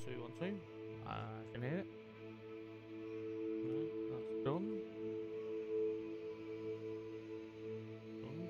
2, 1, 2. I can hear it. Right, that's done. Done.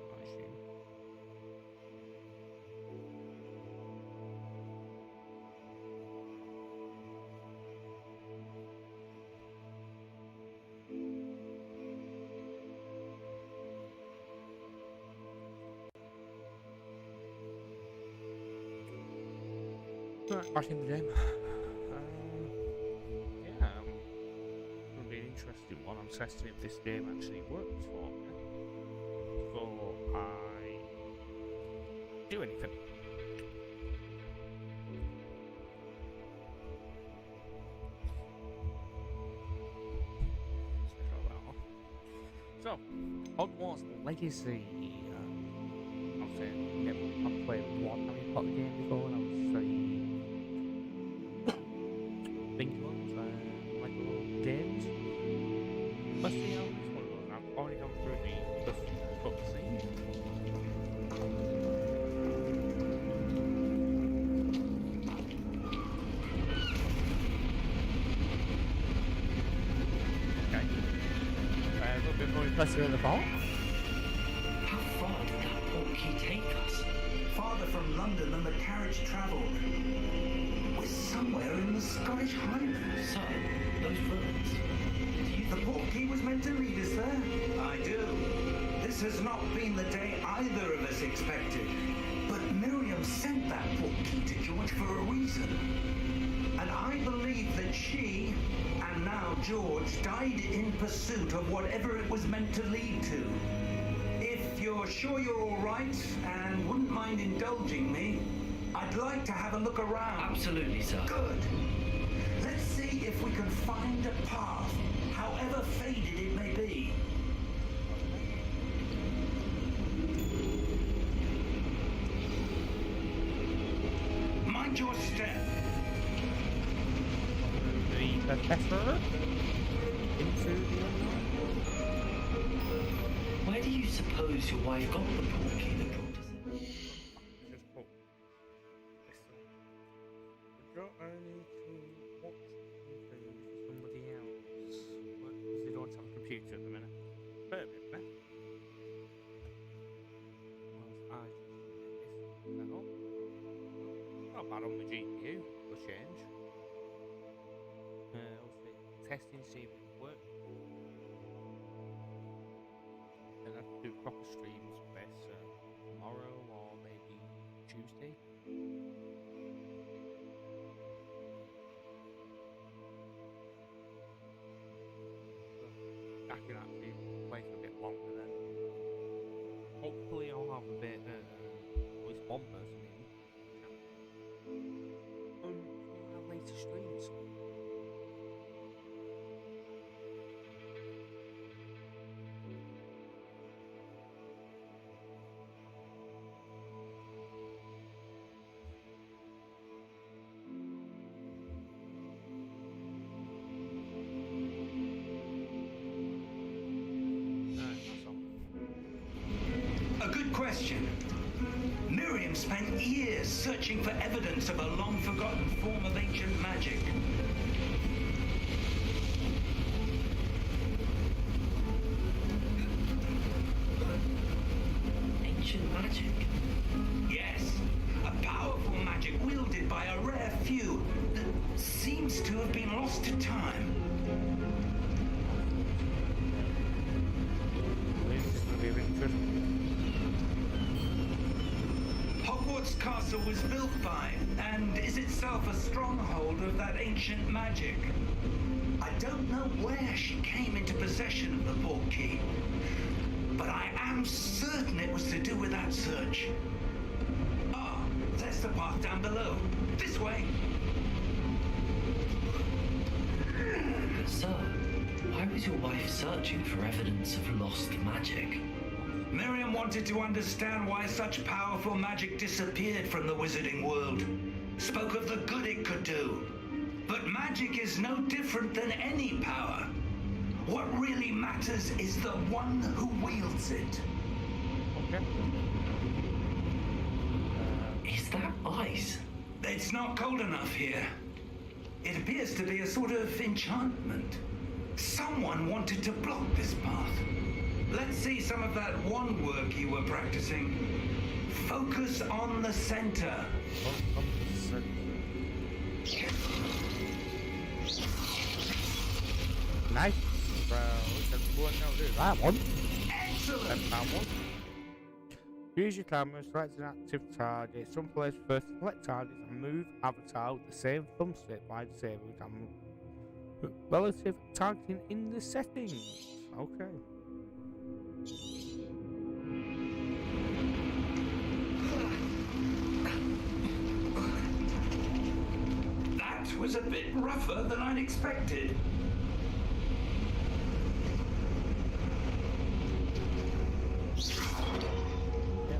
I assume. Right, back in the game. Yeah, it'll be an interesting one. I'm testing if this game actually works for me before I do anything. So, Hogwarts Legacy. I'll say I've played one Harry Potter game before, and I was very thinking ones, Lego games. Let's see how this one goes. I've already gone through the first cutscene. Okay. A little bit more impressive in the fall. How far did that portkey take us? Farther from London than the carriage travelled. We're somewhere in the Scottish Highlands. So, those ruins. Do you The think... portkey was meant to lead us there. I do. This has not been the day either of us expected. But Miriam sent that portkey to George for a reason. And I believe that she, and now George, died in pursuit of whatever it was meant to lead to. If you're sure you're all right and wouldn't mind indulging me, I'd like to have a look around. Absolutely, sir. Good. Let's see if we can find a path, however faded it may be. Mind your step. The professor into the unknown. Where do you suppose your wife got the portkey that brought us in? Just put this one. The job I need to watch something for somebody else. What? Because they don't have a computer at the minute. Bear with me. Whilst I just get this set up. Not bad on my GPU. For change. Obviously, testing, see if it works. And I have to do proper streams for this tomorrow or maybe Tuesday. So I can actually play for a bit longer then. Hopefully I'll have a bit, at least one person in. Later streams. A good question. Miriam spent years searching for evidence of a long-forgotten form of ancient magic. Ancient magic? Yes, a powerful magic wielded by a rare few that seems to have been lost to time. This is going to be of interest. Hogwarts Castle was built by, and is itself a stronghold of that ancient magic. I don't know where she came into possession of the portkey, but I am certain it was to do with that search. Ah, the path down below. This way. But sir, why was your wife searching for evidence of lost magic? Miriam wanted to understand why such powerful magic disappeared from the wizarding world. Spoke of the good it could do. But magic is no different than any power. What really matters is the one who wields it. Okay. Is that ice? It's not cold enough here. It appears to be a sort of enchantment. Someone wanted to block this path. Let's see some of that wand work you were practicing. Focus on the center. Nice. Well, no, do that one. Excellent. And that one. Use your camera, select an active target, someplace first, select targets and move avatar with the same thumbstick by disabling camera relative targeting in the settings. Okay. That was a bit rougher than I'd expected. Yeah,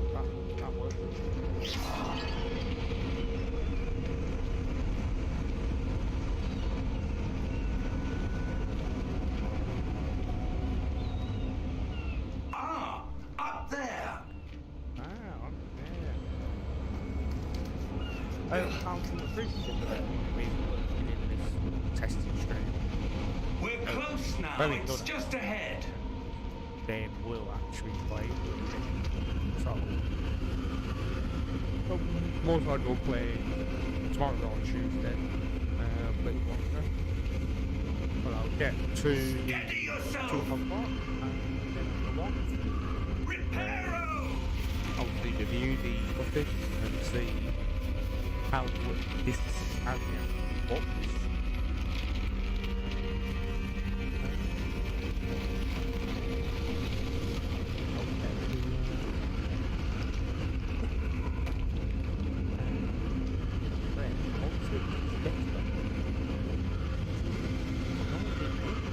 that works. Ah, up there. I found some appreciation that we've working in this testing stream. We're close now. Very It's good. just ahead. Then we'll actually play. So, most likely we'll play tomorrow on Tuesday. Play Monster. But I'll get to Steady yourself. Hogwarts and then the one. Reparo. Obviously review the footage and see how this area looks.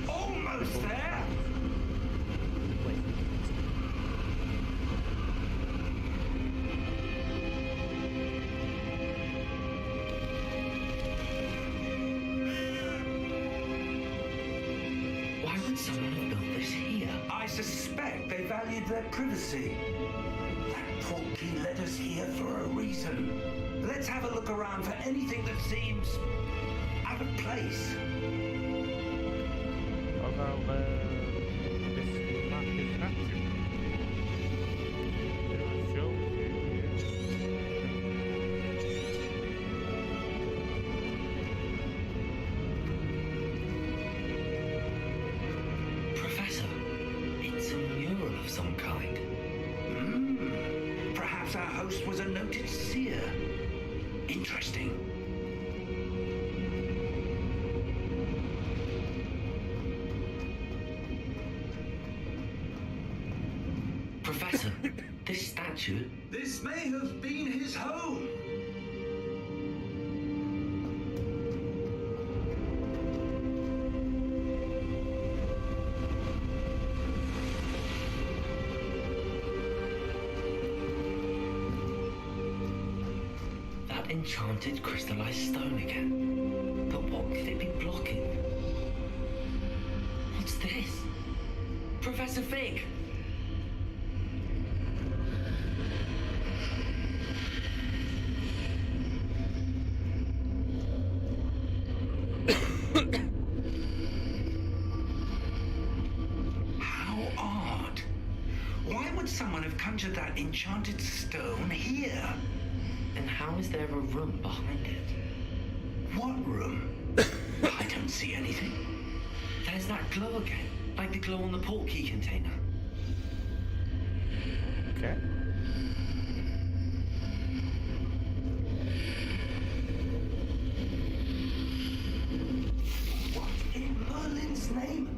Almost there. Why would someone have built this here? I suspect they valued their privacy. That portkey led us here for a reason. Let's have a look around for anything that seems out of place. Although, this map is active. It'll show you. Professor, it's a mural of some kind. Perhaps our host was a noted seer. Interesting. Professor, this statue, This may have been his home. that enchanted crystallized stone again. But what could it be blocking? What's this? Professor Fig! How odd. Why would someone have conjured that enchanted stone here? And how is there a room behind it? What room? I don't see anything. There's that glow again, like the glow on the portkey container. Okay. What in Merlin's name?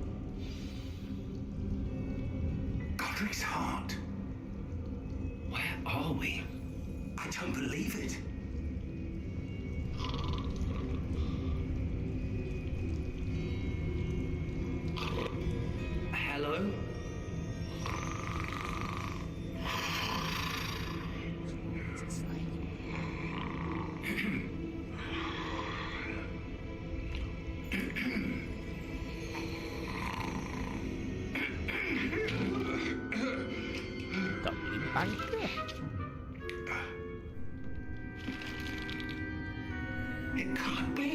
Godric's heart. Where are we? I don't believe it. Goblin banker. It can't be.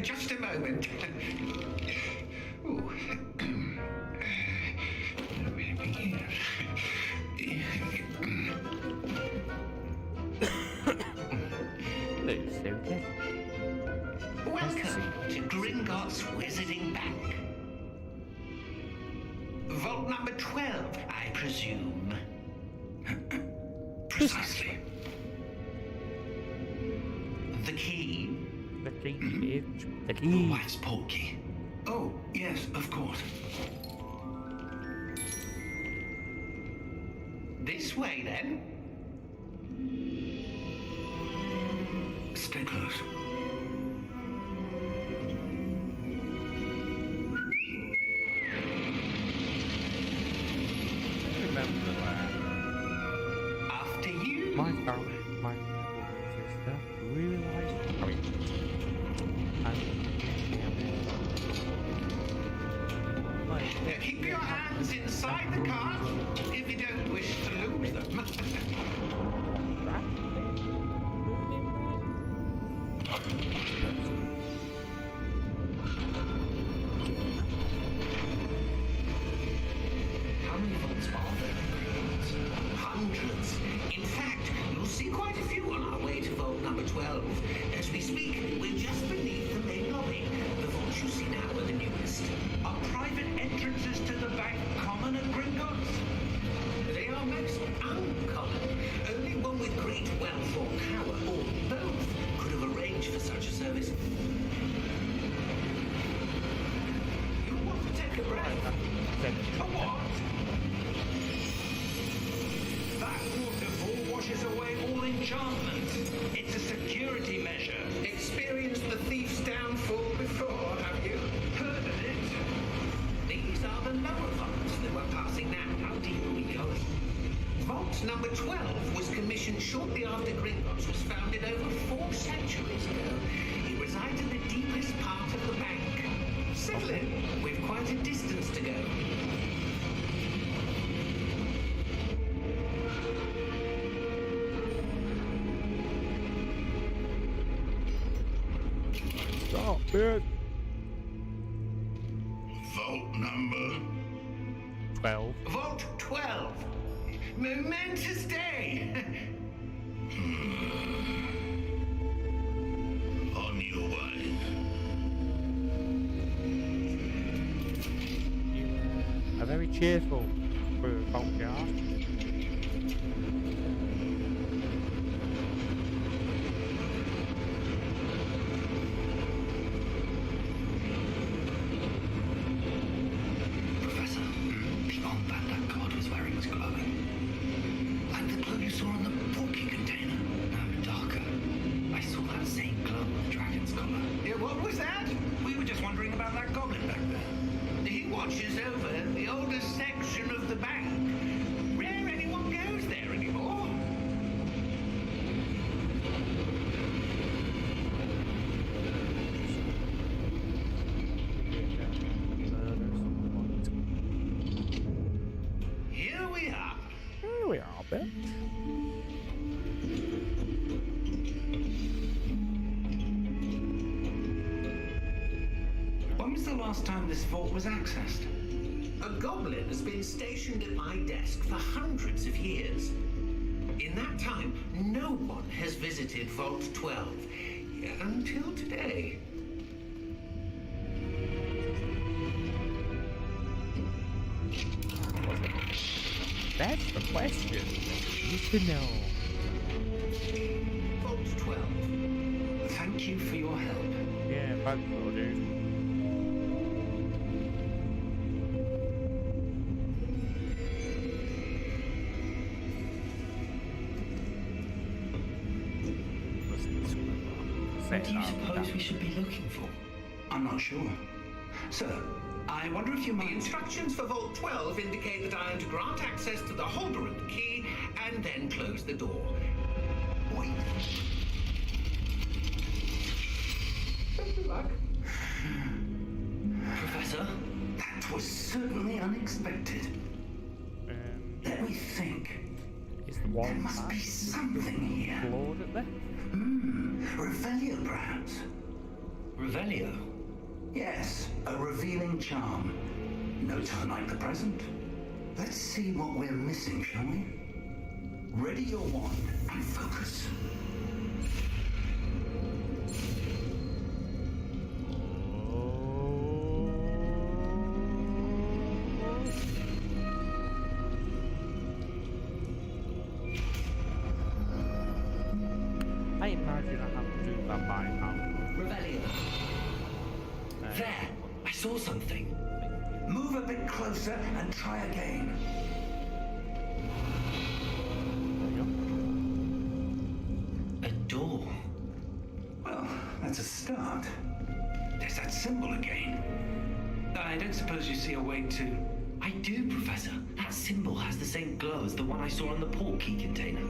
Just a moment. Ooh. Looks okay. Welcome to Gringotts Wizarding Bank. Vault number 12, I presume. Precisely. The key. The key, bitch. The Your key. wife's portkey. Oh, yes, of course. This way, then. Stay close. Remember that. After you. My sister realized. I mean, Now keep your hands inside the cart if you don't wish to lose them. How many vaults are there? Hundreds. In fact, you'll see quite a few on our way to vault number 12. As we speak, we're just beneath the main lobby. The vaults you see now are the newest. Are private entrances to the bank common at Gringotts? They are most uncommon. Only one with great wealth or power, or both, could have arranged for such a service. You want to take a breath? A what? That waterfall washes away all enchantment. It's a security measure. Experienced the thief's downfall before, have you? Heard of it? These are the lower vaults that we're passing now. How deep are we going? Vault number 12 was commissioned shortly after Gringotts was founded over 4 centuries ago. It resides in the deepest part of the bank. Settle in. We've quite a distance to go. Stop, bitch. Vault number 12. Vault 12. Momentous day. On your way. You are very cheerful for a boatyard. Professor, the armband that guard was wearing was glowing. Like the glow you saw on the porky container. No, darker. I saw that same glow on the dragon's collar. Yeah, what was that? We were just wondering about that goblin back there. He watches over the oldest section of the bank. Rare anyone goes there anymore. Here we are. Here we are, bitch. When was the last time this vault was accessed? A goblin has been stationed at my desk for hundreds of years. In that time, no one has visited Vault 12 until today. That's the question. You should know. Vault 12. Thank you for your help. Yeah, thanks, bro, dude. What do you suppose we should be looking for? I'm not sure. Sir, I wonder if you The might... instructions for Vault 12 indicate that I am to grant access to the holder of the key and then close the door. Wait. Best of luck. Professor? That was certainly unexpected. Let me think. Is the wall There must be something here. floored at there? Revelio, perhaps? Revelio? Yes, a revealing charm. No time like the present. Let's see what we're missing, shall we? Ready your wand and focus. I imagine I have to do that by hand. Revelio. There! I saw something. Move a bit closer and try again. There you A door. Well, that's a start. There's that symbol again. I don't suppose you see a way to... I do, Professor. That symbol has the same glow as the one I saw on the port key container.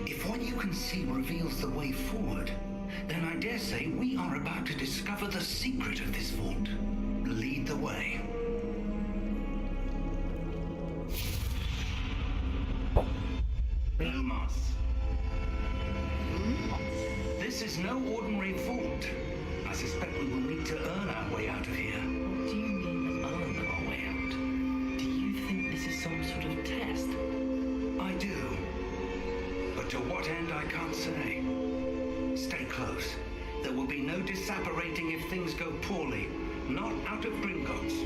If what you can see reveals the way forward, then I dare say we are about to discover the secret of this vault. Lead the way. Lumos. This is no ordinary vault. I suspect we will need to earn our way out of here. What do you mean, earn our way out? Do you think this is some sort of test? I do. But to what end, I can't say. Stay close. There will be no disapparating if things go poorly. Not out of Gringotts.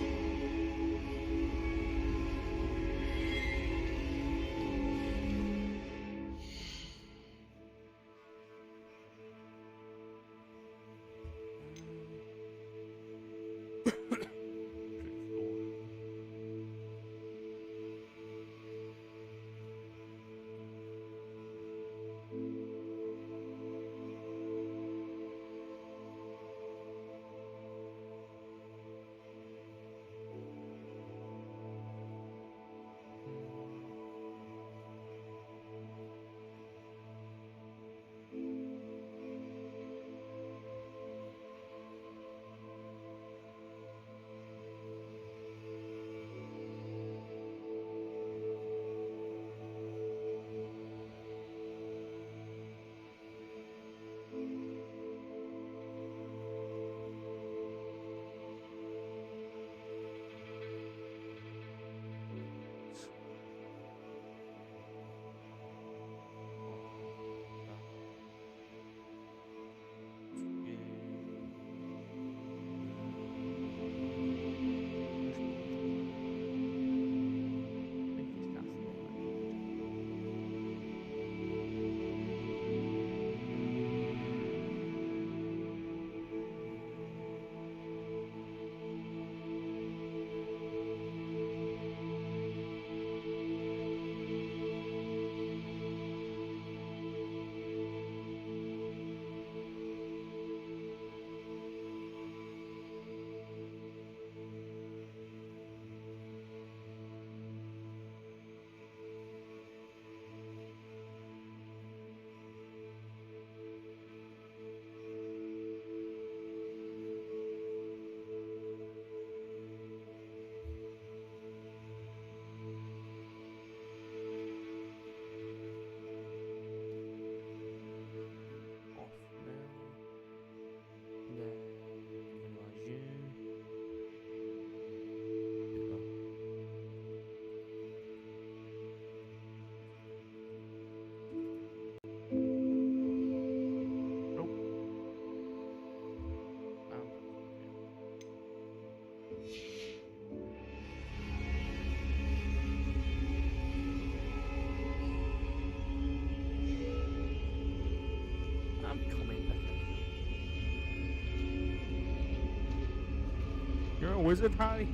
You're a wizard, Harry.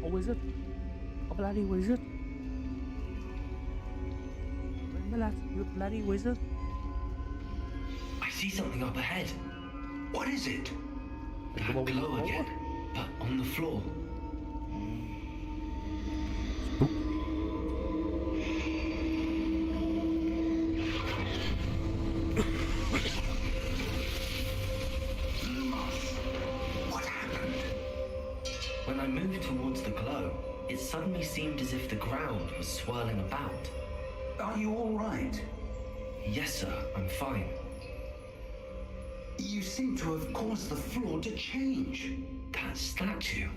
A wizard. A bloody wizard. Remember that? You're a bloody wizard. I see something up ahead. What is it? That glow again. but on the floor. What happened? When I moved towards the glow, it suddenly seemed as if the ground was swirling about. Are you all right? Yes, sir, I'm fine. You seem to have caused the floor to change. That statue.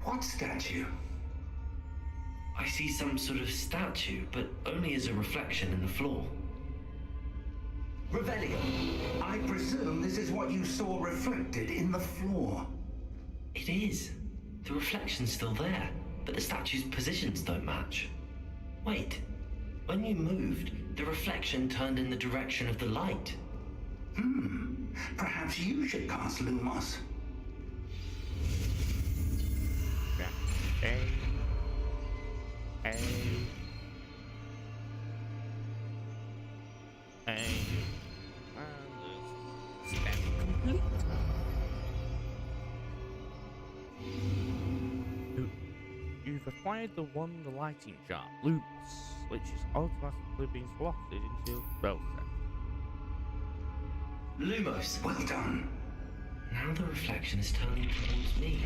What statue? I see some sort of statue, but only as a reflection in the floor. Revelio, I presume this is what you saw reflected in the floor. It is. The reflection's still there, but the statue's positions don't match. Wait, when you moved, the reflection turned in the direction of the light. Perhaps you should cast Lumos. Yeah. Step complete. You've acquired the lighting jar, Lumos, which is automatically being slotted into your spell set. Lumos! Well done. Now the reflection is turning towards me.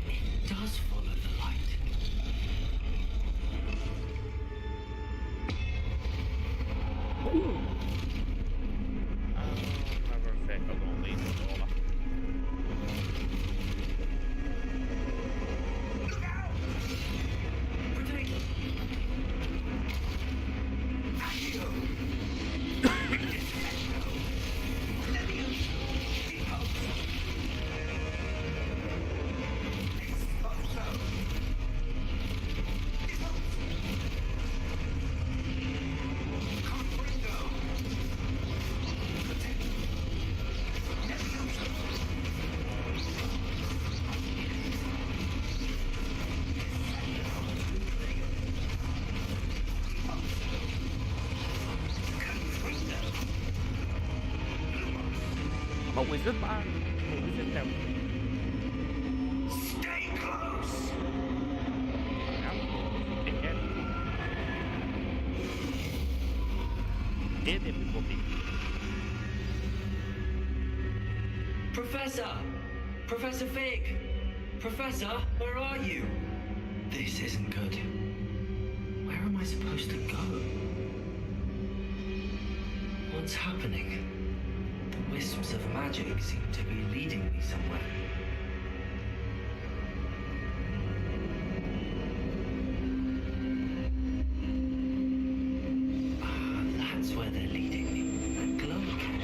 It does follow the light. I'm gonna say I'm gonna leave it over. Look out! Potato! Accio! I'm a wizard, man. I'm a wizard now. Stay close! Get everybody. Professor! Professor Fig! Professor, where are you? This isn't good. Where am I supposed to go? What's happening? The wisps of magic seem to be leading me somewhere. Ah, that's where they're leading me. That glow again.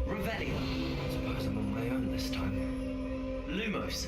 Revelio. I suppose I'm on my own this time. Lumos.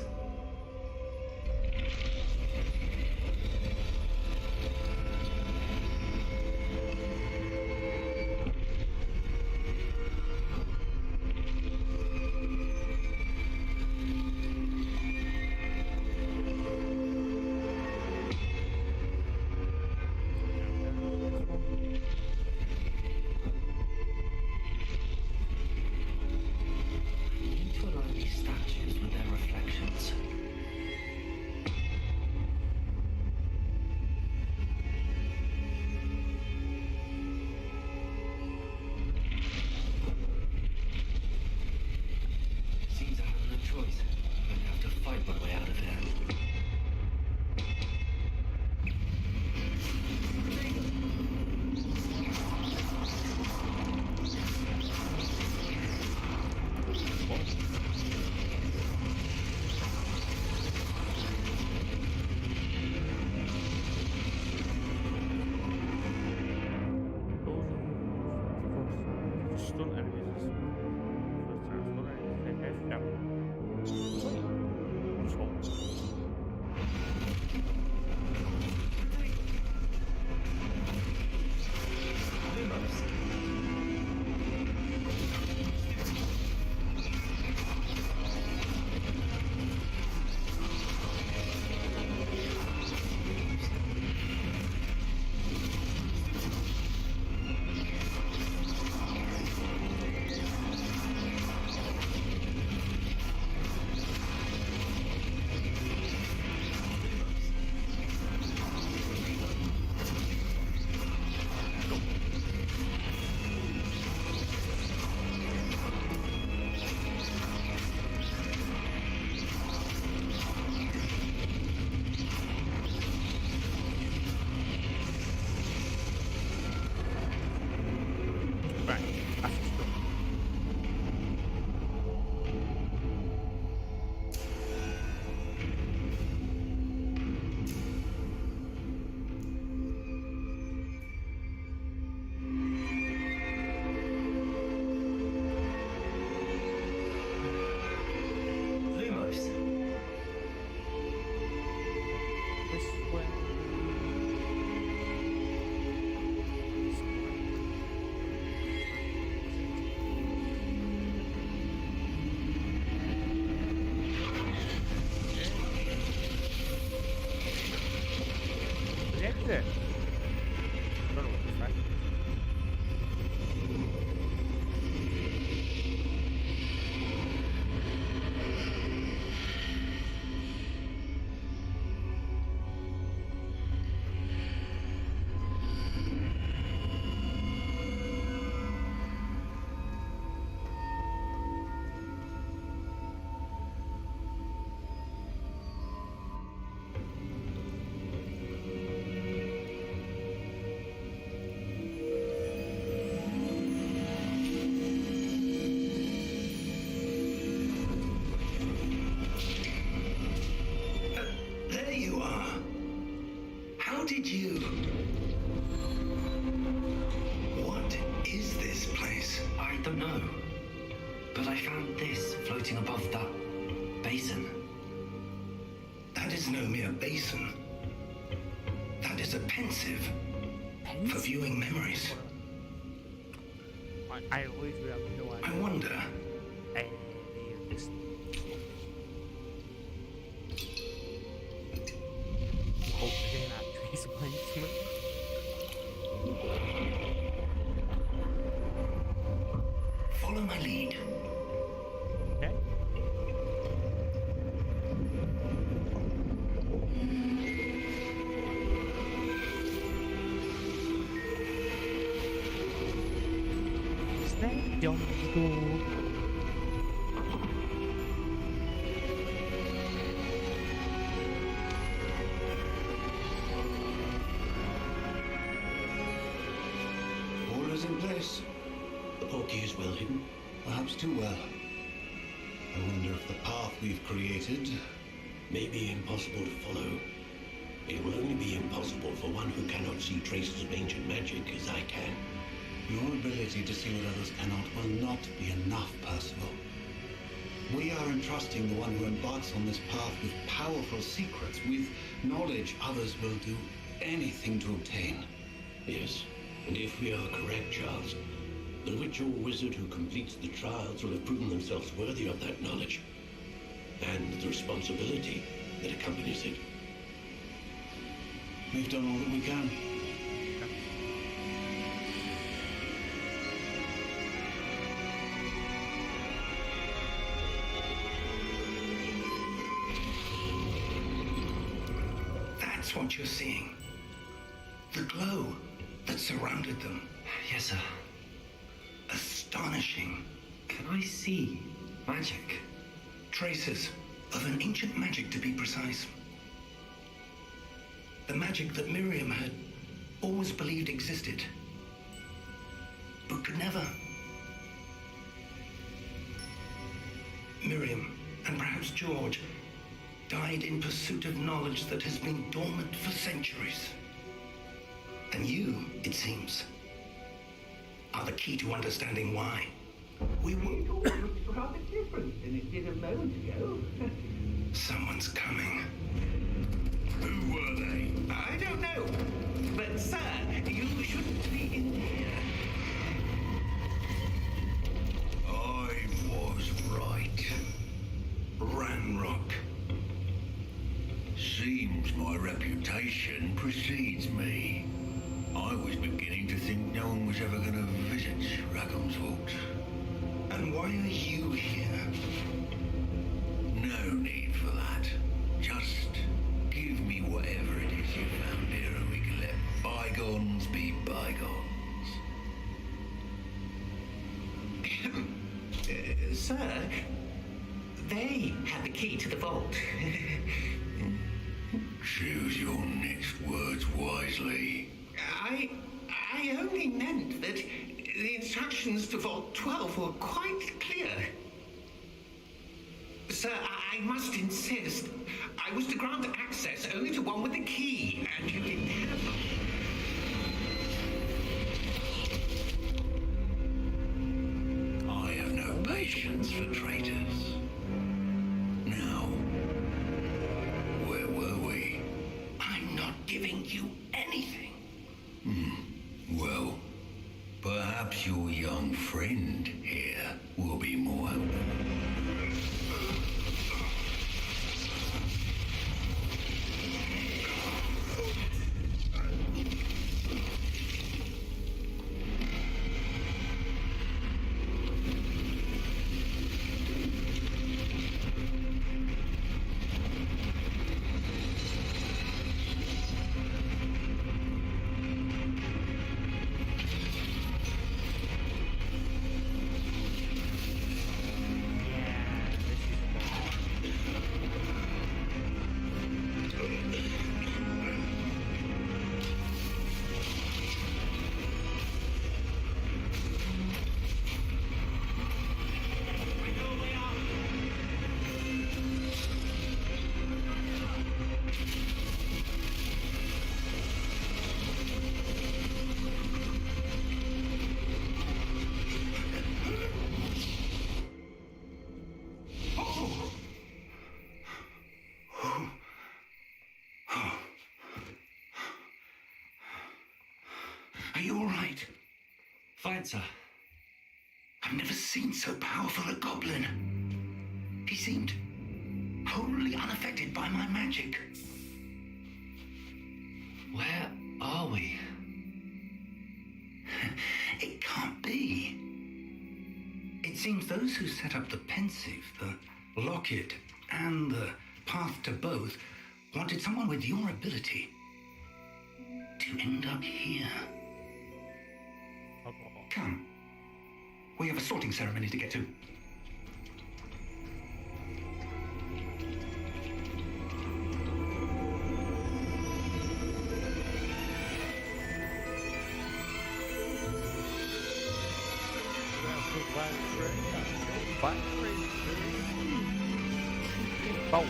but I found this floating above that basin. That is no mere basin. That is a pensive for viewing memories. I literally have no idea. I wonder. Any of this. Hope they're not trace placement. Follow my lead. Okay. Is that jungle? All is in place. The portkey is well hidden, perhaps too well. I wonder if the path we've created May be impossible to follow. It will only be impossible for one who cannot see traces of ancient magic as I can. Your ability to see what others cannot will not be enough, Percival. We are entrusting the one who embarks on this path with powerful secrets, with knowledge others will do anything to obtain. Yes, and if we are correct, Charles, the witch or wizard who completes the trials will have proven themselves worthy of that knowledge, and the responsibility that accompanies it. We've done all that we can. That's what you're seeing. The glow that surrounded them. Yes, sir. Astonishing. Can I see magic? Traces of an ancient magic, to be precise. The magic that Miriam had always believed existed, but could never. Miriam, and perhaps George, died in pursuit of knowledge that has been dormant for centuries. And you, it seems, are the key to understanding why. We were... It all looks rather different than it did a moment ago. Someone's coming. Who were they? I don't know. But, sir, you shouldn't be in here. I was right. Ranrock. Seems my reputation precedes me. I was beginning to think no one was ever going to visit Rackham's Vault. And why are you here? No need for that. Just give me whatever it is you found here and we can let bygones be bygones. Sir, they had the key to the vault. Choose your next words wisely. I only meant that the instructions to Vault 12 were quite clear. Sir, I must insist. I was to grant access only to one with the key, and you didn't have one. I have no patience for traitors. Now, where were we? I'm not giving you anything. Well, perhaps your young friend here will be more helpful. right, sir. I've never seen so powerful a goblin. He seemed wholly unaffected by my magic. Where are we? It can't be. It seems those who set up the pensive, the locket, and the path to both wanted someone with your ability to end up here. Come. We have a sorting ceremony to get to. Bolt.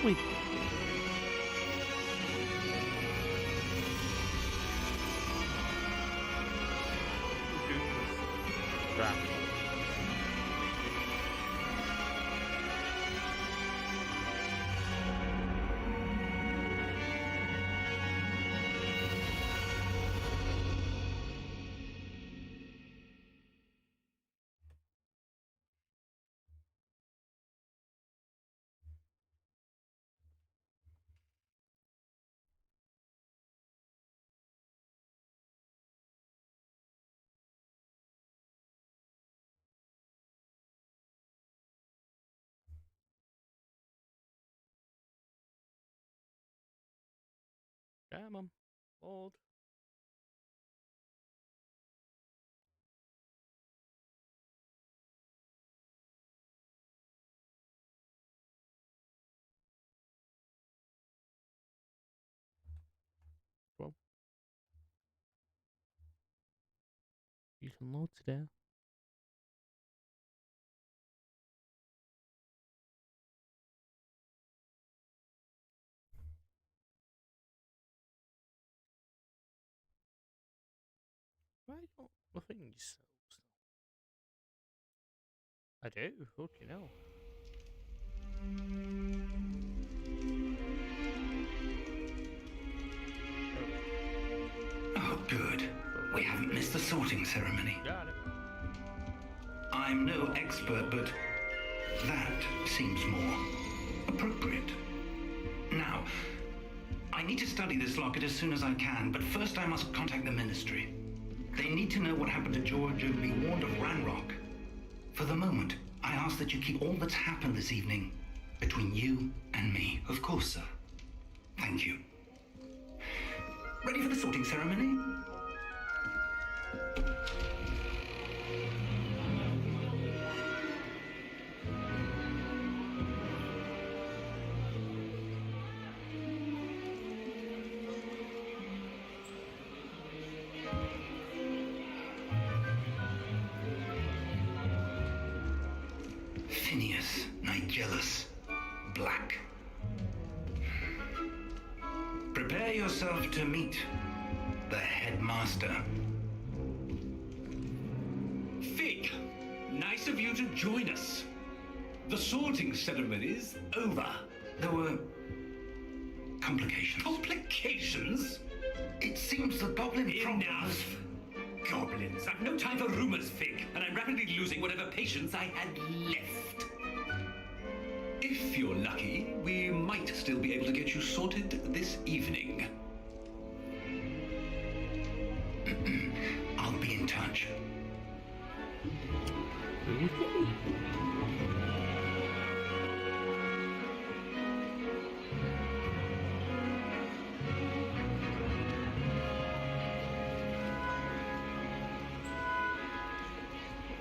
Wait. Damn 'em. Old. Well, you can load today. Why don't the things so slow? I do, fucking hell. Oh, good. We haven't missed the sorting ceremony. Got it. I'm no expert, but that seems more appropriate. Now, I need to study this locket as soon as I can, but first I must contact the Ministry. They need to know what happened to George and be warned of Ranrock. For the moment, I ask that you keep all that's happened this evening between you and me. Of course, sir. Thank you. Ready for the sorting ceremony? Phineas, Nigellus, Black. Prepare yourself to meet the headmaster. Fig, nice of you to join us. The sorting ceremony's over. There were complications. Complications? It seems the goblin problem Enough. was- Goblins. I've no time for rumors, Fig, and I'm rapidly losing whatever patience I had left. If you're lucky, we might still be able to get you sorted this evening. I'll be in touch.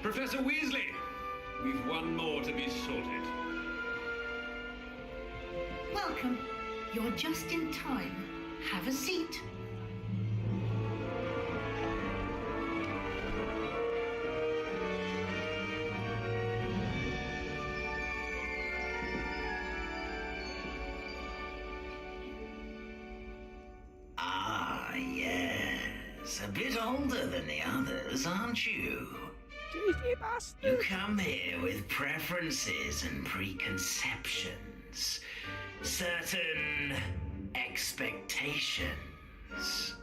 Professor Weasley, we've one more to be sorted. Welcome. You're just in time. Have a seat. Ah, yes. Yes, a bit older than the others, aren't you? Cheeky bastard! You come here with preferences and preconceptions, certain expectations.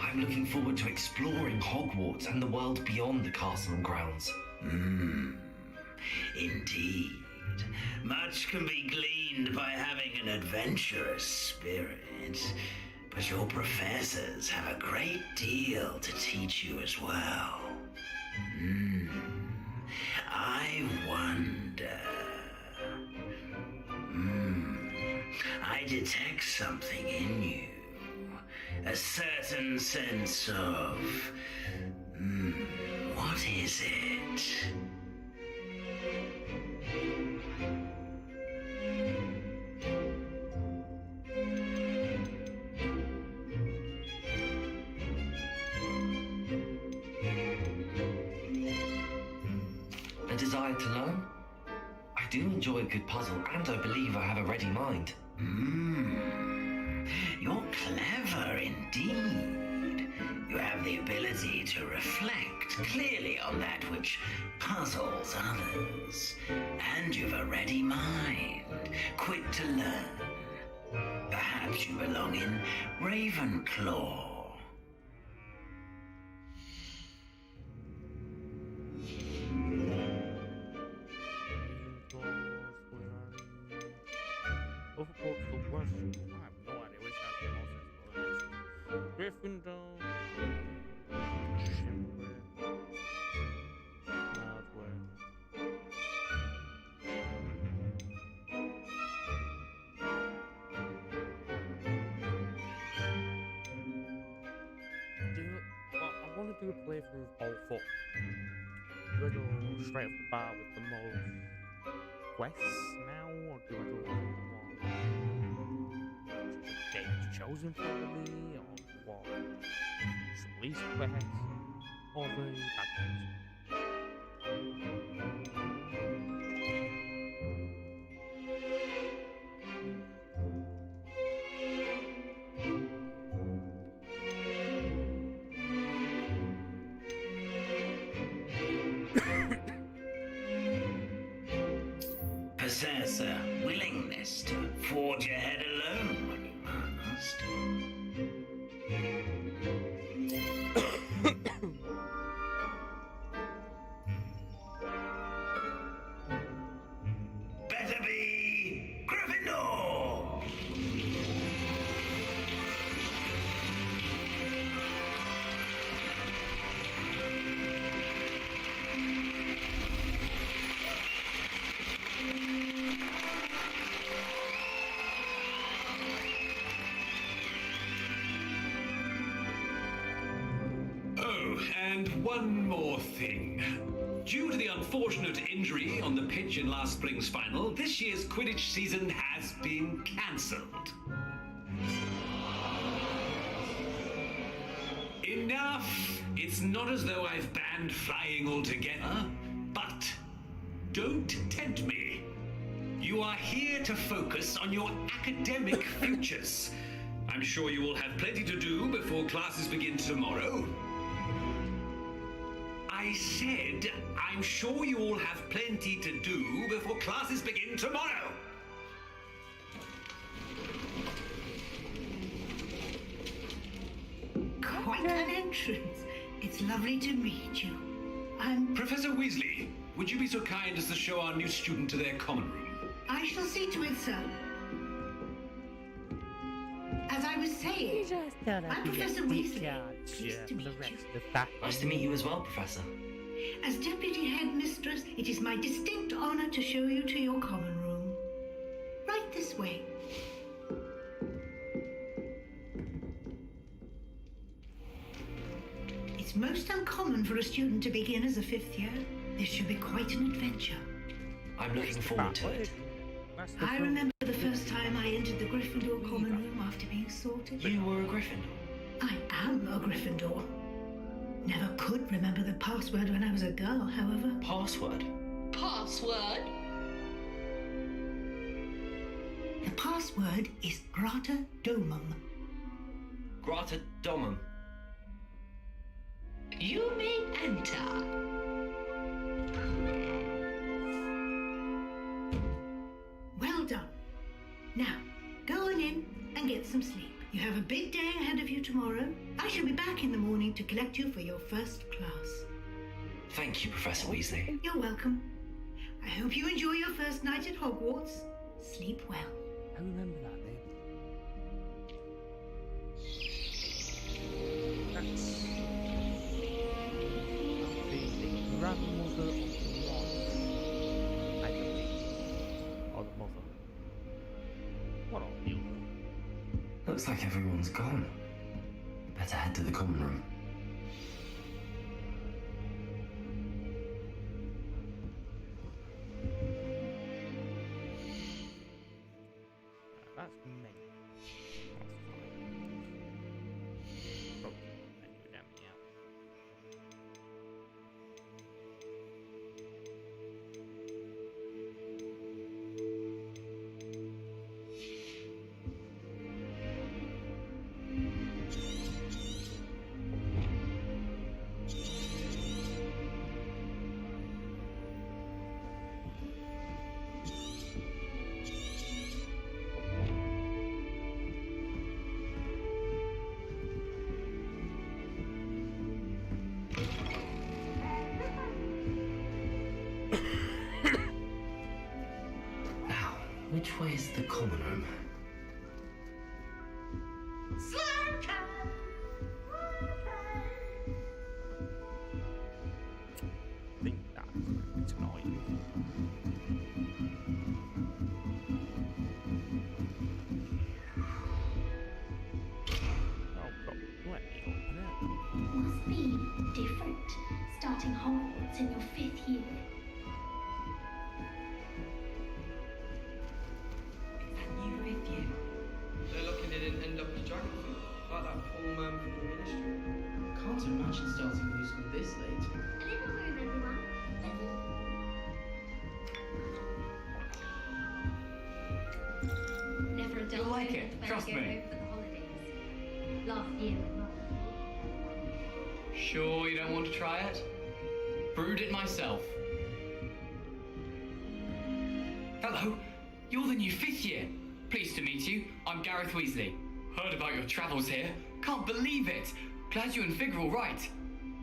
I'm looking forward to exploring Hogwarts and the world beyond the castle and grounds. Indeed. Much can be gleaned by having an adventurous spirit, but your professors have a great deal to teach you as well. I wonder... I detect something in you. A certain sense of... what is it? A desire to learn? I do enjoy a good puzzle, and I believe I have a ready mind. You're clever indeed. You have the ability to reflect clearly on that which puzzles others. And you've a ready mind, quick to learn. Perhaps you belong in Ravenclaw. Hogwarts the worst. I have no idea which has the most exploration. Gryffindor. I want to do a playthrough of all four. Do I go straight off the bat with the most quests now, or do I go one game's chosen for me, or what? Some least quests, or the bad ones? Possess a willingness to forge ahead alone when you must. Better be Gryffindor! Oh, and one more thing. Due to the unfortunate injury on the pitch in last spring's final, this year's Quidditch season has been cancelled. Enough! It's not as though I've banned flying altogether, but don't tempt me. You are here to focus on your academic futures. I'm sure you will have plenty to do before classes begin tomorrow. I said, I'm sure you all have plenty to do before classes begin tomorrow. Quite an entrance. It's lovely to meet you. I'm... Professor Weasley, would you be so kind as to show our new student to their common room? I shall see to it, sir. As I was saying, I'm Professor Weasley. Pleased to meet you. Nice to meet you as well, Professor. As Deputy Headmistress, it is my distinct honor to show you to your common room. Right this way. It's most uncommon for a student to begin as a fifth year. This should be quite an adventure. I'm looking forward to it. I remember the first time I entered the Gryffindor common room after being sorted. You were a Gryffindor? I am a Gryffindor. Never could remember the password when I was a girl, however. Password? Password? The password is Grata Domum. Grata Domum. You may enter. Well done. Now, go on in and get some sleep. You have a big day ahead of you tomorrow. I shall be back in the morning to collect you for your first class. Thank you, Professor Weasley. You're welcome. I hope you enjoy your first night at Hogwarts. Sleep well. I remember that name. That's the grandmother of Ron, I believe. Or the mother. What are you? Looks like everyone's gone. Better head to the common room. That's me. That's fine. Probably menu down here. Now, which way is the common room? I think that's tonight. Oh, God, let me open it. Must be different, starting Hogwarts in your 5th year. You with you. They're looking at an unlucky dragon thing, like that poor man from the ministry. Can't imagine starting new school this late. A little room, everyone. Never a dull You'll like moment it, when trust I go me. home for the holidays. Last year, Mum. Sure you don't want to try it? Brewed it myself. Hello, you're the new 5th year. Pleased to meet you. I'm Gareth Weasley. Heard about your travels here. Can't believe it. Glad you and Fig are all right.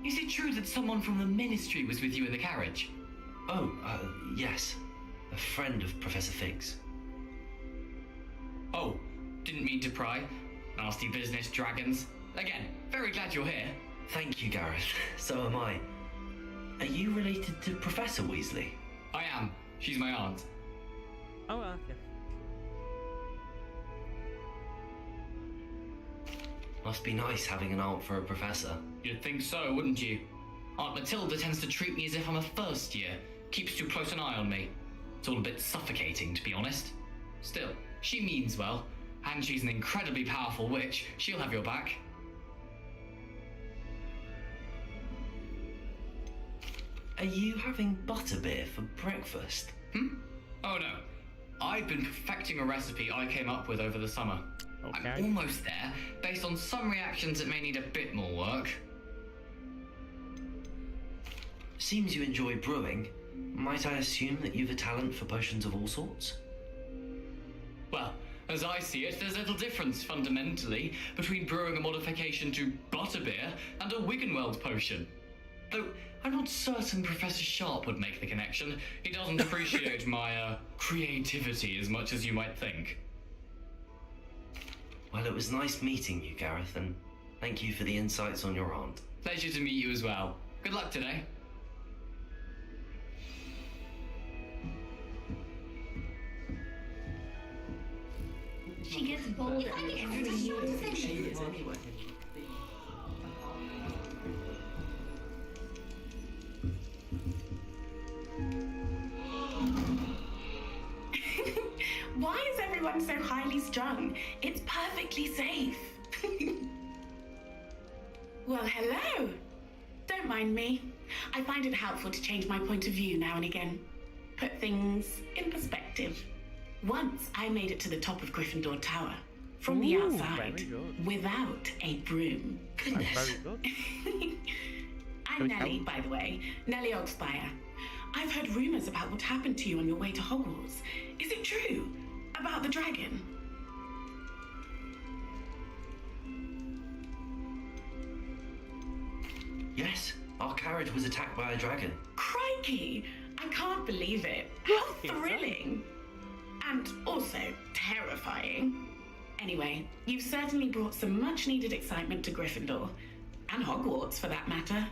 Is it true that someone from the ministry was with you in the carriage? Oh, yes. A friend of Professor Fig's. Oh, didn't mean to pry. Nasty business, dragons. Again, very glad you're here. Thank you, Gareth. So am I. Are you related to Professor Weasley? I am. She's my aunt. Oh, okay. Must be nice having an aunt for a professor. You'd think so, wouldn't you? Aunt Matilda tends to treat me as if I'm a first year. Keeps too close an eye on me. It's all a bit suffocating, to be honest. Still, she means well, and she's an incredibly powerful witch. She'll have your back. Are you having butterbeer for breakfast? Oh no. I've been perfecting a recipe I came up with over the summer. Okay. I'm almost there, based on some reactions that may need a bit more work. Seems you enjoy brewing. Might I assume that you've a talent for potions of all sorts? Well, as I see it, there's little difference, fundamentally, between brewing a modification to butterbeer and a Wiggenweld potion. Though, I'm not certain Professor Sharp would make the connection. He doesn't appreciate my, creativity as much as you might think. Well, it was nice meeting you, Gareth, and thank you for the insights on your aunt. Pleasure to meet you as well. Good luck today. She gets bold every year. She is anyway. Why is everyone so highly strung? It's perfectly safe. Well, hello. Don't mind me. I find it helpful to change my point of view now and again. Put things in perspective. Once I made it to the top of Gryffindor Tower, from the outside, without a broom. Goodness. That's very good. I'm Nellie, by the way. Nellie Ogspire. I've heard rumors about what happened to you on your way to Hogwarts. Is it true? About the dragon? Yes, our carriage was attacked by a dragon. Crikey! I can't believe it. How thrilling! And also terrifying. Anyway, you've certainly brought some much-needed excitement to Gryffindor. And Hogwarts, for that matter.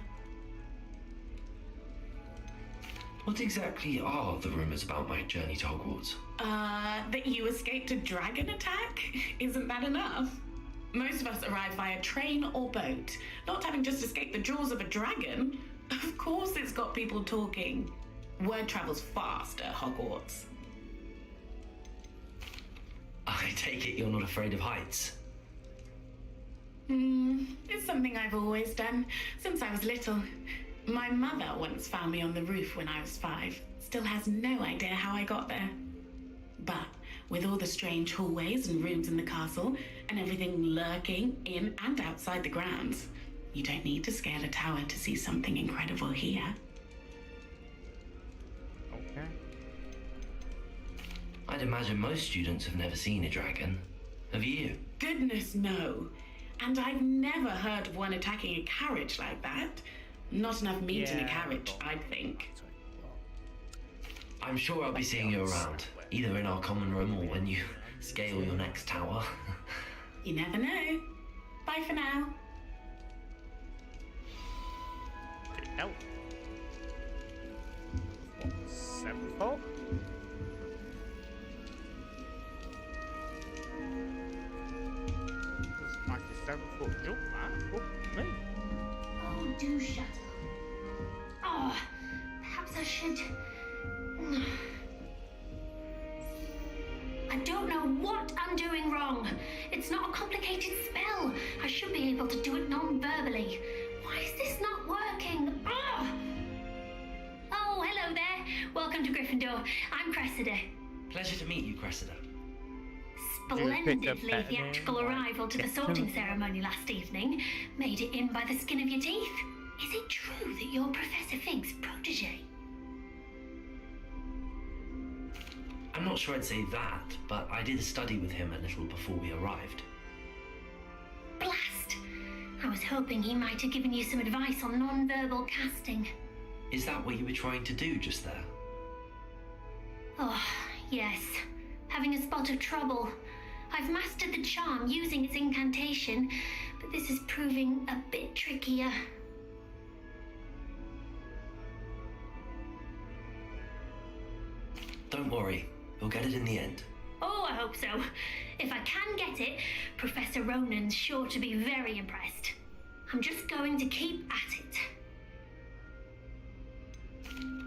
What exactly are the rumors about my journey to Hogwarts? That you escaped a dragon attack? Isn't that enough? Most of us arrive via train or boat, not having just escaped the jaws of a dragon. Of course it's got people talking. Word travels fast at Hogwarts. I take it you're not afraid of heights? It's something I've always done, since I was little. My mother once found me on the roof when I was 5. Still has no idea how I got there. But with all the strange hallways and rooms in the castle, and everything lurking in and outside the grounds, you don't need to scale a tower to see something incredible here. Okay. I'd imagine most students have never seen a dragon. Have you? Goodness, no. And I've never heard of one attacking a carriage like that. Not enough meat in a carriage, I'd think. I'm sure I'll be seeing you around, either in our common room or when you scale your next tower. You never know. Bye for now. Hell. 7 foot? Looks like a 7-foot jump, man. Oh, me. Oh, do shut up. Oh, perhaps I should... I don't know what I'm doing wrong. It's not a complicated spell. I should be able to do it non-verbally. Why is this not working? Ugh! Oh, hello there. Welcome to Gryffindor. I'm Cressida. Pleasure to meet you, Cressida. Splendidly theatrical arrival to the sorting ceremony last evening. Made it in by the skin of your teeth. Is it true that you're Professor Fig's protege? I'm not sure I'd say that, but I did study with him a little before we arrived. Blast! I was hoping he might have given you some advice on non-verbal casting. Is that what you were trying to do just there? Oh, yes. Having a spot of trouble. I've mastered the charm using its incantation, but this is proving a bit trickier. Don't worry, we'll get it in the end. Oh, I hope so. If I can get it, Professor Ronan's sure to be very impressed. I'm just going to keep at it.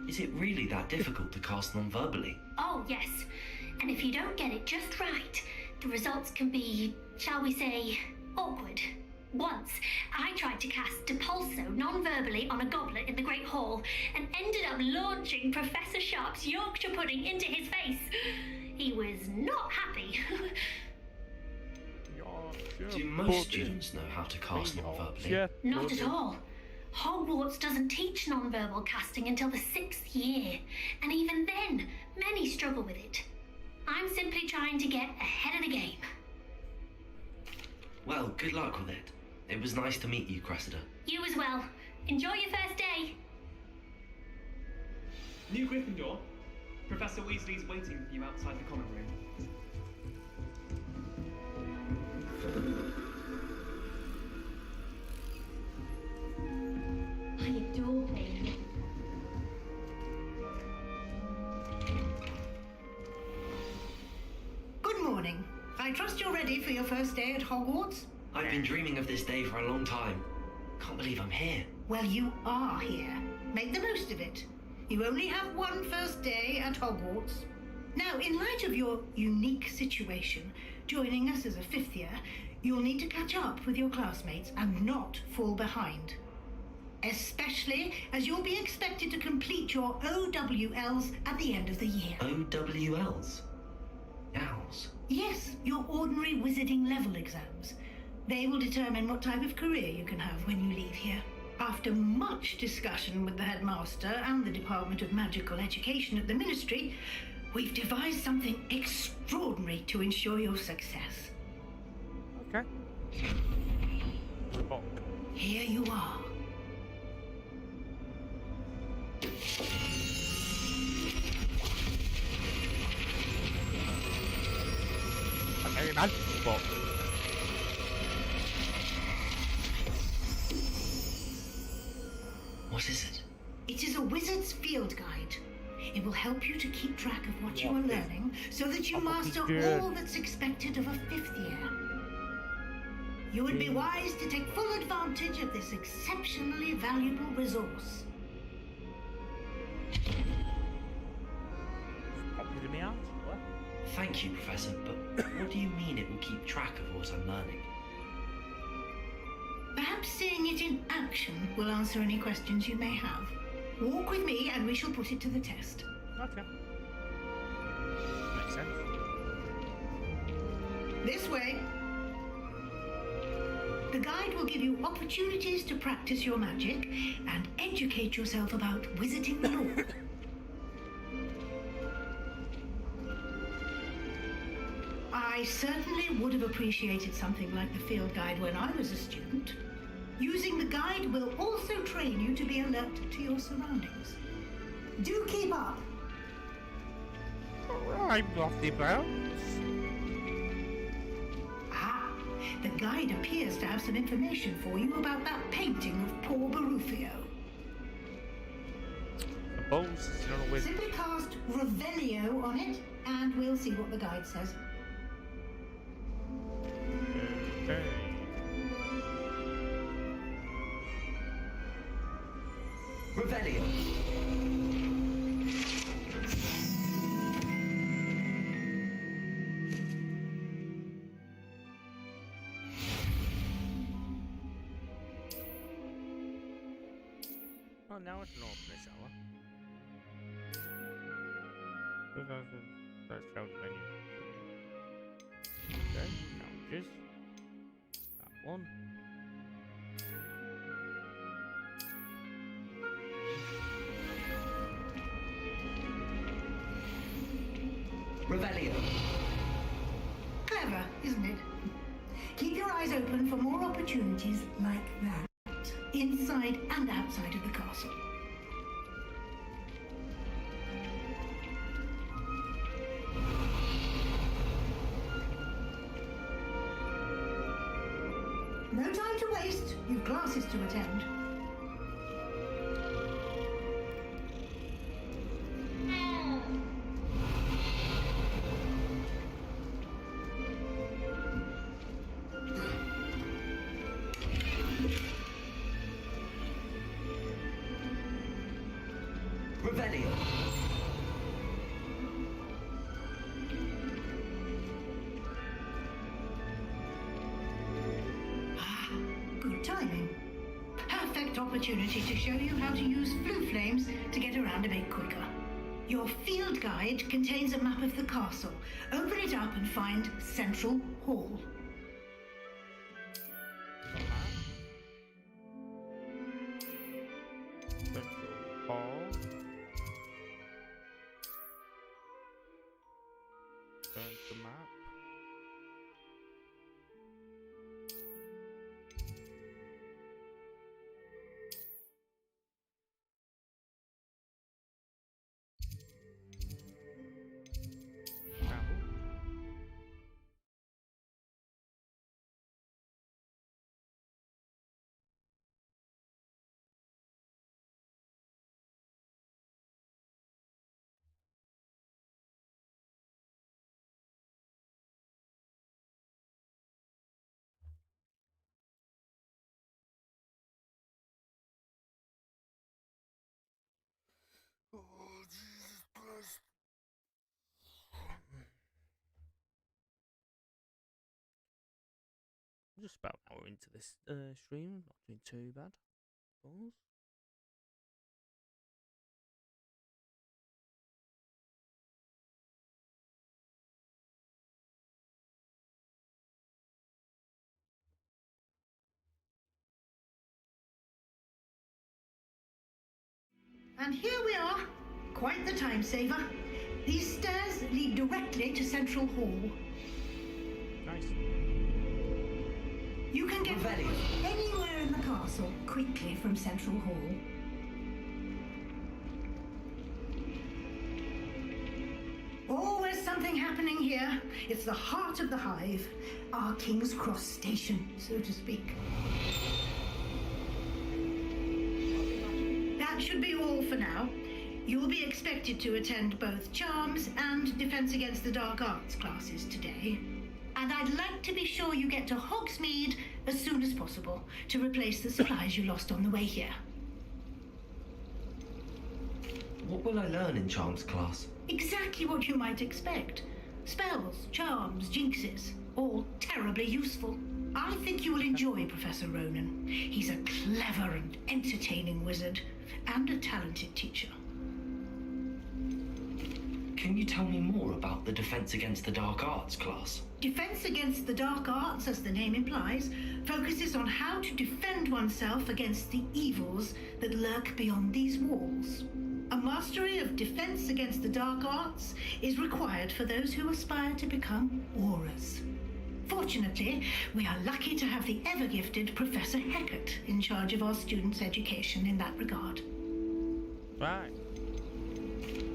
Is it really that difficult to cast non-verbally? Oh, yes. And if you don't get it just right, the results can be, shall we say, awkward. Once, I tried to cast Depulso non-verbally on a goblet in the Great Hall and ended up launching Professor Sharp's Yorkshire pudding into his face. He was not happy. Do most students know how to cast non-verbally? Not at all. Hogwarts doesn't teach non-verbal casting until the 6th year, and even then, many struggle with it. I'm simply trying to get ahead of the game. Well, good luck with it. It was nice to meet you, Cressida. You as well. Enjoy your first day. New Gryffindor. Professor Weasley's waiting for you outside the common room. I adore playing. Good morning. I trust you're ready for your first day at Hogwarts? I've been dreaming of this day for a long time. Can't believe I'm here. Well, you are here. Make the most of it. You only have one first day at Hogwarts. Now, in light of your unique situation, joining us as a 5th year, you'll need to catch up with your classmates and not fall behind. Especially as you'll be expected to complete your OWLs at the end of the year. OWLs? Owls? Yes, your ordinary wizarding level exams. They will determine what type of career you can have when you leave here. After much discussion with the headmaster and the Department of Magical Education at the Ministry, we've devised something extraordinary to ensure your success. Okay. Book. Here you are. Okay, man. Book. What is it? It is a wizard's field guide. It will help you to keep track of what you are learning so that you master all that's expected of a 5th year. You would be wise to take full advantage of this exceptionally valuable resource. Popping me out? What? Thank you, Professor, but what do you mean it will keep track of what I'm learning? Perhaps seeing it in action will answer any questions you may have. Walk with me and we shall put it to the test. Okay. Makes sense. This way. The guide will give you opportunities to practice your magic and educate yourself about wizarding lore. I certainly would have appreciated something like the field guide when I was a student. Using the guide will also train you to be alert to your surroundings. Do keep up. Alright, Lofty Bounce. Ah, the guide appears to have some information for you about that painting of poor Barufio. Suppose it's not a wizard. Simply cast Revelio on it, and we'll see what the guide says. Okay. Revelio. Oh, now it's an open shower. That's how many. Okay, challenges. That one. Revelio. Clever, isn't it? Keep your eyes open for more opportunities like that, inside and outside of the castle. No time to waste. You've classes to attend. Revelio. Good timing. Perfect opportunity to show you how to use blue flames to get around a bit quicker. Your field guide contains a map of the castle. Open it up and find Central Hall. Central Hall. Turn the map. Oh, Jesus Christ. Just about an hour into this stream, not doing too bad. Pause. And here we are. Quite the time saver. These stairs lead directly to Central Hall. Nice. You can get Revelio. anywhere in the castle quickly from Central Hall. Always something happening here. It's the heart of the hive. Our King's Cross station, so to speak. That should be all for now. You'll be expected to attend both Charms and Defense Against the Dark Arts classes today. And I'd like to be sure you get to Hogsmeade as soon as possible to replace the supplies you lost on the way here. What will I learn in Charms class? Exactly what you might expect. Spells, charms, jinxes, all terribly useful. I think you will enjoy Professor Ronan. He's a clever and entertaining wizard, and a talented teacher. Can you tell me more about the Defense Against the Dark Arts class? Defense Against the Dark Arts, as the name implies, focuses on how to defend oneself against the evils that lurk beyond these walls. A mastery of Defense Against the Dark Arts is required for those who aspire to become Aurors. Fortunately, we are lucky to have the ever-gifted Professor Heckert in charge of our students' education in that regard. Right.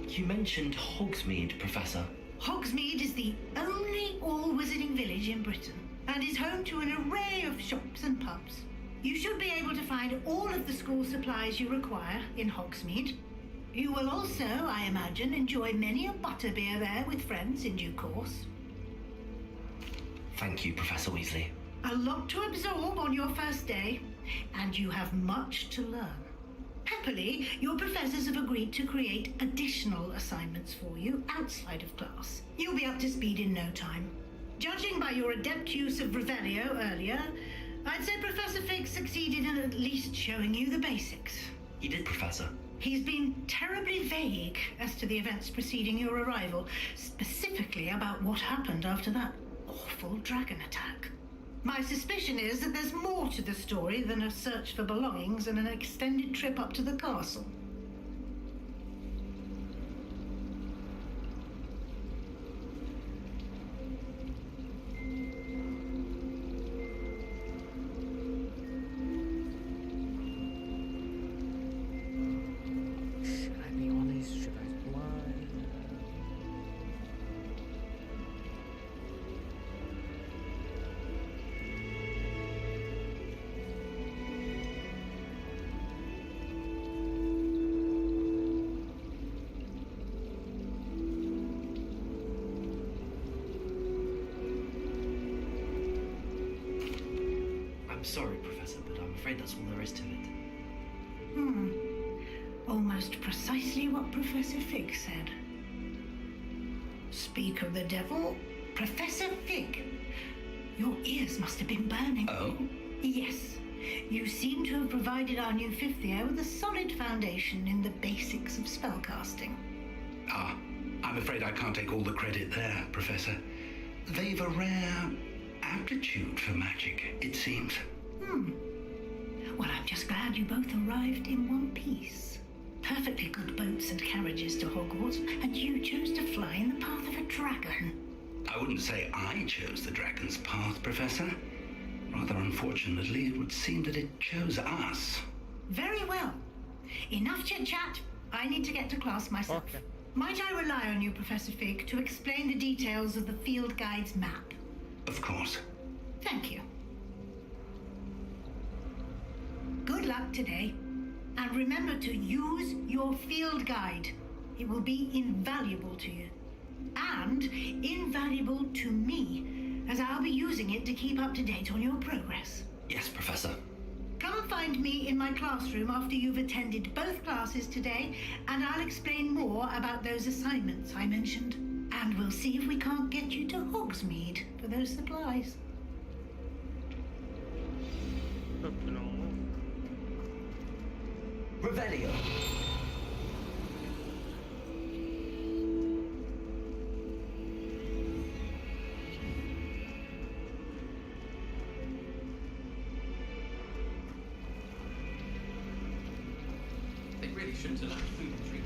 You mentioned Hogsmeade, Professor. Hogsmeade is the only all-wizarding village in Britain and is home to an array of shops and pubs. You should be able to find all of the school supplies you require in Hogsmeade. You will also, I imagine, enjoy many a butterbeer there with friends in due course. Thank you, Professor Weasley. A lot to absorb on your first day, and you have much to learn. Happily, your professors have agreed to create additional assignments for you outside of class. You'll be up to speed in no time. Judging by your adept use of Revelio earlier, I'd say Professor Fig succeeded in at least showing you the basics. He did, Professor. He's been terribly vague as to the events preceding your arrival, specifically about what happened after that awful dragon attack. My suspicion is that there's more to the story than a search for belongings and an extended trip up to the castle. Should I be honest? Should I lie? I'm sorry, Professor, but I'm afraid that's all there is to it. Almost precisely what Professor Fig said. Speak of the devil, Professor Fig. Your ears must have been burning. Oh? Yes. You seem to have provided our new fifth year with a solid foundation in the basics of spellcasting. Ah, I'm afraid I can't take all the credit there, Professor. They've a rare aptitude for magic, it seems. Well, I'm just glad you both arrived in one piece. Perfectly good boats and carriages to Hogwarts, and you chose to fly in the path of a dragon. I wouldn't say I chose the dragon's path, Professor. Rather unfortunately, it would seem that it chose us. Very well. Enough chit-chat. I need to get to class myself. Okay. Might I rely on you, Professor Fig, to explain the details of the field guide's map? Of course. Thank you. Good luck today. And remember to use your field guide. It will be invaluable to you. And invaluable to me, as I'll be using it to keep up to date on your progress. Yes, Professor. Come and find me in my classroom after you've attended both classes today, and I'll explain more about those assignments I mentioned. And we'll see if we can't get you to Hogsmeade for those supplies. Revelio. really shouldn't allow food and drink.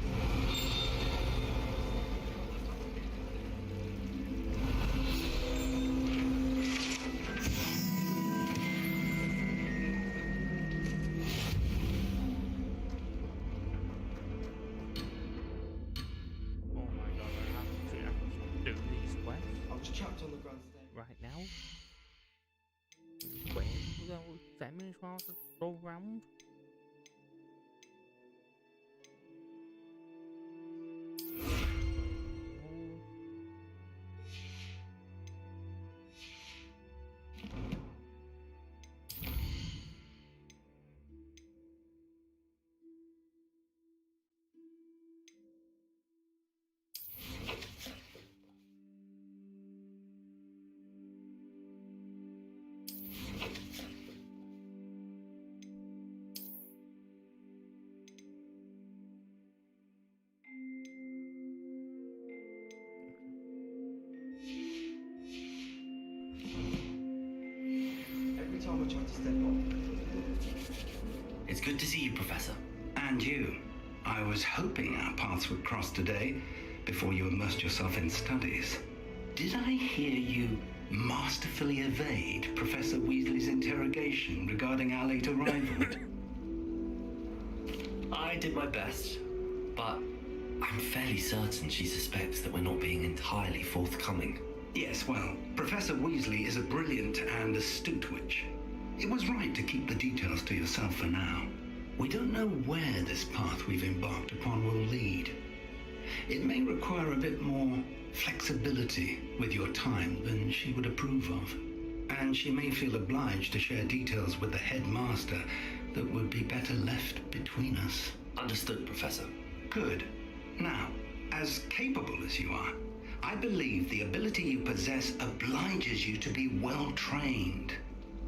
Oh my god, I have to do these quests I was trapped on the grand stage. right now. Where will damage while to go round? Every time I try to step off. It's good to see you, Professor. And you. I was hoping our paths would cross today before you immersed yourself in studies. Did I hear you masterfully evade Professor Weasley's interrogation regarding our late arrival? I did my best, but I'm fairly certain she suspects that we're not being entirely forthcoming. Yes, well, Professor Weasley is a brilliant and astute witch. It was right to keep the details to yourself for now. We don't know where this path we've embarked upon will lead. It may require a bit more flexibility with your time than she would approve of. And she may feel obliged to share details with the headmaster that would be better left between us. Understood, Professor. Good. Now, as capable as you are, I believe the ability you possess obliges you to be well trained.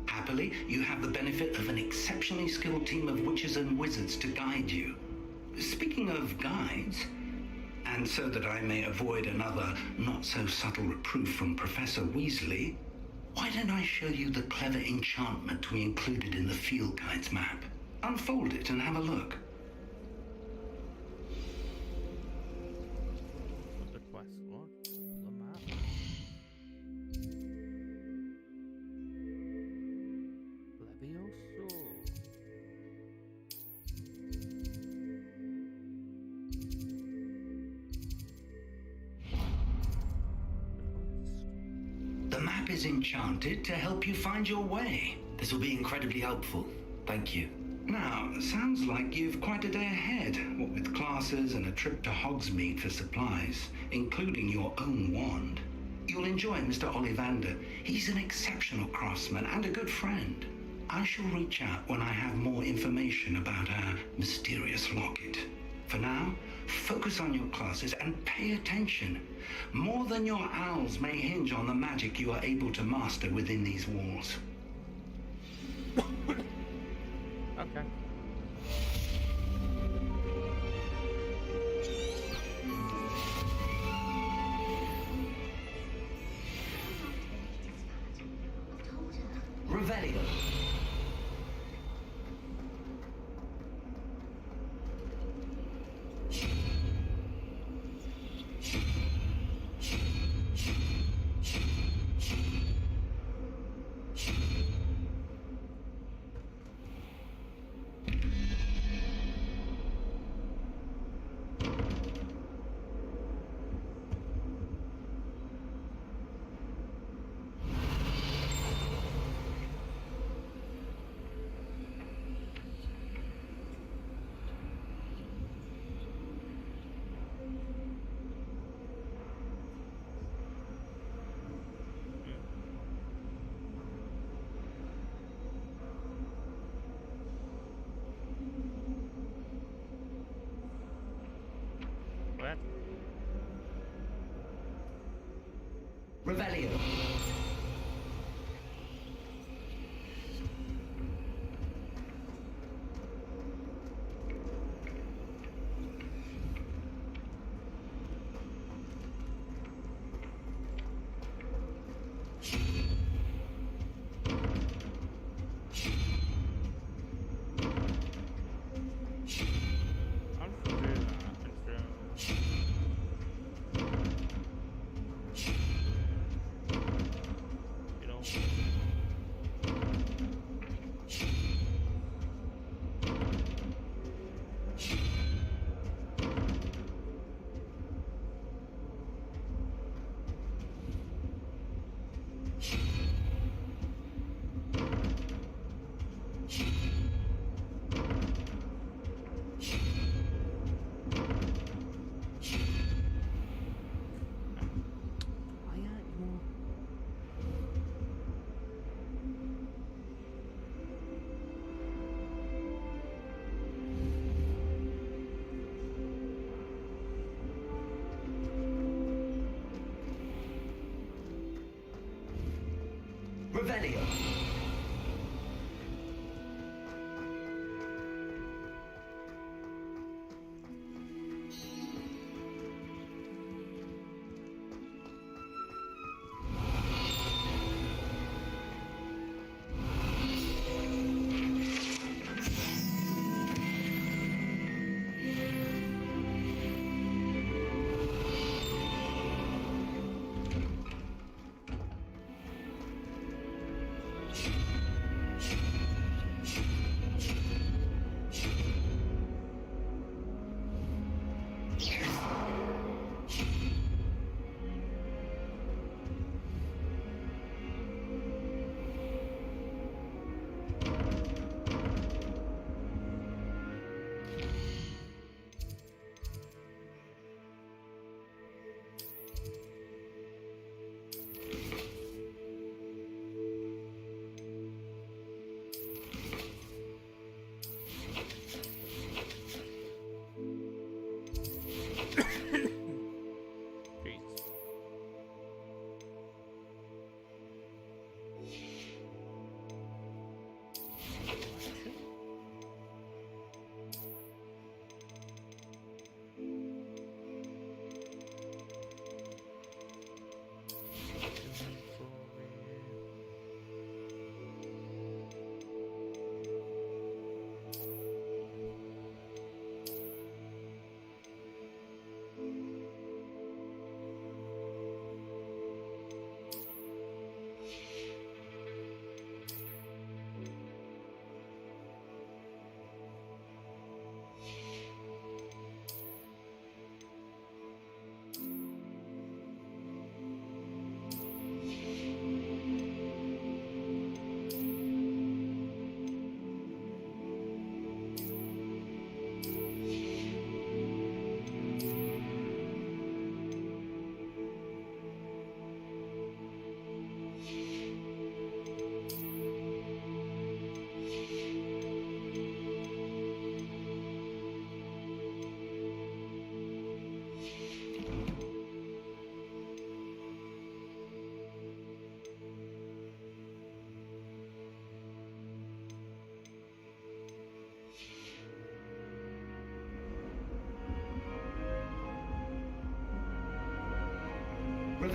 Happily, you have the benefit of an exceptionally skilled team of witches and wizards to guide you. Speaking of guides, and so that I may avoid another not-so-subtle reproof from Professor Weasley, why don't I show you the clever enchantment we included in the field guide's map? Unfold it and have a look. The quest log, the map. Levioso. The map is enchanted to help you find your way. This will be incredibly helpful. Thank you. Now, sounds like you've quite a day ahead, what with classes and a trip to Hogsmeade for supplies, including your own wand. You'll enjoy Mr. Ollivander. He's an exceptional craftsman and a good friend. I shall reach out when I have more information about our mysterious locket. For now, focus on your classes and pay attention. More than your owls may hinge on the magic you are able to master within these walls. Okay. Revelio. What? Revelio.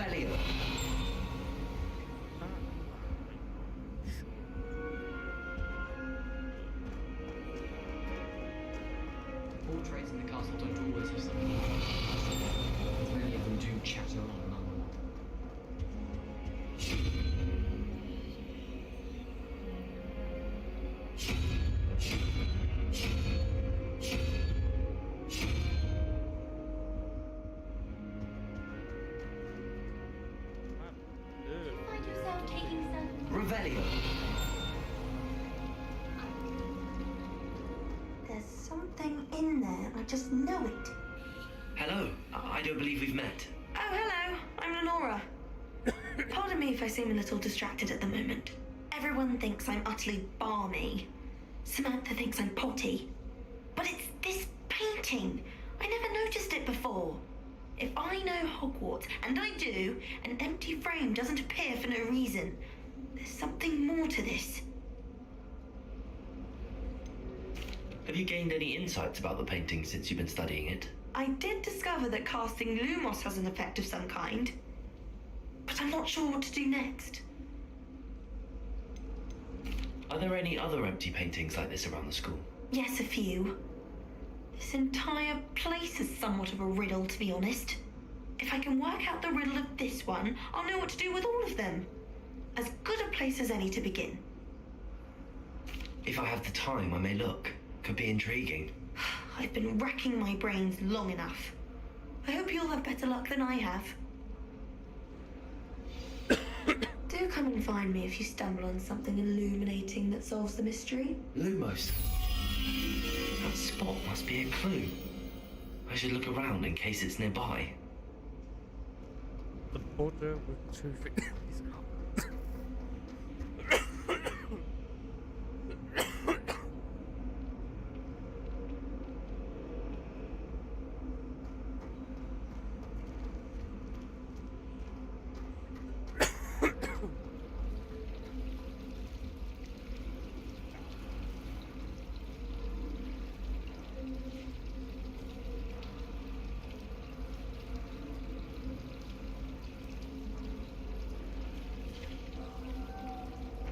Revelio. Portraits in the castle don't always have something. Many of them do chatter on and on. Find yourself taking some. Revelio. There's something in there. I just know it. Hello, I don't believe we've met. Oh, hello. I'm Lenora. Pardon me if I seem a little distracted at the moment. Everyone thinks I'm utterly balmy. Samantha thinks I'm potty. But it's this painting. I never noticed it before. If I know Hogwarts, and I do, an empty frame doesn't appear for no reason. There's something more to this. Have you gained any insights about the painting since you've been studying it? I did discover that casting Lumos has an effect of some kind. But I'm not sure what to do next. Are there any other empty paintings like this around the school? Yes, a few. This entire place is somewhat of a riddle, to be honest. If I can work out the riddle of this one, I'll know what to do with all of them. As good a place as any to begin. If I have the time, I may look. Could be intriguing. I've been racking my brains long enough. I hope you'll have better luck than I have. Do come and find me if you stumble on something illuminating that solves the mystery. Lumos. That spot must be a clue. I should look around in case it's nearby. The border with two fingers up.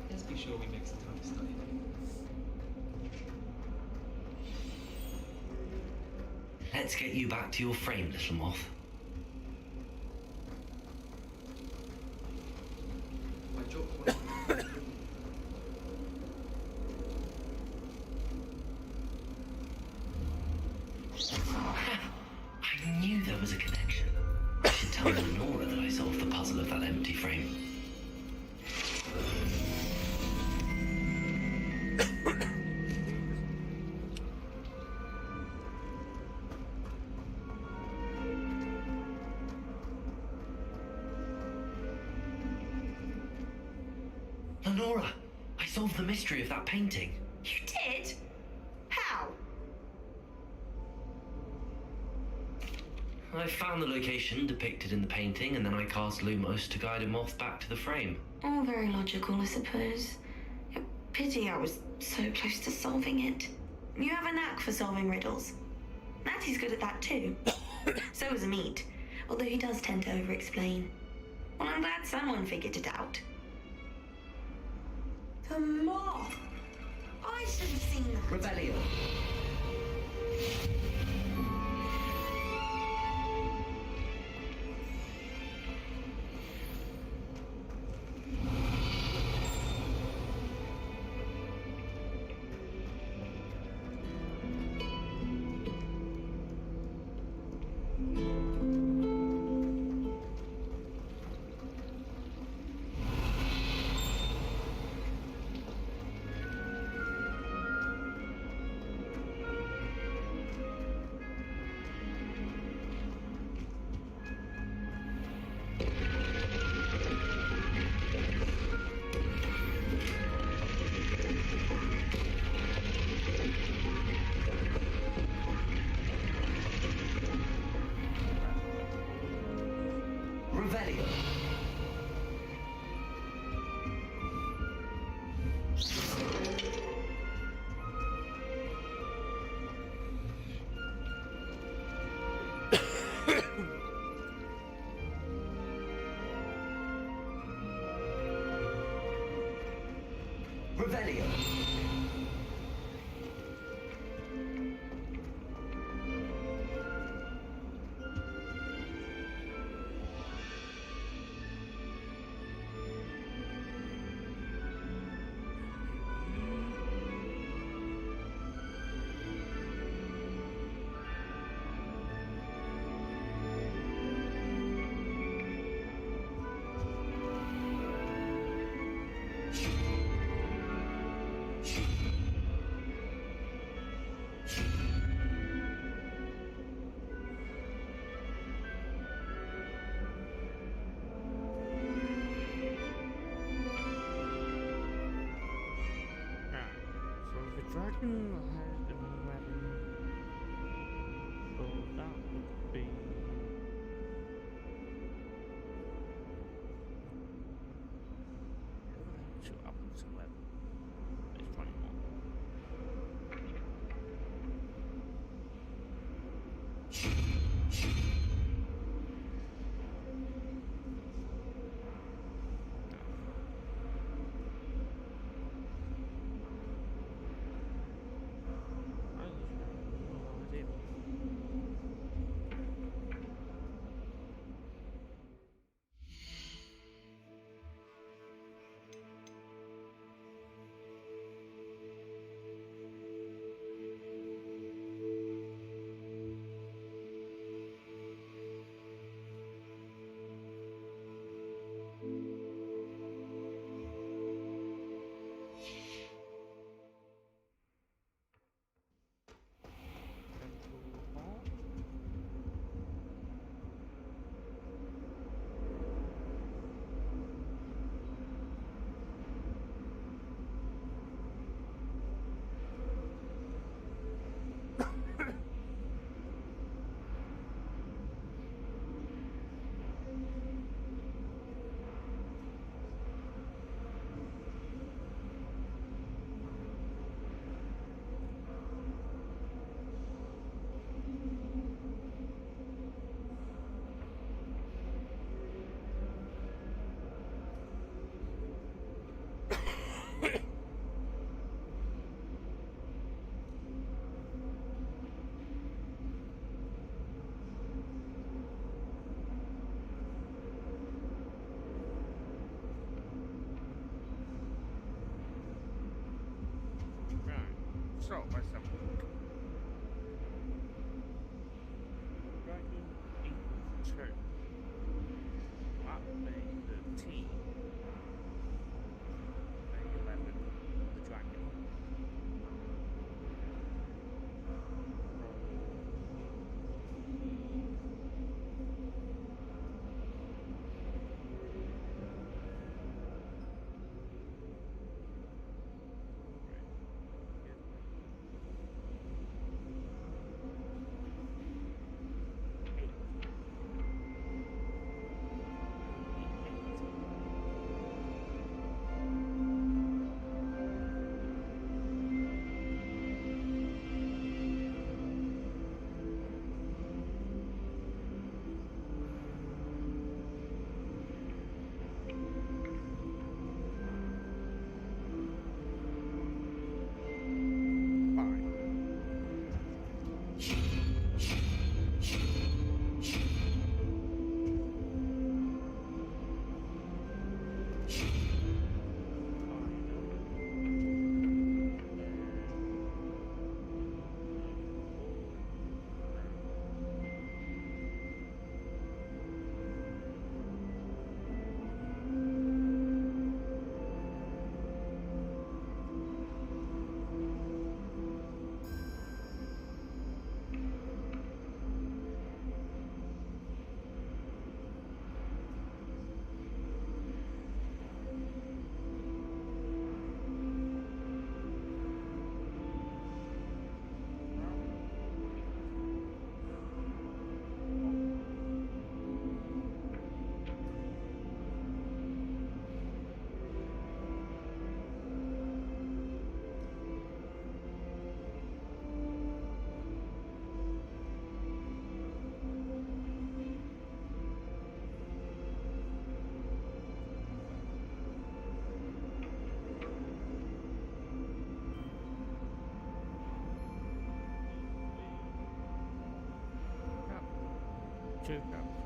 Let's be sure we make some time to study. Let's get you back to your frame, little moth. I dropped one. I knew there was a connection. I should tell Lenora that I solved the puzzle of that empty frame. Lenora, I solved the mystery of that painting. You did? How? I found the location depicted in the painting, and then I cast Lumos to guide a moth back to the frame. All very logical, I suppose. A pity I was so close to solving it. You have a knack for solving riddles. Matty's good at that too. So is Amit, although he does tend to over-explain. Well, I'm glad someone figured it out. The moth! I should have seen that. Revelio. Revelio. dragon has been unraveling. So that would be... Shoot up to 11. There's 20 more. So, let's have a look. Dragon equals 2. That would be 13. Maybe 11. The dragon. Two crabs.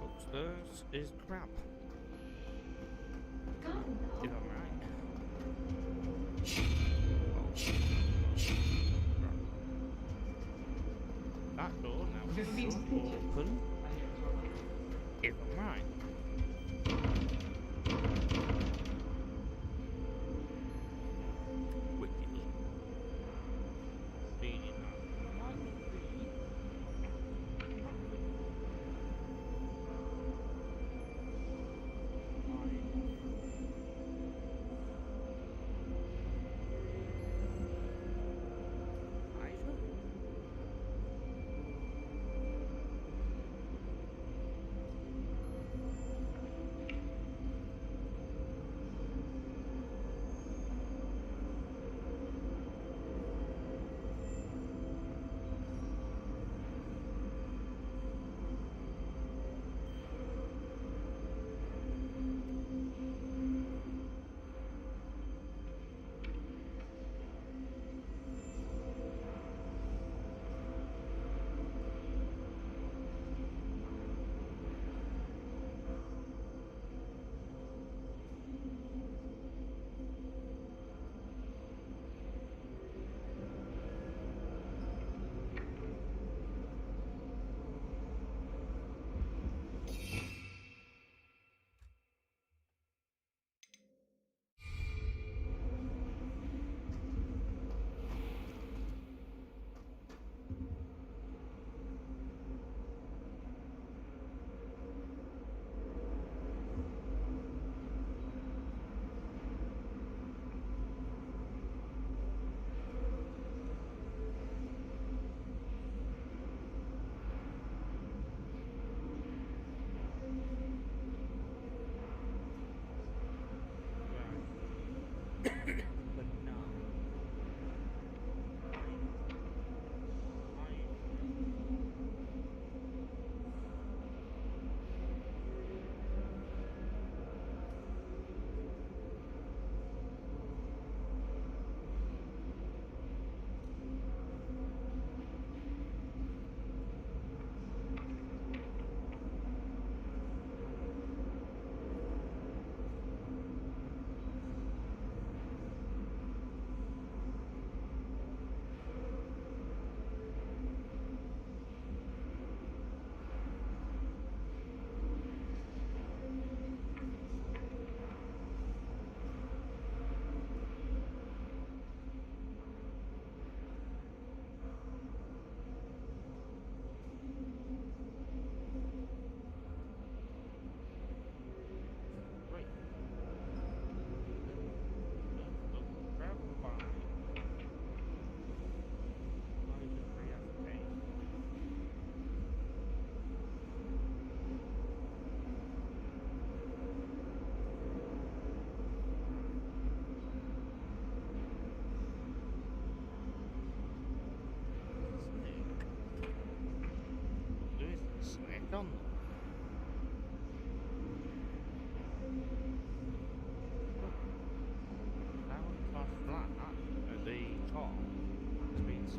Upstairs is crab. If I'm right. That door now should open. If I'm right.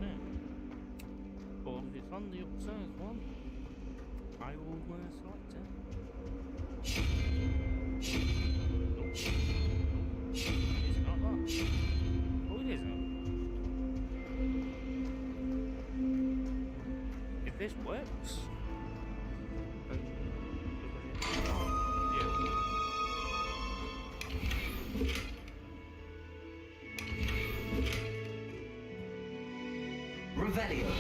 it. But if it's on the upstairs one, I will select it. It's not that. Oh, it isn't. If this works, then Revelio.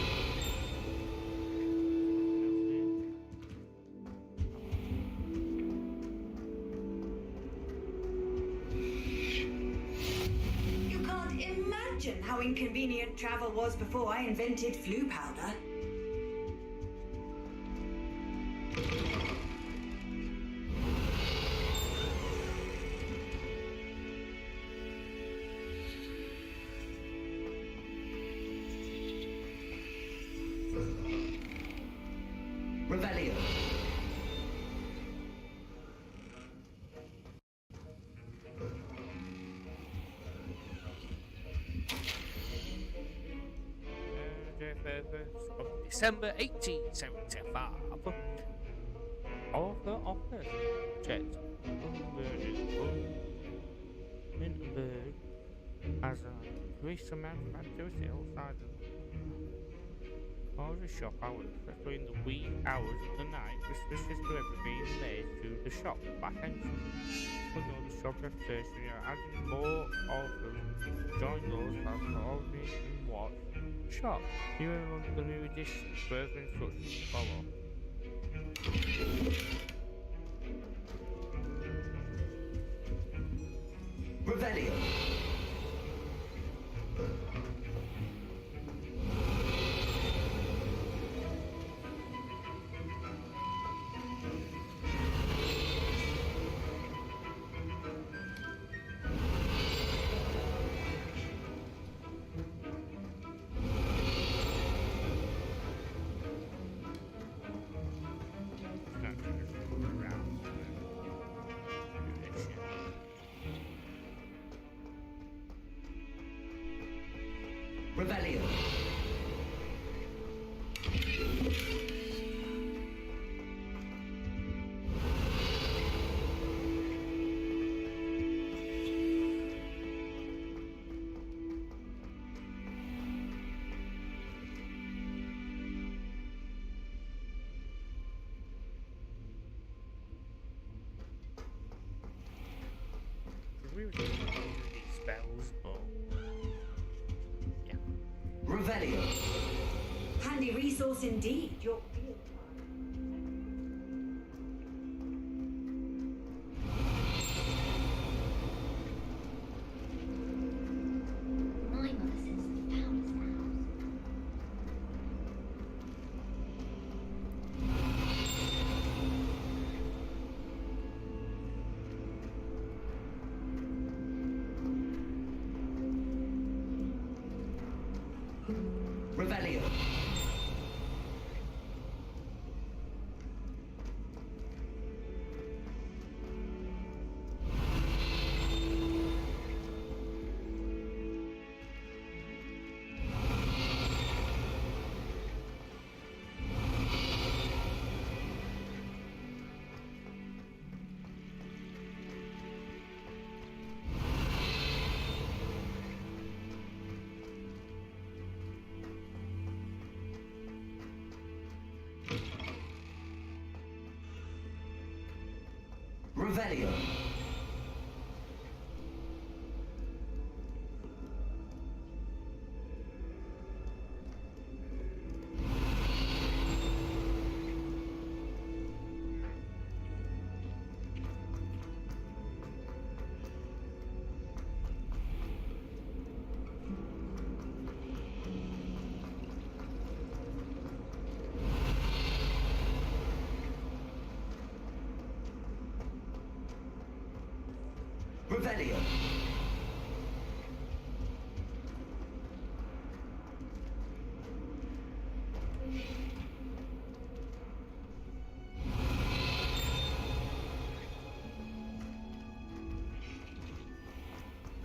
You can't imagine how inconvenient travel was before I invented flu powder. Revelio. December 1875. Author of the checked Hindenburg has increased amount of activity outside of the shop hours, especially in the wee hours of the night, restrictions to everything made to the shop back entrance. For the shop reputation, you're adding more authors to join those that are already in watch shop. You will run the new edition, further instructions to follow. Revelio. Revelio. We were doing these spells, but yeah. Revelio. Handy resource indeed. Your My mother says the town is the house. Revelio. Revelio. Revelio.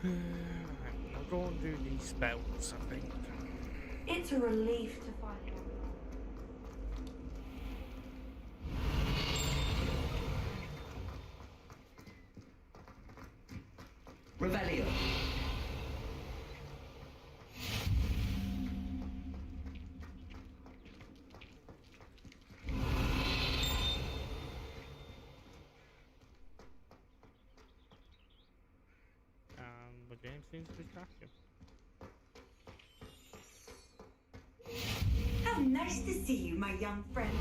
I'll go and do these spells, I think. It's a relief to find one. Revelio. The game seems to be crashing. How nice to see you, my young friend.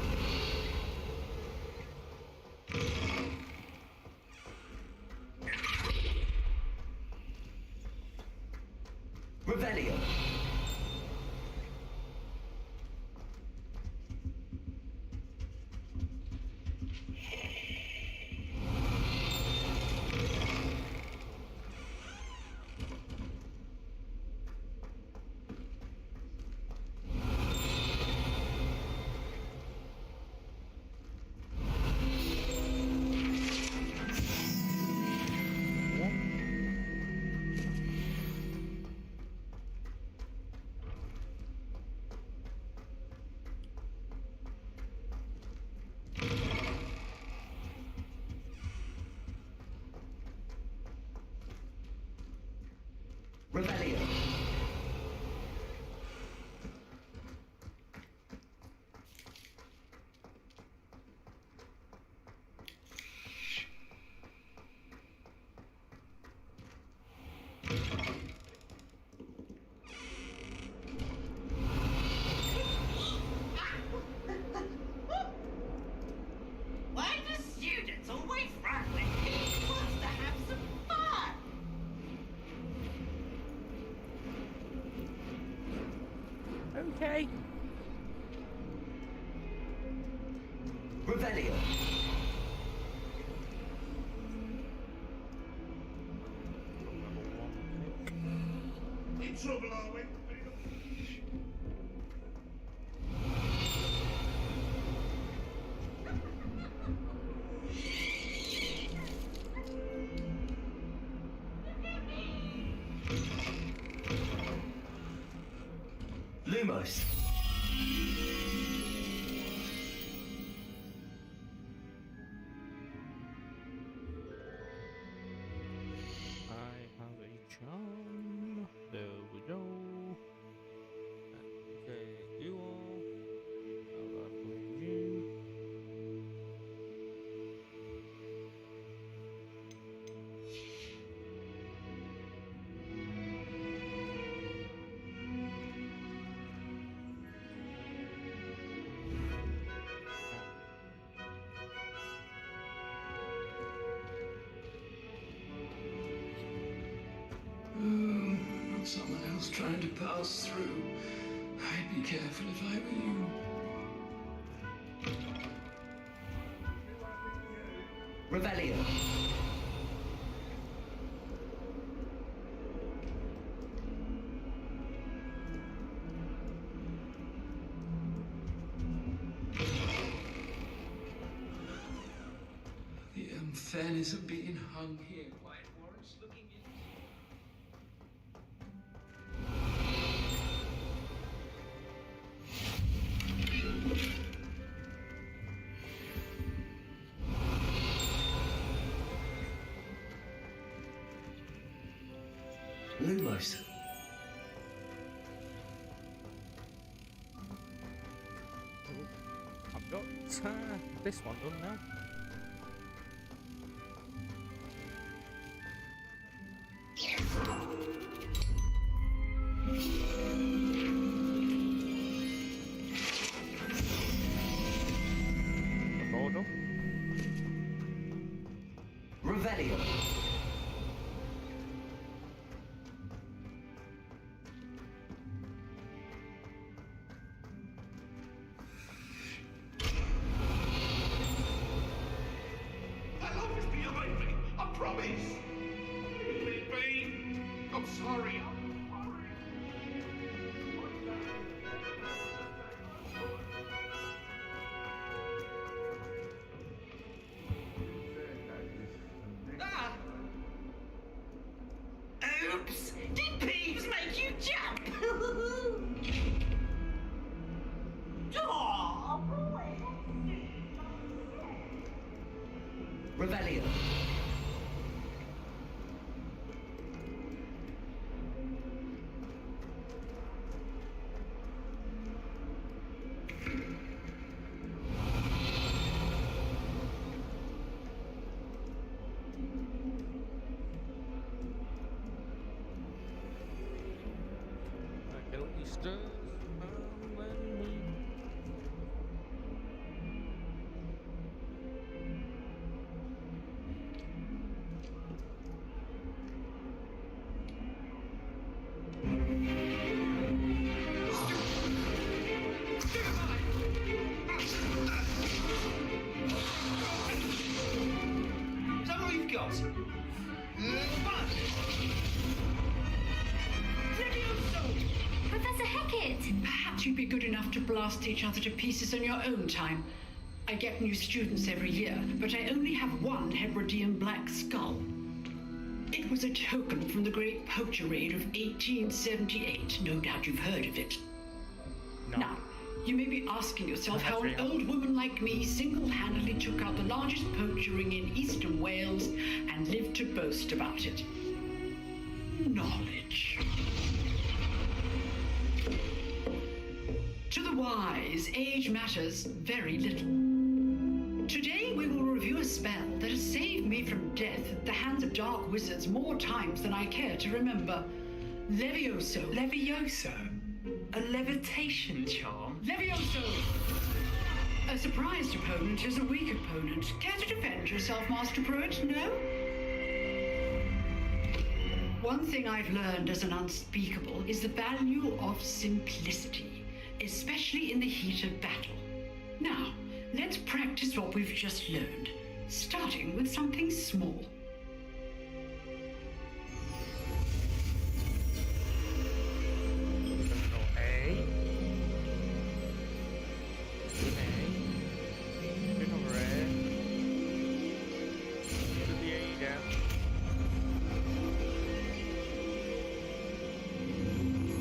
Revelio. Revelio. Why do students always run when he wants to have some fun? Okay. Revelio. In trouble, are we? Lumos. I have a charm. There we go. Okay, you all. How about you? Not someone else trying to pass through. I'd be careful if I were you. Revelio. The unfairness of being hung here quite warrants looking into. Lumos. I've got this one done now. Order. Revelio. That love is behind me. I promise. Leave me. I'm sorry. Ah! Oops! Did Peeves make you jump? Revelio. Is that all you've got? Professor Hackett! Perhaps you'd be good enough to blast each other to pieces on your own time. I get new students every year, but I only have one Hebridean black skull. It was a token from the Great Poacher Raid of 1878. No doubt you've heard of it. No. Now, you may be asking yourself how an old woman like me single-handedly took out the largest poacher ring in eastern Wales and lived to boast about it. Knowledge. To the wise, age matters very little. Today we will review a spell that has saved me from death at the hands of dark wizards more times than I care to remember. Levioso. Levioso? A levitation charm? Levioso! A surprised opponent is a weak opponent. Care to defend yourself, Master Pruitt? No? One thing I've learned as an unspeakable is the value of simplicity, especially in the heat of battle. Now, let's practice what we've just learned, starting with something small.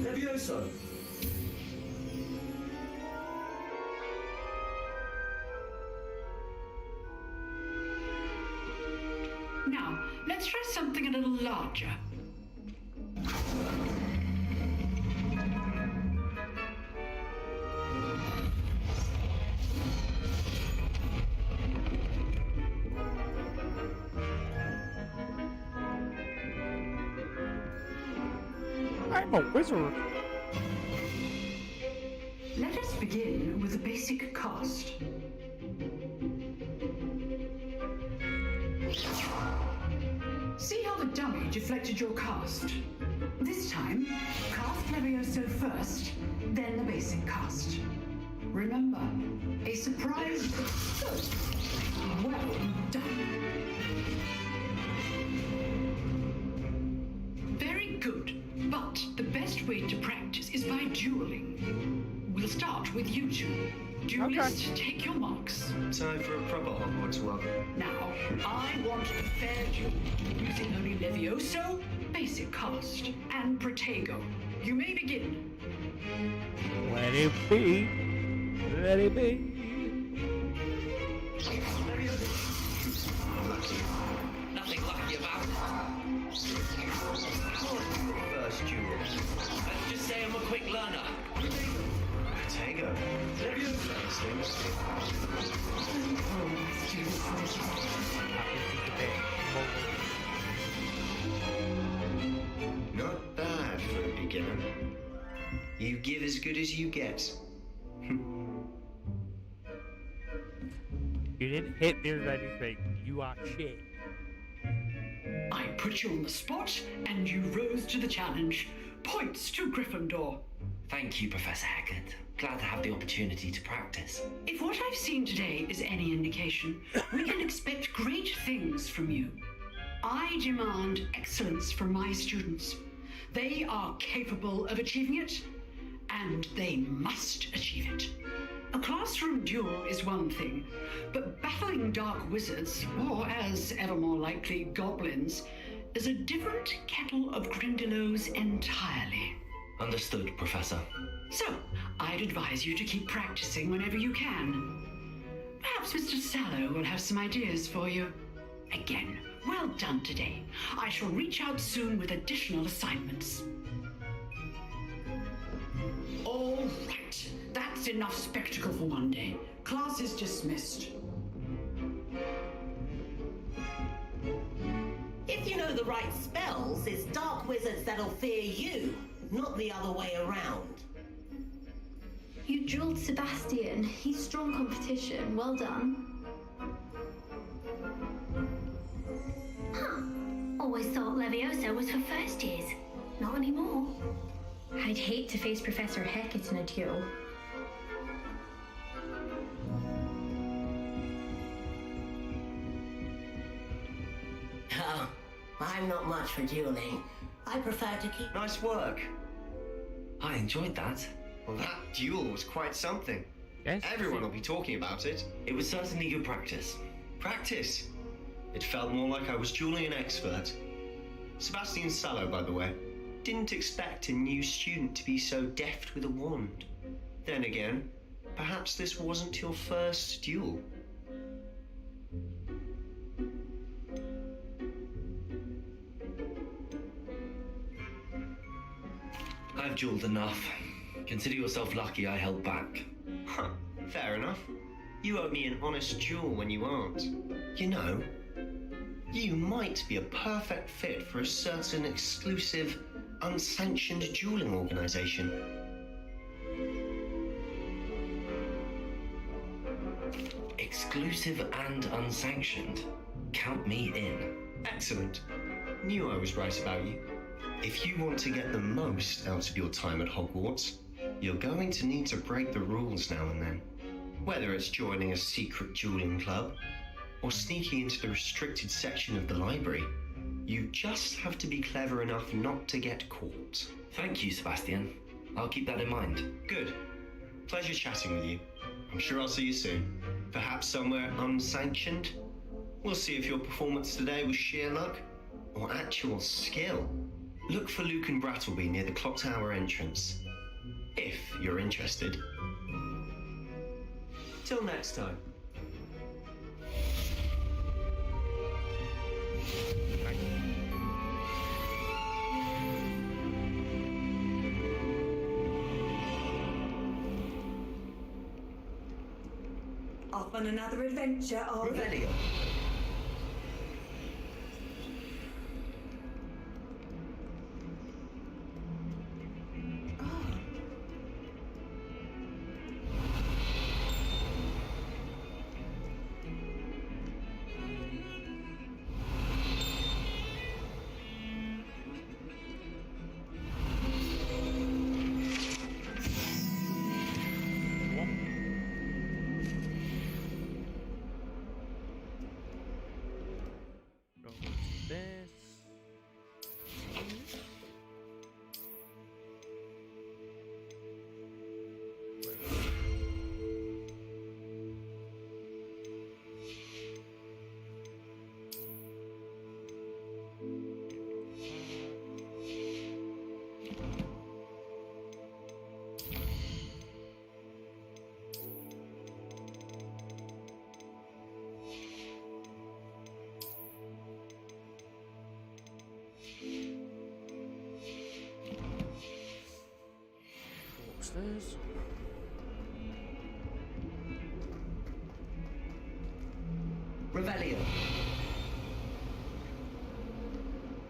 Levioso. Now, let's try something a little larger. I'm a wizard. Let us begin with a basic cast. See how the dummy deflected your cast? This time, cast Levioso first, then the basic cast. Remember, a surprise. Well done. Very good. But the best way to practice is by dueling. We'll start with you two. Duelist, take your marks. Time for a proper Hogwarts walk. Now, I want a fair duel, using only Levioso, basic cast, and Protego. You may begin. Let it be. Let it be. Nothing lucky about it. First duel. Let's just say I'm a quick learner. Protego. Not bad for a beginner. You give as good as you get. You didn't hit me with anything. You are shit. I put you on the spot, and you rose to the challenge. Points to Gryffindor. Thank you, Professor Hackett. Glad to have the opportunity to practice. If what I've seen today is any indication, we can expect great things from you. I demand excellence from my students. They are capable of achieving it, and they must achieve it. A classroom duel is one thing, but battling dark wizards, or as ever more likely, goblins, is a different kettle of Grindylows entirely. Understood, Professor. So, I'd advise you to keep practicing whenever you can. Perhaps Mr. Sallow will have some ideas for you. Again, well done today. I shall reach out soon with additional assignments. All right, that's enough spectacle for one day. Class is dismissed. If you know the right spells, it's dark wizards that'll fear you, not the other way around. You drilled Sebastian. He's strong competition. Well done. Huh. Always thought Levioso was for first years. Not anymore. I'd hate to face Professor Hecat in a duel. Oh, I'm not much for dueling. I prefer to keep... Nice work. I enjoyed that. Well, that duel was quite something. Yes. Everyone will be talking about it. It was certainly good practice. Practice? It felt more like I was dueling an expert. Sebastian Sallow, by the way. Didn't expect a new student to be so deft with a wand. Then again, perhaps this wasn't your first duel. I've dueled enough. Consider yourself lucky I held back. Huh, fair enough. You owe me an honest duel when you aren't. You know, you might be a perfect fit for a certain exclusive, unsanctioned dueling organization. Exclusive and unsanctioned? Count me in. Excellent. Knew I was right about you. If you want to get the most out of your time at Hogwarts, you're going to need to break the rules now and then. Whether it's joining a secret dueling club, or sneaking into the restricted section of the library, you just have to be clever enough not to get caught. Thank you, Sebastian. I'll keep that in mind. Good. Pleasure chatting with you. I'm sure I'll see you soon. Perhaps somewhere unsanctioned? We'll see if your performance today was sheer luck, or actual skill. Look for Luke and Brattleby near the clock tower entrance, if you're interested. Till next time. Off on another adventure, Revelio. Upstairs. Revelio.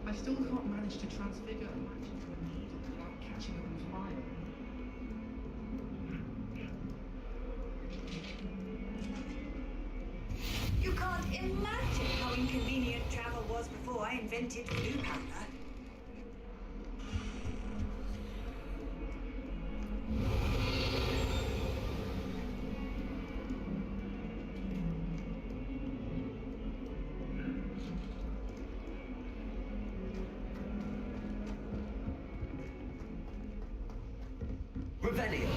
I still can't manage to transfigure a match into a needle without catching up with mine. You can't imagine how inconvenient travel was before I invented blue powder. Revelio.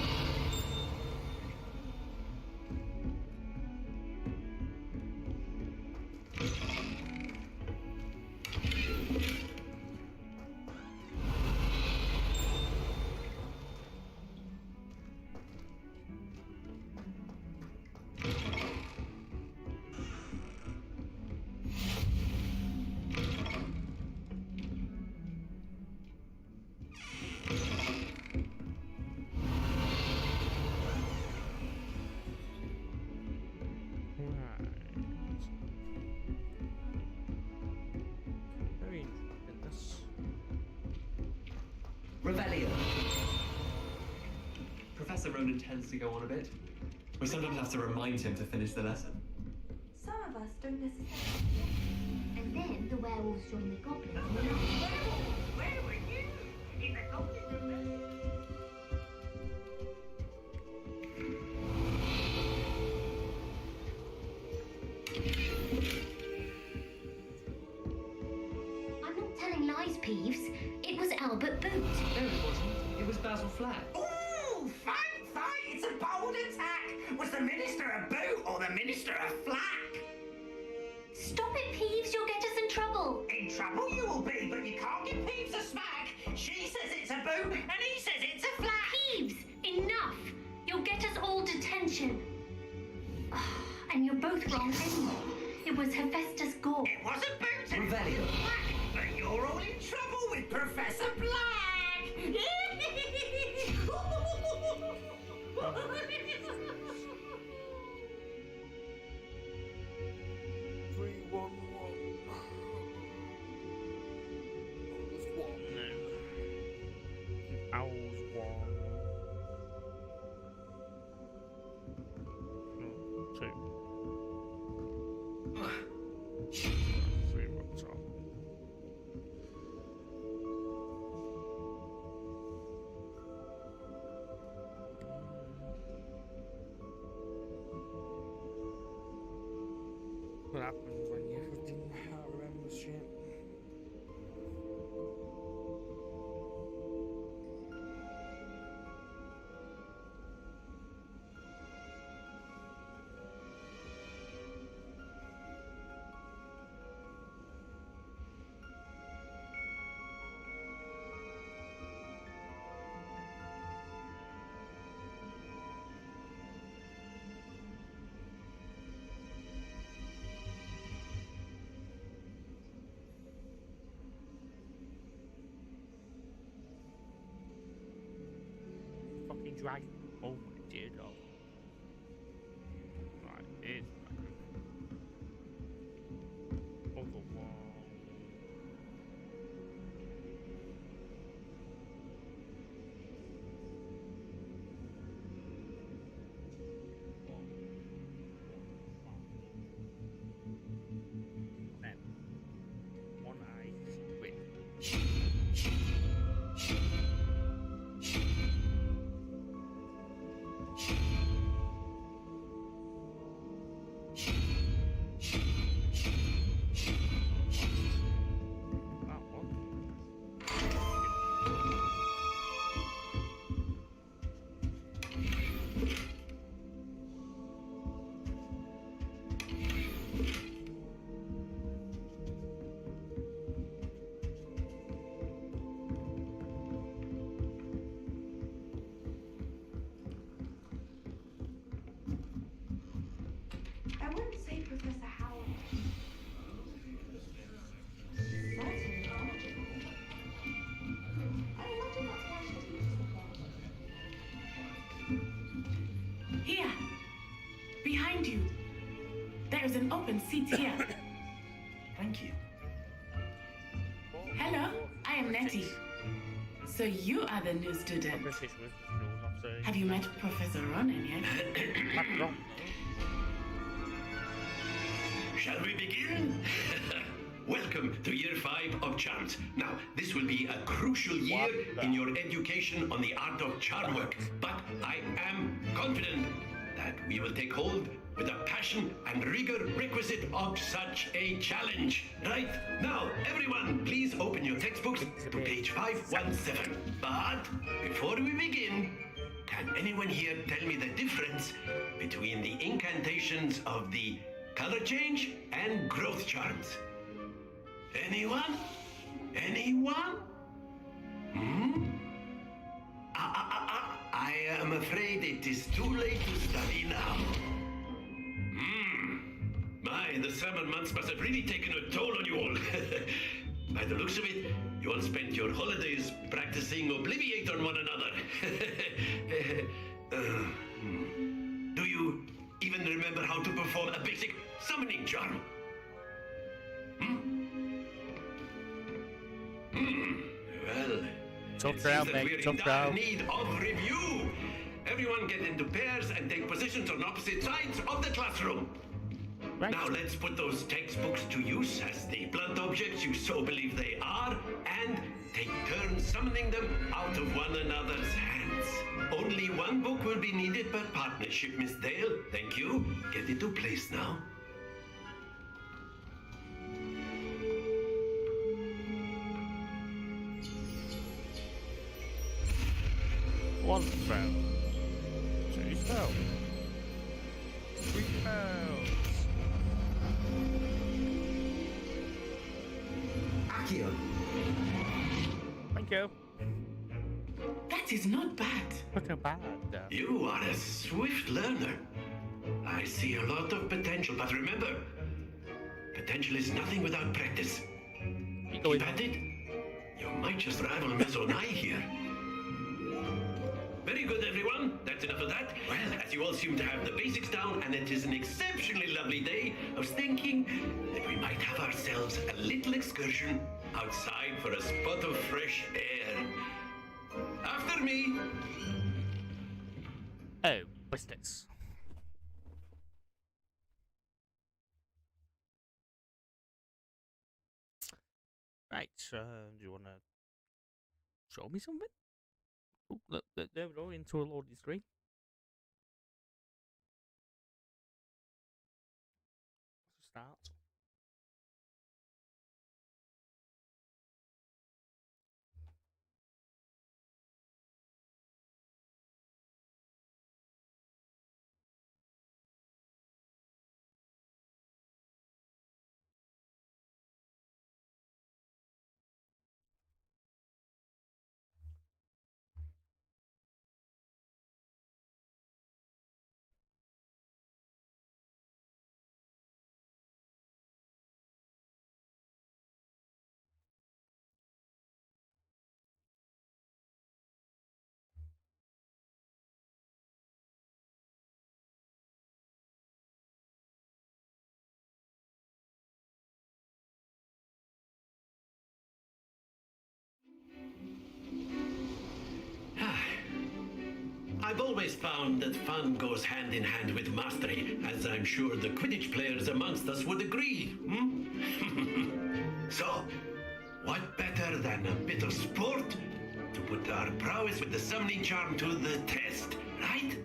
Revelio. Professor Ronan tends to go on a bit. We sometimes have to remind him to finish the lesson. Some of us don't necessarily. And then the werewolves join the goblins. Where were you? In the goblin room? I'm not telling lies, Peeves. It was Albert Boot. No, it wasn't. It was Basil Flack. Ooh, fight! It's a bold attack! Was the Minister a boot or the Minister a flack? Stop it, Peeves. You'll get us in trouble. In trouble you will be, but you can't give Peeves a smack. She says it's a boot and he says it's a flack. Peeves, enough. You'll get us all detention. And you're both wrong anyway. It was Hephaestus Gore. It was a boot and Revelio. a flack, but you're all in trouble with Professor Black. 3-1-1. There's one now. Owls one. No, 2. 3 up top. What happens when you can't remember shit? Fucking dragon. Oh my dear God. Right, here's dragon. Other one. Then, one eye with. I wouldn't say Professor Howard. Certainly knowledgeable. I imagine that's why she teaches the class. Here! Behind you! There is an open seat here. Thank you. Hello, I am Nettie. So you are the new student. Have you met Professor Ronan yet? Shall we begin? Welcome to Year 5 of Charms. Now, this will be a crucial year in your education on the art of charm work, but I am confident that we will take hold with the passion and rigor requisite of such a challenge. Right? Now, everyone, please open your textbooks to page 517. But before we begin, can anyone here tell me the difference between the incantations of the color change and growth charms? Anyone? Anyone? I am afraid it is too late to study now. My, the summer months must have really taken a toll on you all. By the looks of it, you all spent your holidays practicing Obliviate on one another. Do you even remember how to perform a basic summoning charm? Well, Tough It crowd, seems that mate. we're in Tough dire crowd. need of review. Everyone get into pairs and take positions on opposite sides of the classroom. Right. Now let's put those textbooks to use as the blunt objects you so believe they are, and take turns summoning them out of one another's hands. Only one book will be needed per partnership, Miss Dale. Thank you. Get into place now. One spell. Two spells. Three spells. Accio. Thank you. That is not bad. Not so bad. You are a swift learner. I see a lot of potential, but remember, potential is nothing without practice. Keep at it. You might just rival Miss Onai here. Very good, everyone. That's enough of that. Well, as you all seem to have the basics down, and it is an exceptionally lovely day, I was thinking that we might have ourselves a little excursion outside for a spot of fresh air. After me. Oh, what's this? Right, do you want to show me something? Oh, look, there we go, into a loading screen. Start. I've always found that fun goes hand in hand with mastery, as I'm sure the Quidditch players amongst us would agree. So, what better than a bit of sport to put our prowess with the summoning charm to the test, right?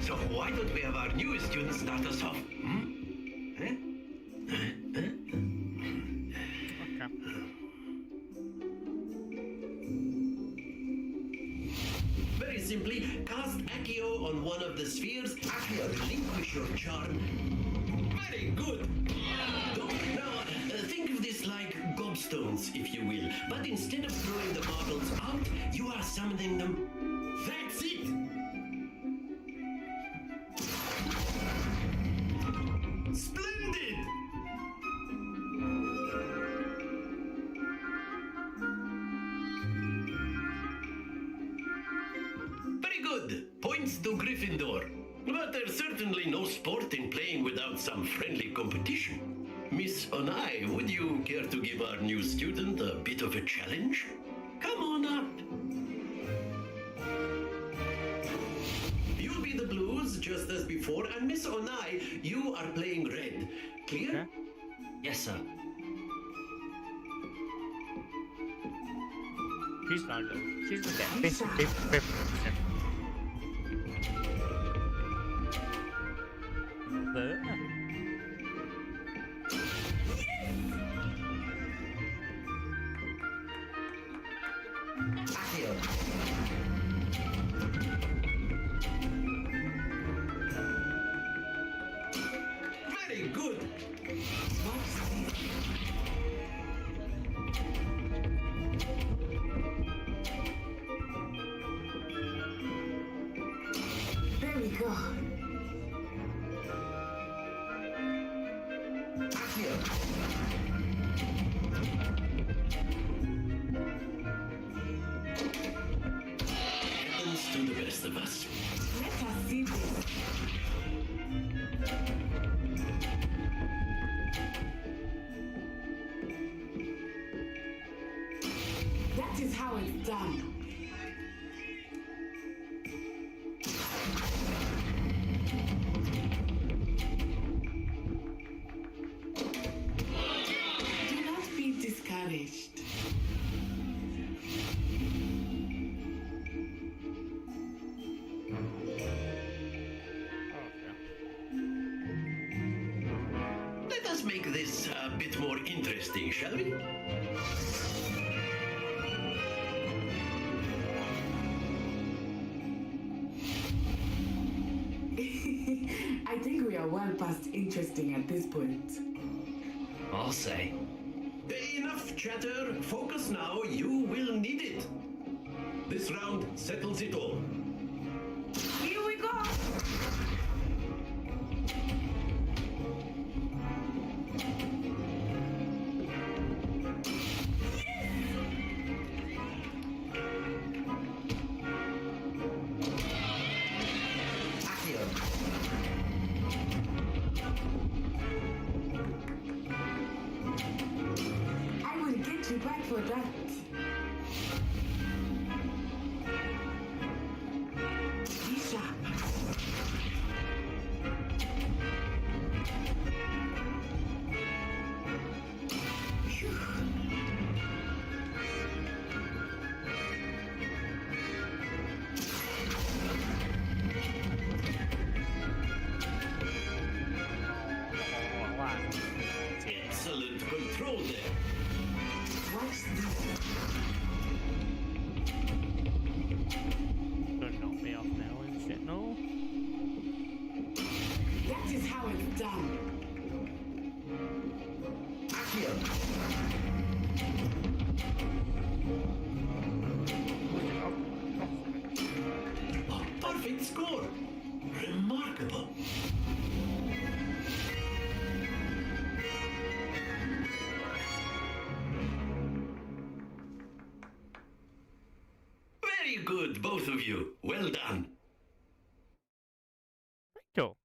So why don't we have our newest student start us off? Very simply, cast Accio on one of the spheres. Accio, relinquish your charm. Very good. Now, think of this like gobstones, if you will. But instead of throwing the marbles out, you are summoning them. That's it. Splendid! Very good. Points to Gryffindor. But there's certainly no sport in playing without some friendly competition. Miss Onai, would you care to give our new student a bit of a challenge? Come on up. You'll be the blues, just as before, and Miss Onai, you are playing red. Clear? Okay. Yes, sir. She's not low. She's the 50%. There. Very good. Very good. Heavens to the of us. Let us see this. That is how it's done. Do not be discouraged. Let us make this a bit more interesting, shall we? I think we are well past interesting at this point. I'll say. Enough chatter. Focus now. You will need it. This round settles it all. Here we go! I will get you back for that. Be sharp. Excellent control there. Watch this. Don't knock me off now and shit, no? That is how it's done. A perfect score. Remarkable. Very good, both of you. Well done. Cool.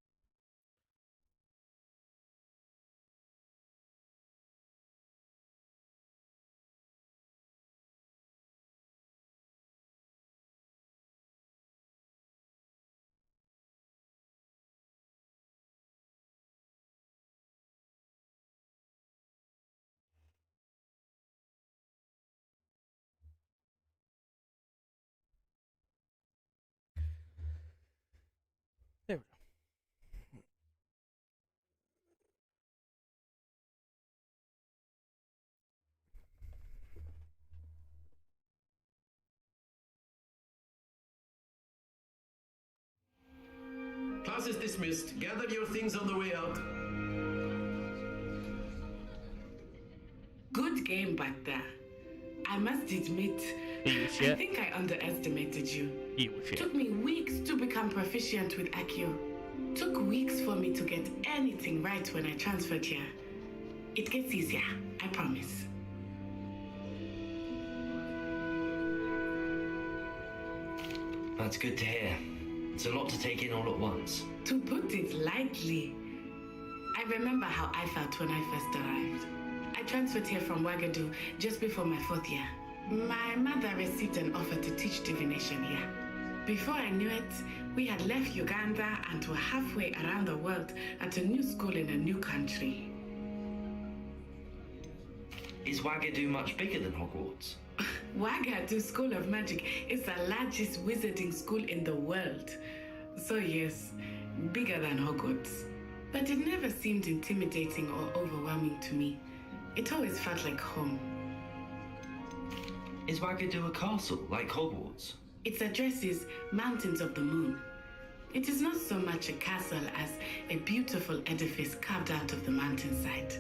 There we go. Class is dismissed. Gather your things on the way out. Good game back there. I must admit, I think I underestimated you. Took me weeks to become proficient with Accio. Took weeks for me to get anything right when I transferred here. It gets easier, I promise. That's good to hear. It's a lot to take in all at once. To put it lightly, I remember how I felt when I first arrived. I transferred here from Wagadu just before my 4th year. My mother received an offer to teach divination here. Before I knew it, we had left Uganda and were halfway around the world at a new school in a new country. Is Wagadu much bigger than Hogwarts? Wagadu School of Magic is the largest wizarding school in the world. So yes, bigger than Hogwarts. But it never seemed intimidating or overwhelming to me. It always felt like home. Is Wagadu a castle, like Hogwarts? Its address is Mountains of the Moon. It is not so much a castle as a beautiful edifice carved out of the mountainside.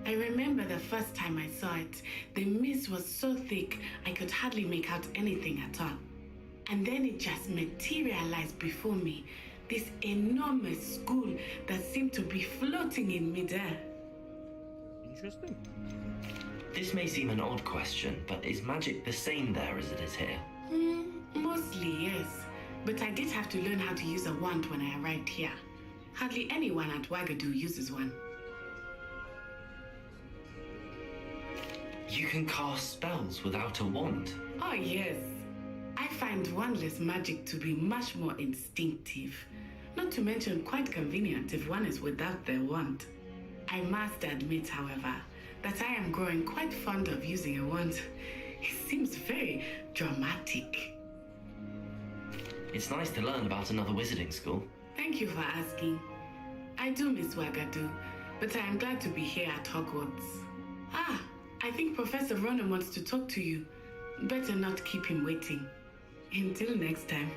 I remember the first time I saw it, the mist was so thick I could hardly make out anything at all. And then it just materialized before me, this enormous school that seemed to be floating in midair. Interesting. This may seem an odd question, but is magic the same there as it is here? Mostly, yes. But I did have to learn how to use a wand when I arrived here. Hardly anyone at Wagadu uses one. You can cast spells without a wand. Oh yes. I find wandless magic to be much more instinctive. Not to mention quite convenient if one is without their wand. I must admit, however, that I am growing quite fond of using a wand. It seems very dramatic. It's nice to learn about another wizarding school. Thank you for asking. I do miss Wagadu, but I am glad to be here at Hogwarts. Ah, I think Professor Ronan wants to talk to you. Better not keep him waiting. Until next time.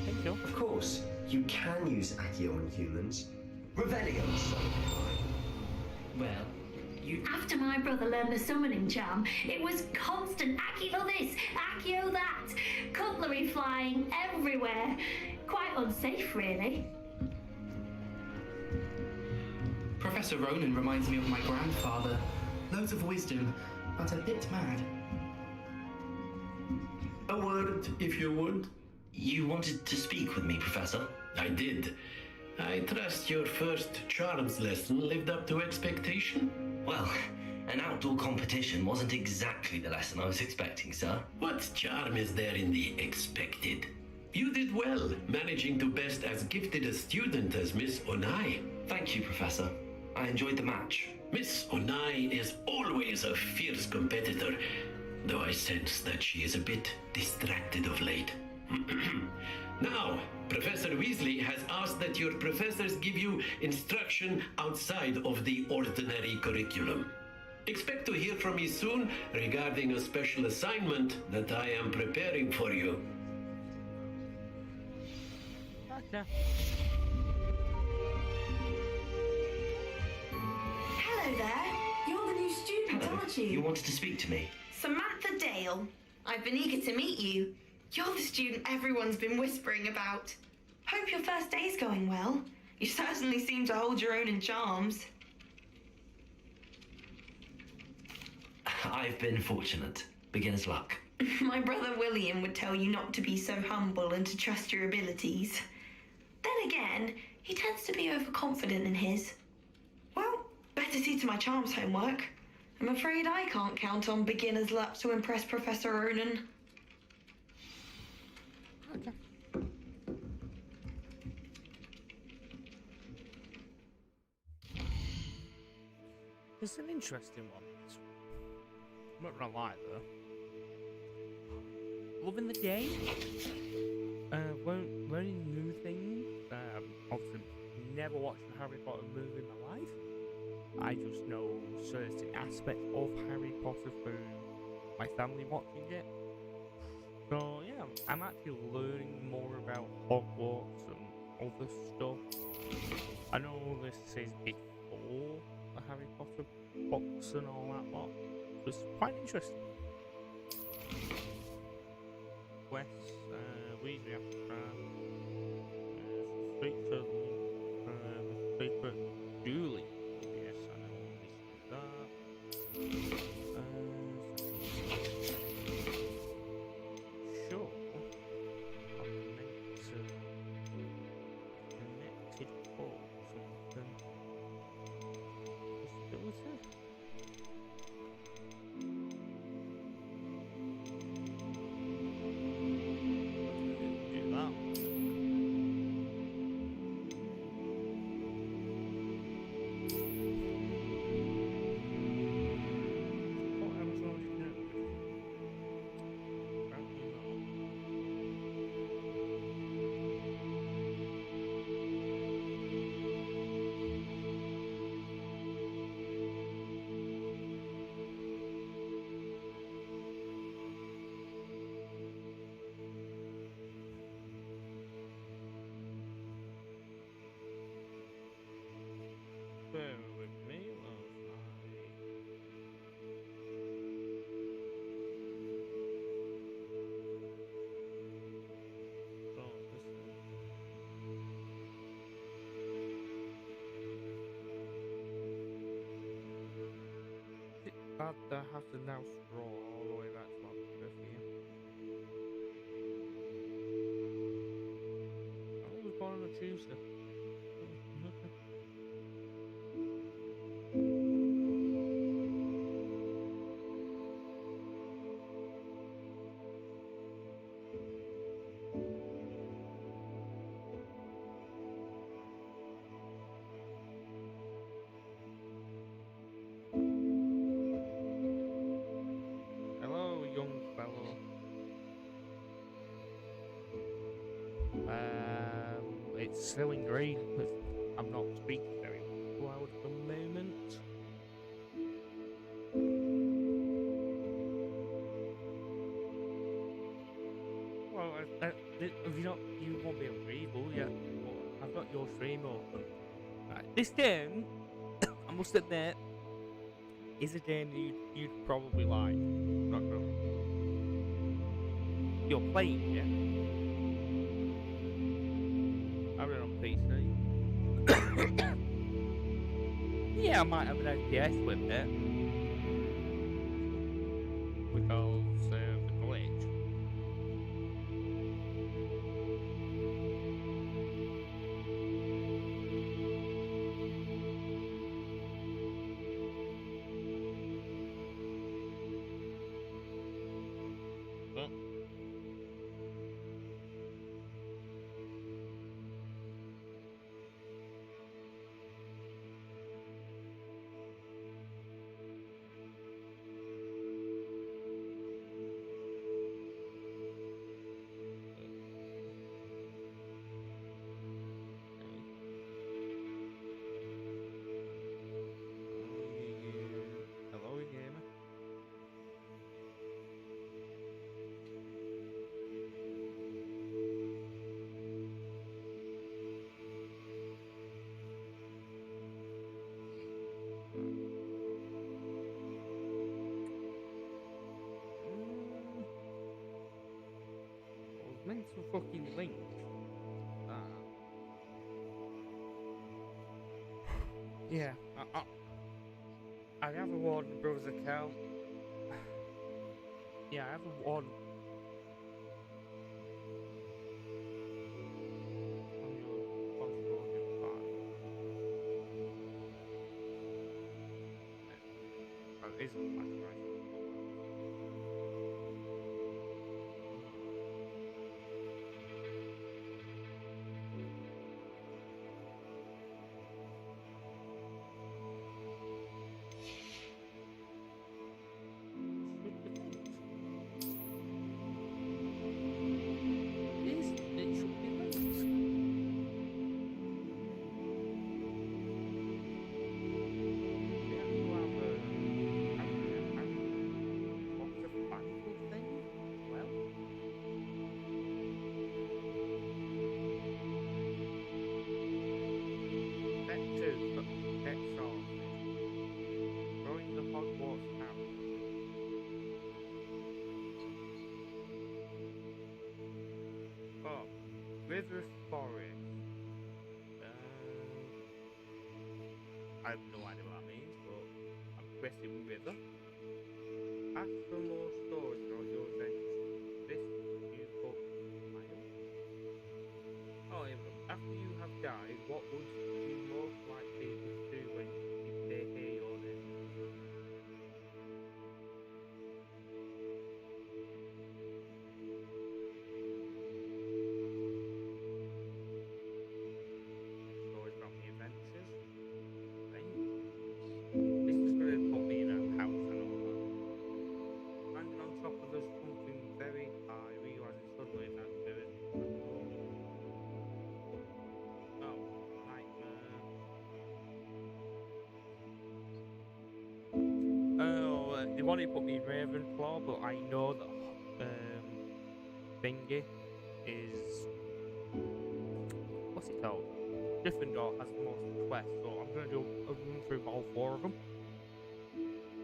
Thank you. Of course, you can use Accio on humans. Revelio, so Well, After my brother learned the summoning charm, it was constant Accio this, Accio that, cutlery flying everywhere. Quite unsafe, really. Professor Ronan reminds me of my grandfather. Loads of wisdom, but a bit mad. A word, if you would. You wanted to speak with me, Professor? I did. I trust your first charms lesson lived up to expectation? Well, an outdoor competition wasn't exactly the lesson I was expecting, sir. What charm is there in the expected? You did well, managing to best as gifted a student as Miss Onai. Thank you, Professor. I enjoyed the match. Miss Onai is always a fierce competitor, though I sense that she is a bit distracted of late. Now, Professor Weasley has asked that your professors give you instruction outside of the ordinary curriculum. Expect to hear from me soon regarding a special assignment that I am preparing for you. Okay. Hello there. You're the new student, aren't you? You wanted to speak to me? Samantha Dale. I've been eager to meet you. You're the student everyone's been whispering about. Hope your first day's going well. You certainly seem to hold your own in charms. I've been fortunate. Beginner's luck. My brother William would tell you not to be so humble and to trust your abilities. Then again, he tends to be overconfident in his. Well, better see to my charms homework. I'm afraid I can't count on beginner's luck to impress Professor Ronan. Okay. It's an interesting one. I'm not gonna lie though. Loving the game. Learning new things. Obviously, never watched a Harry Potter movie in my life. I just know certain aspects of Harry Potter through my family watching it. So yeah, I'm actually learning more about Hogwarts and other stuff. I know this is before the Harry Potter books and all that lot. So it's quite interesting. Wes, Weasley after straight to the secret Julie. Yes, I know this is that. Sure. I'm meant to connected or something. Possibility? Do that. What else are you doing? Apparently not. Bear with me while I sort this out. I have to now scroll all the way back to my fifth here. Tuesday. Hello, young fellow. It's snowing green. I'm not speaking very loud at the moment. Well, have you not? You won't be able to read, will you? But I've got your stream open. Right, this game, I must admit, is a game you'd probably like. Not good. You're playing, yeah? I run on PC. Yeah, I might have an FPS with it. Because the glitch. Well. Hello, gamer. I was meant to fucking link. Yeah, I have a Warner Bros. Account. Yeah, I have a Warner. On your console, it's fine. Oh, it isn't much, right? Hogwarts house. Oh, River Forest. I have no idea what that means, but I'm guessing river. Ask for more stories about your adventures. This new book, oh, yeah, after you have died, what would you most like people to do when they hear your name? Stories about my adventures. Right? This is going to put me in a house and all that. Landing on top of something very high, realizing suddenly that there is oh, nightmare. Oh, they wanted to put me in Ravenclaw, but I know that Thingy is what's it called? Gryffindor has the most quests, so I'm gonna do a run through all 4 of them.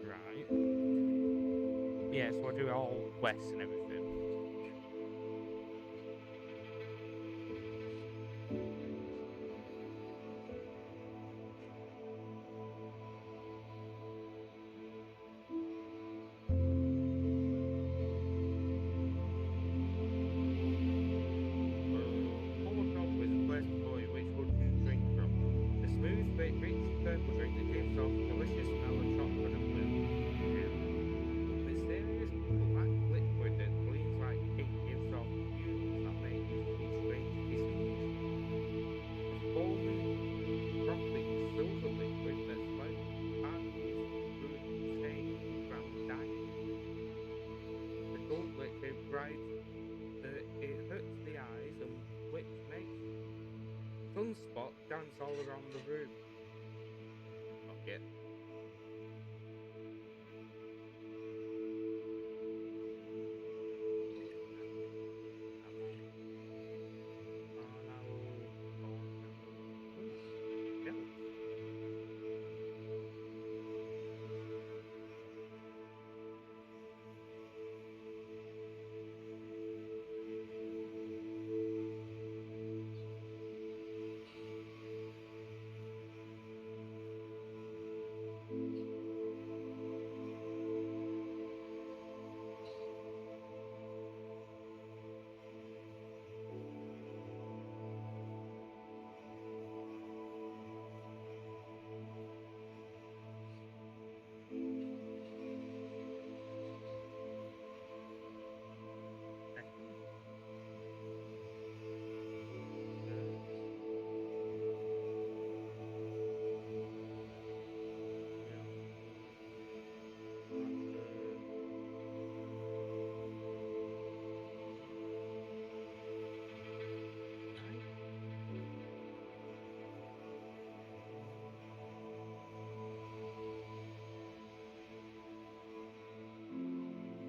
Right. Yeah, so I do all quests and everything. Overcome with quest for you bright that it hurts the eyes and which makes sunspot dance all around the room. Okay.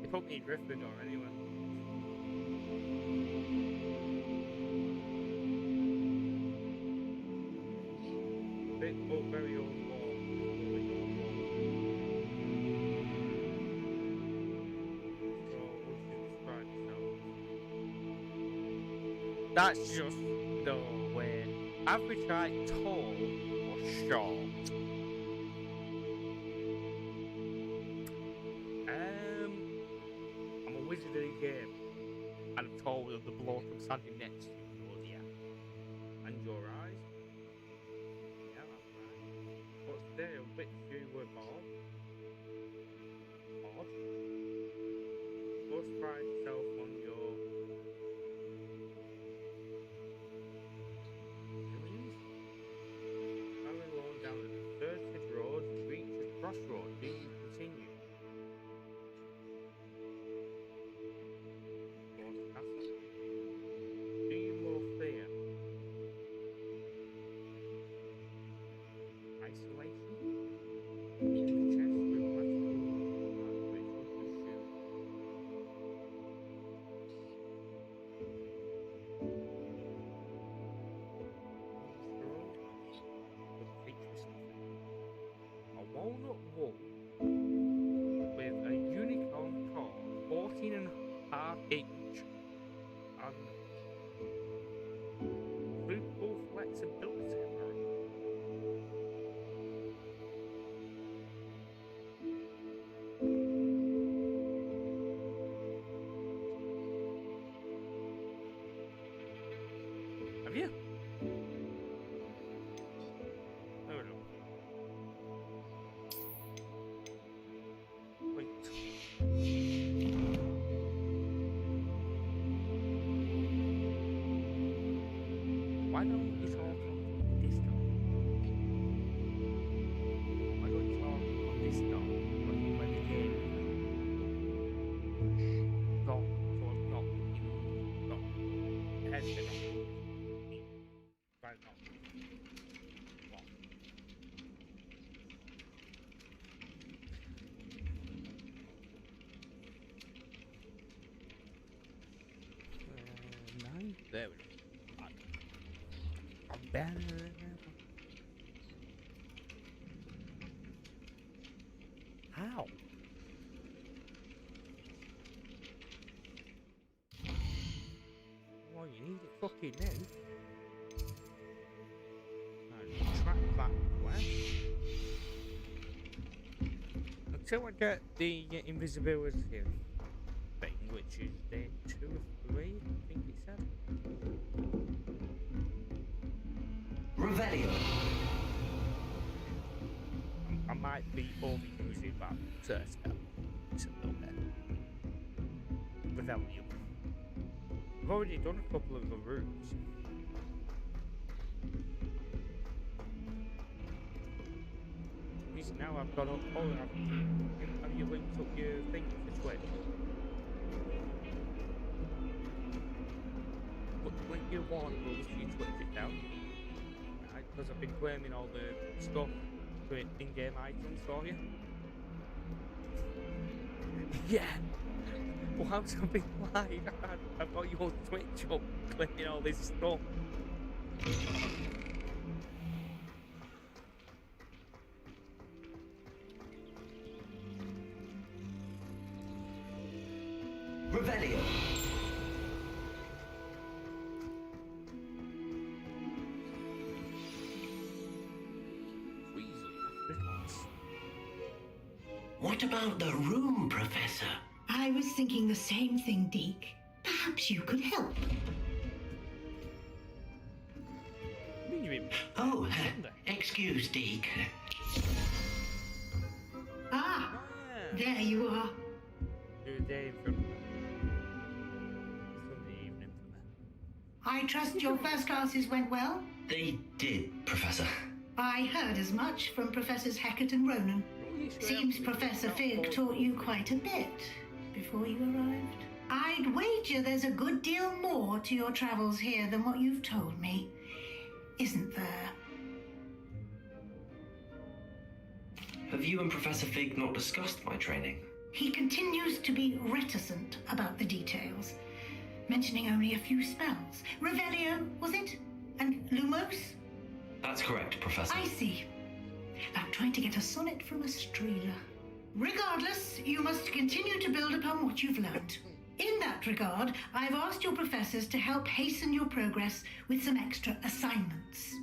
They put me in Gryffindor anyway. Big, very old wall. So, what should you describe yourself? That's just the way. Average height, tall or short? I'm a wizard in the game. And I'm tall with the bloke I'm standing next to. Oh, yeah. And your eyes? Yeah, that's right. What's the day on which you were born? Odd. Most pride yourself on your feelings? Traveling along down the deserted road, reach a crossroad. Do you continue? Do you more fear isolation? Chest with magical ritual pursuit. Could teach me something. A walnut wool with a unicorn core, 14.5 inch, and fruitful flexibility. Have you? No, no. Wait. Why don't you talk on this door? Why don't you talk on this door? When you play the game? Got, so I've got, headset on. Right now. What? Nine? There we go. I'm better than ever. How? Well, you need it fucking now. And track that west. Until I get the invisibility thing, which is day 2 or 3, I think it said. Revelio. I might be overusing that spell. It's a little bit. Revelio. I've already done a couple of the rooms. Because now I've got up. Oh, have you linked up your thing for Twitch? click your warning rules for you to Twitch account. Right, because I've been claiming all the stuff for in-game items for you. Yeah! Well, how's it been live? I've got your Twitch up claiming all this stuff. Revelio. What about the room, Professor? I was thinking the same thing, Deke. Perhaps you could help. Oh, excuse, Deke. Ah, there you are. Good day from Sunday evening for me. I trust your first classes went well? They did, Professor. I heard as much from Professors Hackett and Ronan. Seems Professor Fig taught you quite a bit before you arrived. I'd wager there's a good deal more to your travels here than what you've told me. Isn't there? Have you and Professor Fig not discussed my training? He continues to be reticent about the details, mentioning only a few spells. Revelio, was it? And Lumos? That's correct, Professor. I see. Like trying to get a sonnet from a streeler. Regardless, you must continue to build upon what you've learned. In that regard, I've asked your professors to help hasten your progress with some extra assignments.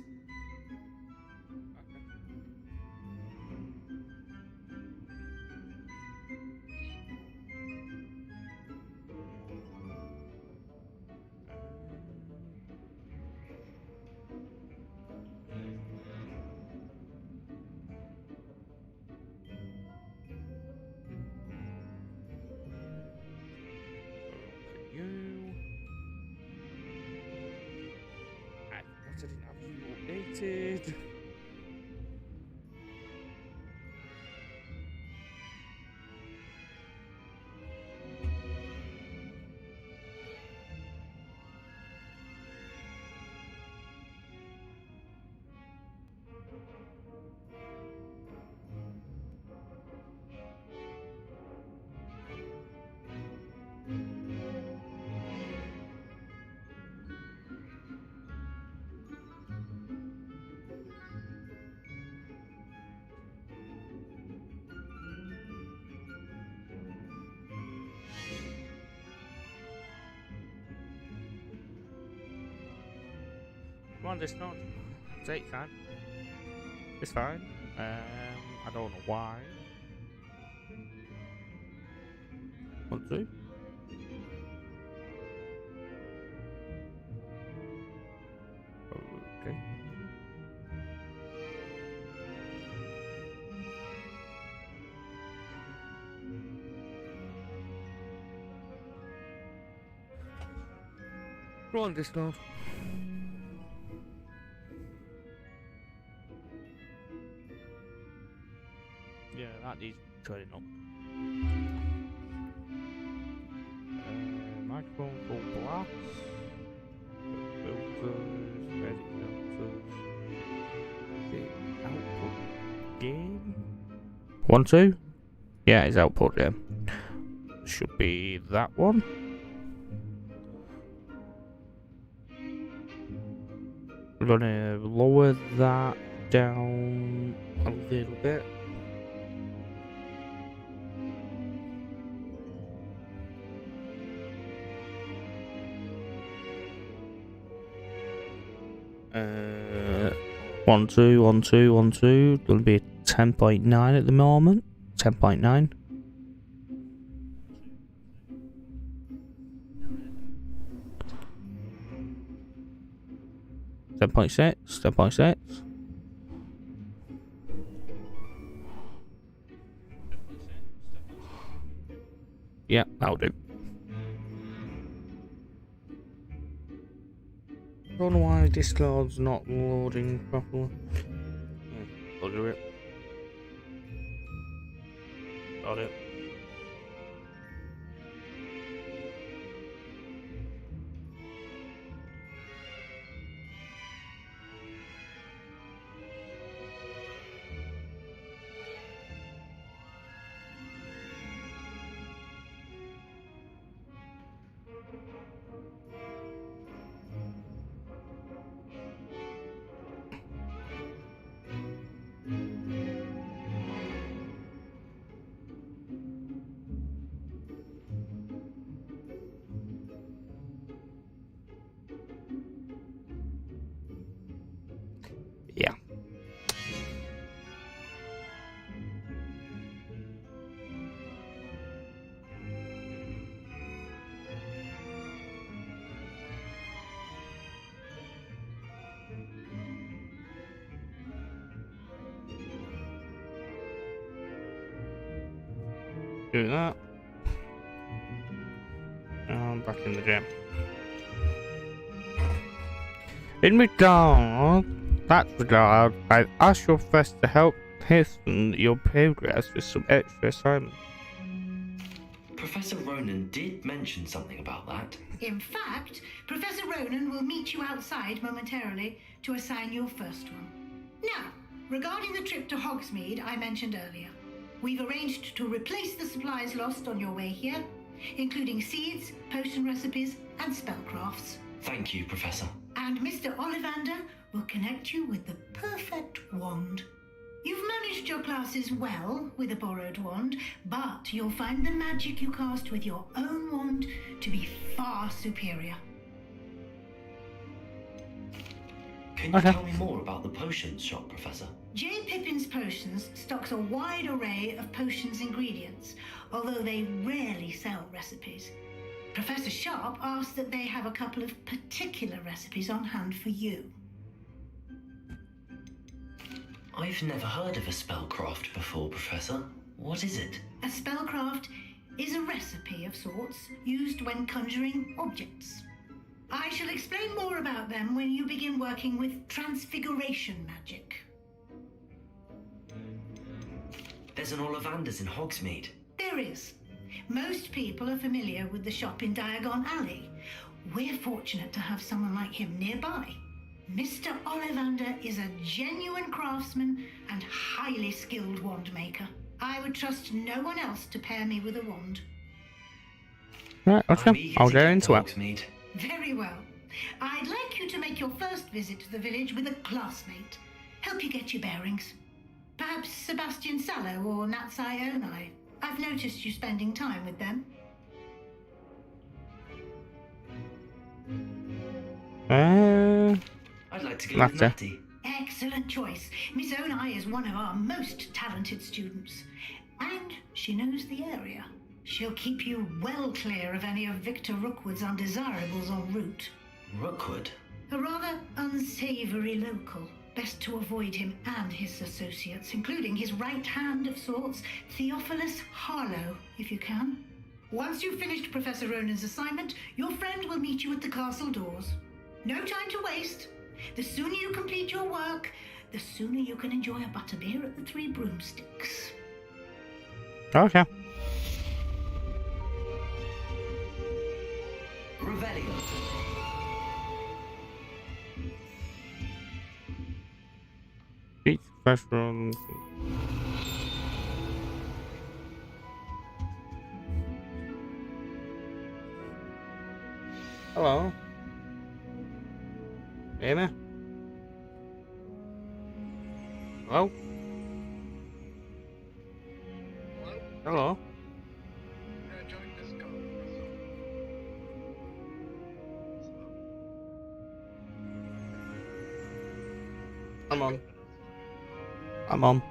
I didn't have you updated. Come on, this not. Take time. It's fine. I don't know why. 1, 2. Okay. Go on, Discord. Yeah, that needs turning up. Microphone full blast. Filters, edit filters. The output game. 1, 2. Yeah, it's output game. Should be that one. We're gonna lower that down a little bit. One, two, 1, 2, 1, 2. Gonna be 10.9 at the moment. 10.9. .6, 10.6. Yeah, that'll do. I don't know why Discord's not loading properly. I'll do it. Got it. Do that. And back in the gym. In that regard, I'd ask your professor to help hasten your progress with some extra assignments. Professor Ronan did mention something about that. In fact, Professor Ronan will meet you outside momentarily to assign your first one. Now, regarding the trip to Hogsmeade I mentioned earlier, we've arranged to replace the supplies lost on your way here, including seeds, potion recipes, and spellcrafts. Thank you, Professor. And Mr. Ollivander will connect you with the perfect wand. You've managed your classes well with a borrowed wand, but you'll find the magic you cast with your own wand to be far superior. Can you tell me more about the potions shop, Professor? J. Pippin's Potions stocks a wide array of potions ingredients, although they rarely sell recipes. Professor Sharp asked that they have a couple of particular recipes on hand for you. I've never heard of a spellcraft before, Professor. What is it? A spellcraft is a recipe of sorts used when conjuring objects. I shall explain more about them when you begin working with transfiguration magic. There's an Ollivander's in Hogsmeade. There is. Most people are familiar with the shop in Diagon Alley. We're fortunate to have someone like him nearby. Mr. Ollivander is a genuine craftsman and highly skilled wand maker. I would trust no one else to pair me with a wand. Right, okay. I'll go into it. Very well. I'd like you to make your first visit to the village with a classmate. Help you get your bearings. Perhaps Sebastian Sallow or Natsai Onai. I've noticed you spending time with them. I'd like to go with Natty. Excellent choice. Miss Onai is one of our most talented students. And she knows the area. She'll keep you well clear of any of Victor Rookwood's undesirables en route. Rookwood? A rather unsavory local. Best to avoid him and his associates, including his right hand of sorts, Theophilus Harlow, if you can. Once you've finished Professor Ronan's assignment, your friend will meet you at the castle doors. No time to waste. The sooner you complete your work, the sooner you can enjoy a butterbeer at the Three Broomsticks. Okay. Revelio. Beats restaurants. Hello. Amy? Hello? Hello? I'm on. I'm on.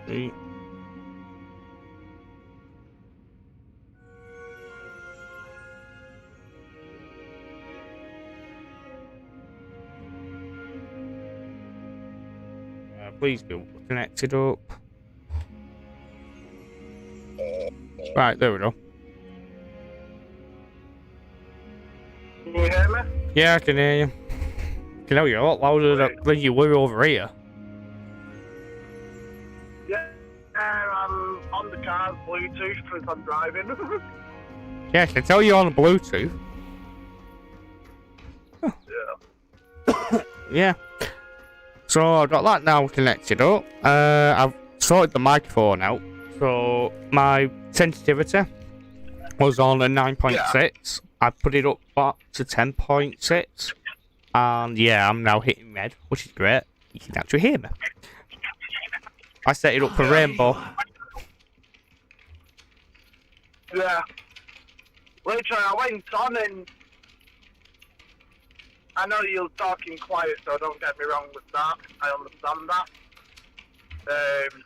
Hey. Please be connected up. Right, there we go. Can you hear me? Yeah, I can hear you. You know, you're a lot louder than you were over here. Yeah, I'm on the car's Bluetooth because I'm driving. Yeah, I can tell you're on Bluetooth. Yeah. Yeah. So I've got that now connected up. I've sorted the microphone out. So my sensitivity was on a 9.6. Yeah. I put it up back to 10.6. And yeah, I'm now hitting red, which is great. You can actually hear me. I set it up for rainbow. Yeah. Literally, I went on and I know you're talking quiet, so don't get me wrong with that. I understand that.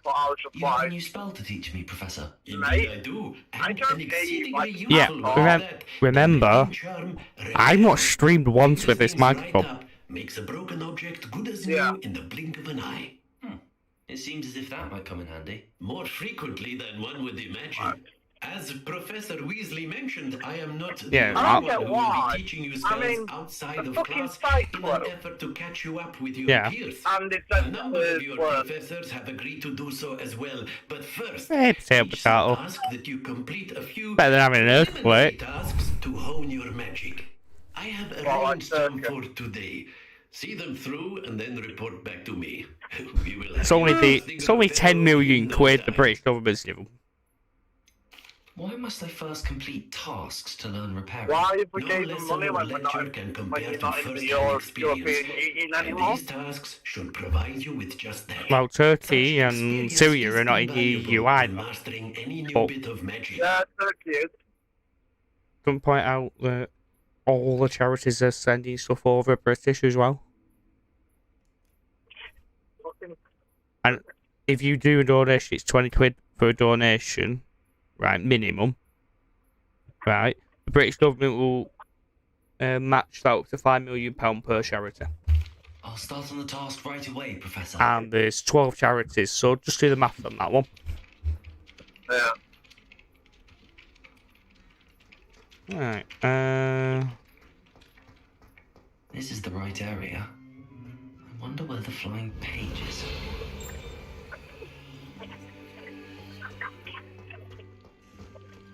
But I was just You have a new spell to teach me, Professor. Mate, I do. I can't hear you. Like, Yeah, remember, I've not streamed once with this microphone. Makes a broken object good as new in the blink of an eye. It seems as if that might come in handy. More frequently than one would imagine. As Professor Weasley mentioned, I am not the I don't one get who will why. be teaching you I spells mean, outside the of fucking class fight in club. an effort to catch you up with your Yeah. peers. And it's A number of your professors have agreed to do so as well. But first, Potato, teach some potato. task that you complete a few Better than having an preliminary earthquake. tasks to hone your magic. I have arranged some for today. See them through and then report back to me. We will It's have only interesting it's only 10 million quid the British government's given. Why must they first complete tasks to learn repairing? Why if we No gave them lesson money or when we're not, lecture can when compare you're to not in the first-hand experience. European Union And anymore? these tasks should provide you with just that. Well, Turkey and Syria are not in the EU either. Mastering any new But bit of magic. Yeah, Turkey is. don't point out that all the charities are sending stuff over British as well. And if you do a donation, it's 20 quid for a donation, right, minimum. Right, the British government will match that up to £5 million per charity. I'll start on the task right away, Professor. And there's 12 charities, so just do the math on that one. Yeah. Right, This is the right area. I wonder where the flying page is.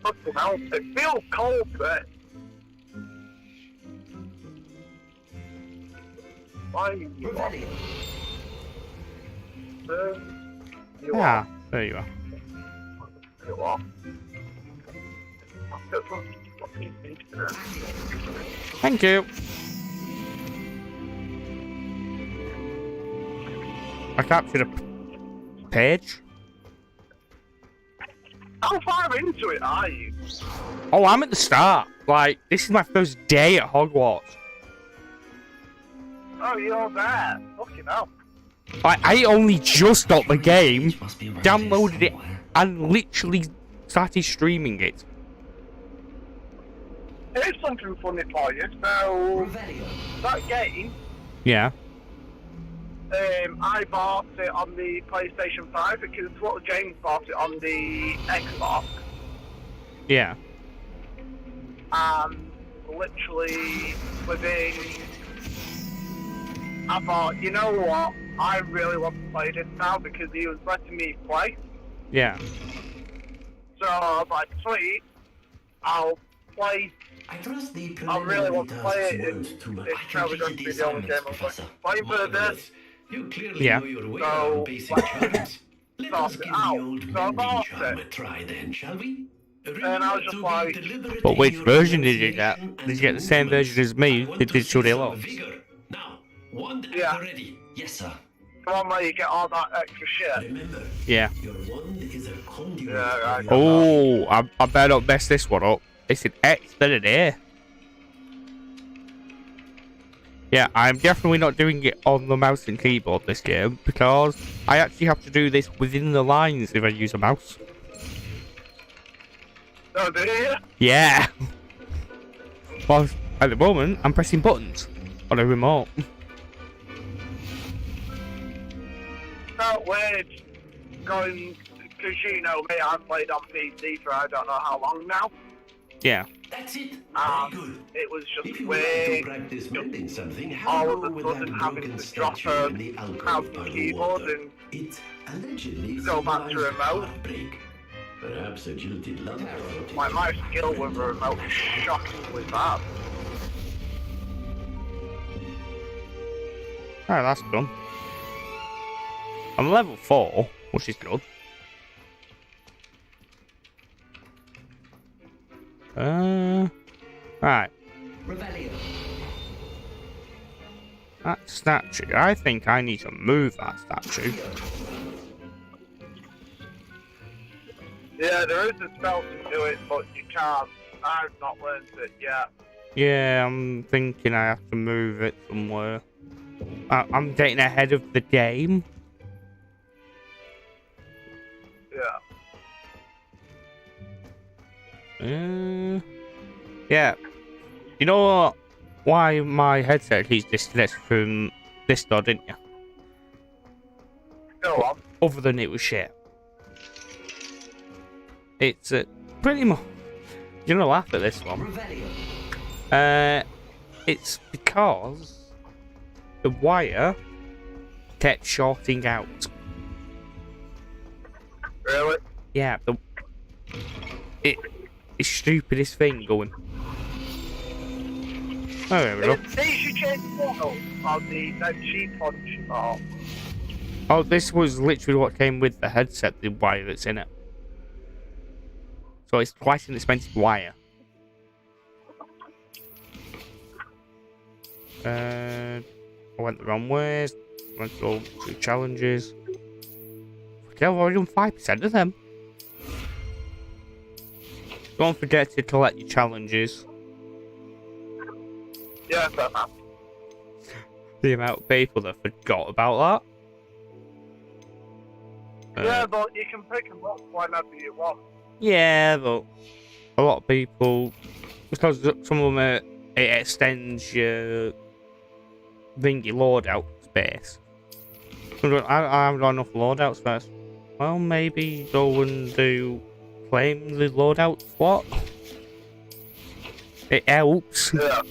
Fucking hell, it feels cold there. Why are you yeah, there you are. You are. Thank you. I captured a page. How far into it are you? Oh, I'm at the start. Like, this is my first day at Hogwarts. Oh, you're there. Fucking hell. I only just got the game, downloaded it, and literally started streaming it. Here's something funny for you. So, that game, Yeah. I bought it on the PlayStation 5 because little James bought it on the Xbox. Yeah. And literally within, I thought, you know what? I really want to play this now because he was letting me play. Yeah. So I was like, sweet, I'll play. I really want to play it. It's probably going to be the only game I'm playing for this. You clearly Yeah. know your way So, around basic charms. Let us give the old So I mending bought charm it. a try then, shall we? And I was just like, But which version did you get? Did you get the same version as me, the digital deluxe? Wand at Yeah. the ready. Yes, sir. the one where you get all that extra shit. Remember, Yeah. your wand is a conduit. Yeah, right. Oh, I better not mess this one up. It's an X, then an A. Yeah, I'm definitely not doing it on the mouse and keyboard this game, because I actually have to do this within the lines if I use a mouse. Oh, do you? Yeah! Well, at the moment, I'm pressing buttons on a remote. Felt weird going, because you know me, I've played on PC for I don't know how long now. Yeah. That's it. It was just If you would like to weird. practice mending something, have All a of go a with sudden that having broken to drop statue a in the mouse alcove by and the keyboard water. and It allegedly go back to symbolized remote. heartbreak. Perhaps a jilted love fought Like, my skill with a remote is shockingly bad. Alright, that's done. I'm level 4, which is good. Right. That statue. I think I need to move that statue. Yeah, there is a spell to do it, but you can't. I've not learned it yet. Yeah, I'm thinking I have to move it somewhere. I'm getting ahead of the game. Yeah. Yeah. You know why my headset keeps disconnected from this door, didn't you? Go on. other than it was shit. It's pretty much. You're gonna laugh at this one. It's because the wire kept shorting out. Really? Yeah, it's stupidest thing going. Oh, there we go. Did she change the model on the sheet punch? Oh, this was literally what came with the headset, the wire that's in it. So it's quite an expensive wire. I went the wrong ways. Went to go through challenges. Okay, I've already done 5% of them. Don't forget to collect your challenges. Yeah, fair enough. The amount of people that forgot about that. Yeah, but you can pick them up whenever you want. Yeah, but a lot of people, because some of them it extends your thingy loadout space. I haven't got enough loadout space. Well, maybe go and claim the loadout slot. It helps. Yeah.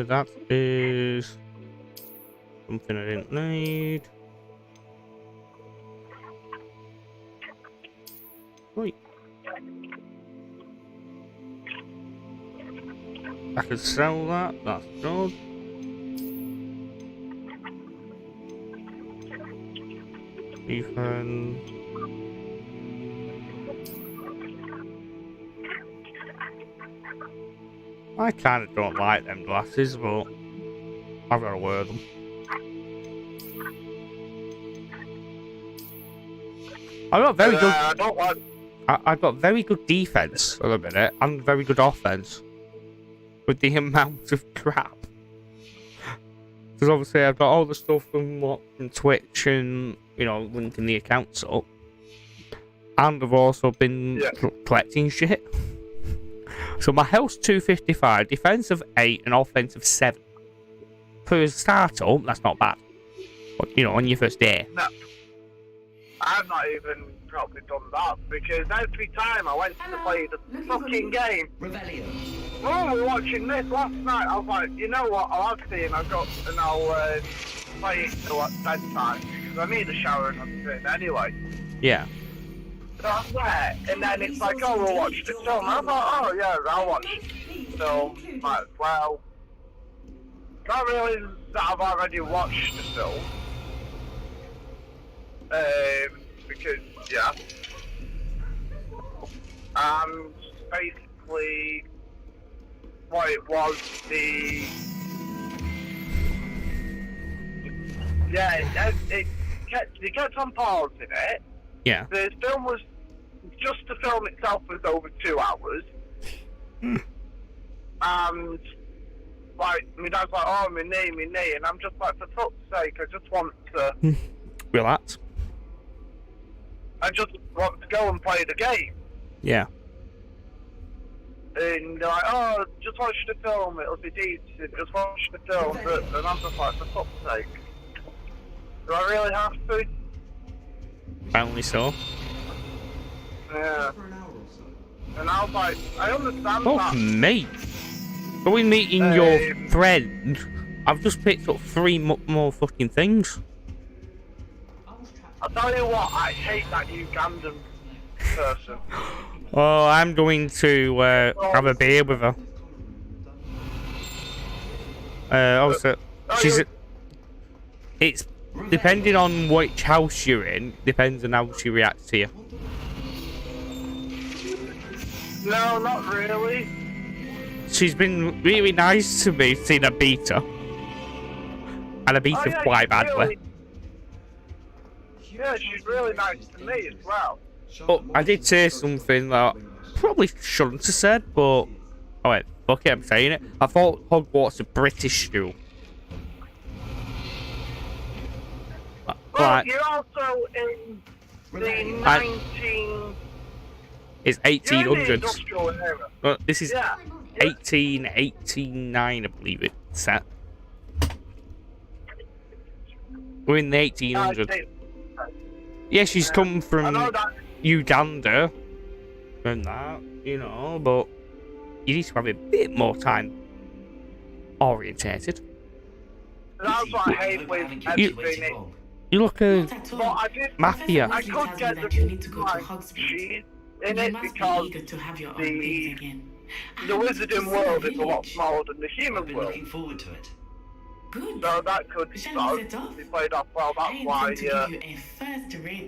That is something I didn't need. Wait. I could sell that, that's good. Even I kinda don't like them glasses, but I've gotta wear them. I got very good. I don't like. I've got very good defense at the minute and very good offense with the amount of crap. Because obviously I've got all the stuff from Twitch and linking the accounts up, and I've also been collecting shit. So my health's 255, defense of 8, and offense of 7. For a startup, that's not bad. But, on your first day. No. I've not even probably done that, because every time I went to play the fucking game, we were watching this last night, I was like, you know what, I'll have to, and I'll play it till bedtime, because I need a shower and everything anyway. Yeah. So I was there, and then it's like, oh, we'll watch the film. I thought, oh yeah, I'll watch the film. Might as well. Not really that I've already watched the film. Because, yeah. And basically, what it was, they kept on pausing it. Yeah. The film was, just the film itself was over 2 hours. And, like, my dad's like, oh, my knee, and I'm just like, for fuck's sake, I just want to... Relax. I just want to go and play the game. Yeah. And they're like, oh, just watch the film, it'll be decent, just watch the film. And I'm just like, for fuck's sake. Do I really have to? Apparently so. Yeah. And I was like, I understand Oh, that. mate. Going meeting your friend, I've just picked up 3 more fucking things. I'll tell you what, I hate that Ugandan person. Oh, I'm going to have a beer with her. Also, it's depending on which house you're in, depends on how she reacts to you. No, not really. She's been really nice to me since I beat her. And I beat her quite badly. Really, yeah, she's really nice to me as well. But I did say something that I probably shouldn't have said, but I went, fuck it, I'm saying it. I thought Hogwarts a British school. Well, you're also in the 19... It's 1800s. Industrial era. Well, this is 1889, I believe it's set. We're in the 1800s. Yeah, she's come from Uganda and that, you know, but you need to have a bit more time orientated. That's what I hate with everything. You look at Mafia. I could get the sheet in it because the wizarding world is a lot smaller than the human world. Looking forward to it. Good. So that could be played off well. That's why. What do you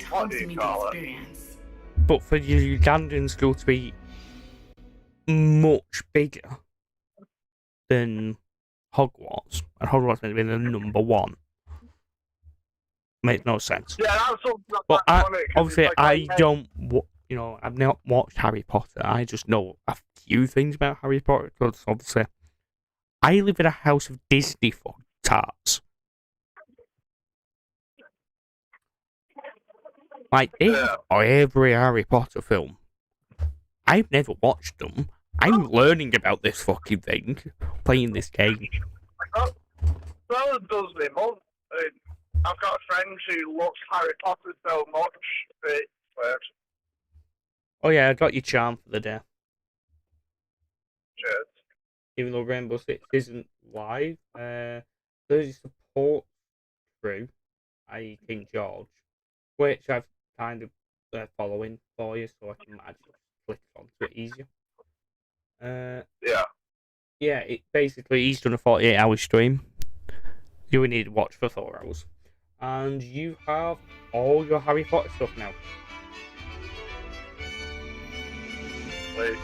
call it? But for the Ugandan school to be much bigger than Hogwarts, and Hogwarts meant to be the number one, makes no sense. Yeah, that's something that's but obviously, like, I've not watched Harry Potter. I just know a few things about Harry Potter because obviously, I live in a house of Disney tarts. Like, they have every Harry Potter film. I've never watched them. I'm learning about this fucking thing, playing this game. So does my mum. I've got a friend who loves Harry Potter so much. It's weird. Oh yeah, I got your charm for the day. Cheers. Even though Rainbow Six isn't live, there's a support through, i.e. King George, which I've kind of following for you, so I can actually click onto it easier. Yeah, it basically, he's done a 48-hour stream. You would need to watch for 4 hours. And you have all your Harry Potter stuff now. Wait.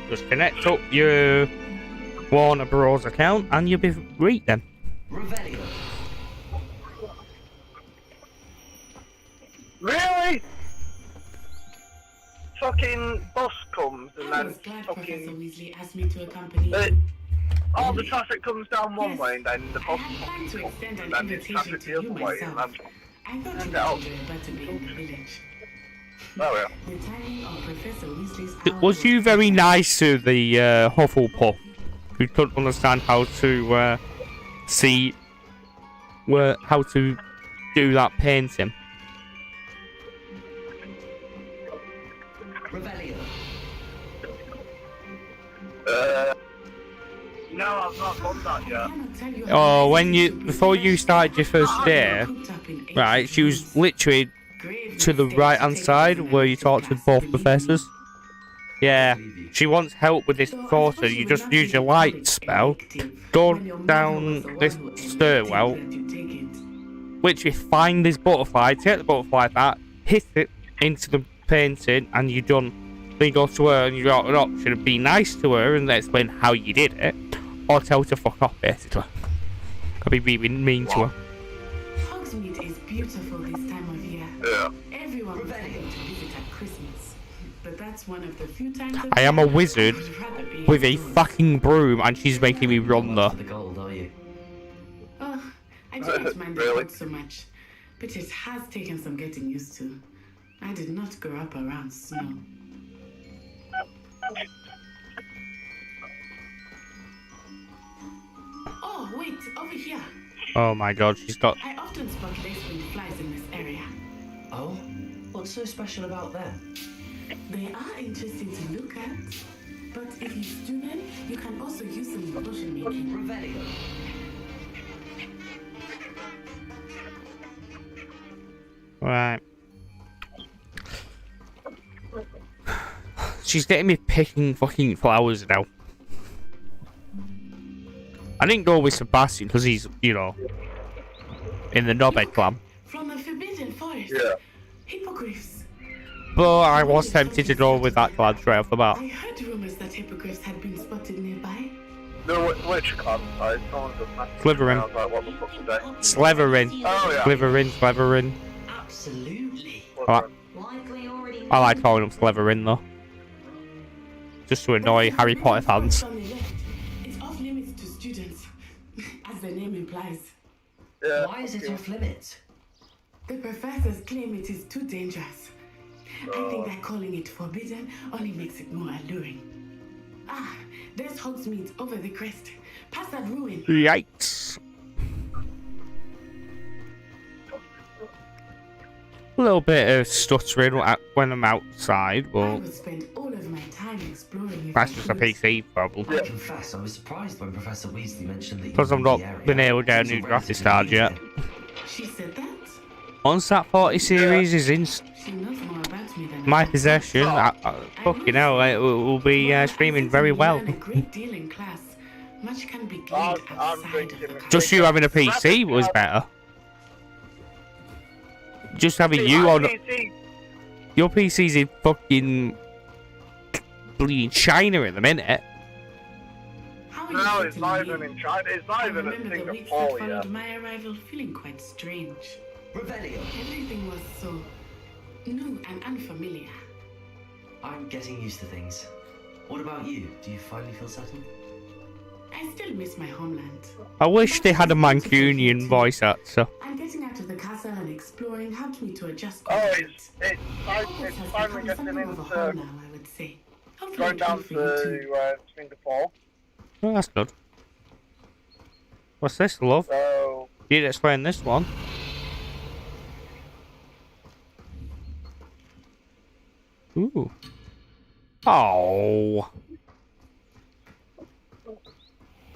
Just connect up your Warner Bros. Account and you'll be great then. Really? Fucking bus comes and then Professor Weasley asked me to accompany all the traffic comes down one way and then the bus comes and then the traffic the other way and then I thought you would enjoy better being in the village. Oh yeah. The timing of Professor Weasley's Was you very nice to the Hufflepuff who couldn't understand how to see how to do that painting? No, I've not done that yet. Oh, before you started your first day, right? She was literally to the right hand side where you talked with both professors. Yeah, she wants help with this photo. You just use your light spell, go down this stairwell, literally find this butterfly, take the butterfly that, hit it into the painting, and you're done. Then you go to her and you got an option of be nice to her and explain how you did it, or tell her to fuck off, basically. I'd be really mean to her. Hogsmeade is beautiful this time of year. Yeah. Everyone was able to visit at Christmas, but that's one of the few times I am a wizard with a fucking broom, and she's making me run there. Oh, I don't mind the fog so much, but it has taken some getting used to. I did not grow up around snow. Oh, wait, over here. Oh my god, she's got... I often spot lacewing flies in this area. Oh? What's so special about them? They are interesting to look at, but if you stew them, you can also use them in potion making. Revelio. Right. She's getting me picking fucking flowers now. I didn't go with Sebastian because he's, you know, in the knobhead clan. From a forbidden forest. Yeah. Hippogriffs. But I was tempted to go with that clan straight off the bat. I heard rumors that hippogriffs had been spotted nearby. No, which clan? Someone does that. Slytherin. I was like, what the fuck's today? Slytherin. Oh yeah. Slytherin. Absolutely. I like calling them Slytherin though. Just to annoy Harry Potter fans. It's off limits to students, as the name implies. Yeah. Why is it off limits? The professors claim it is too dangerous. I think that calling it forbidden only makes it more alluring. Ah, there's Hogsmeade over the crest. Past that ruin. Yikes. A little bit of stuttering when I'm outside, I but would spend all of my time exploring if that's I just a could. PC problem. I confess, I was surprised when Professor Weasley mentioned that you Because I've knew not the area. been able to get a It was new relatively graphics card new yet. to me. She said that? Once that 40 series is in She knows more about me than my I do. possession, fucking hell, it will be streaming very well. Learn a great deal in class. Much can be gleaned outside of the class. Just you having a PC was better. Just having you on. Your PC's in fucking bleeding China in the minute. No, it's not even in China. It's not even in Singapore yet. Followed my arrival feeling quite strange. Revelio. Everything was so new and unfamiliar. I'm getting used to things. What about you? Do you finally feel settled? I still miss my homeland. I wish they had a Mancunian voice actor. And getting out of the castle and exploring helped me to adjust. It's finally getting into going down to Singapore. Oh, that's good. What's this, love? So You didn't explain this one. Ooh. Oh.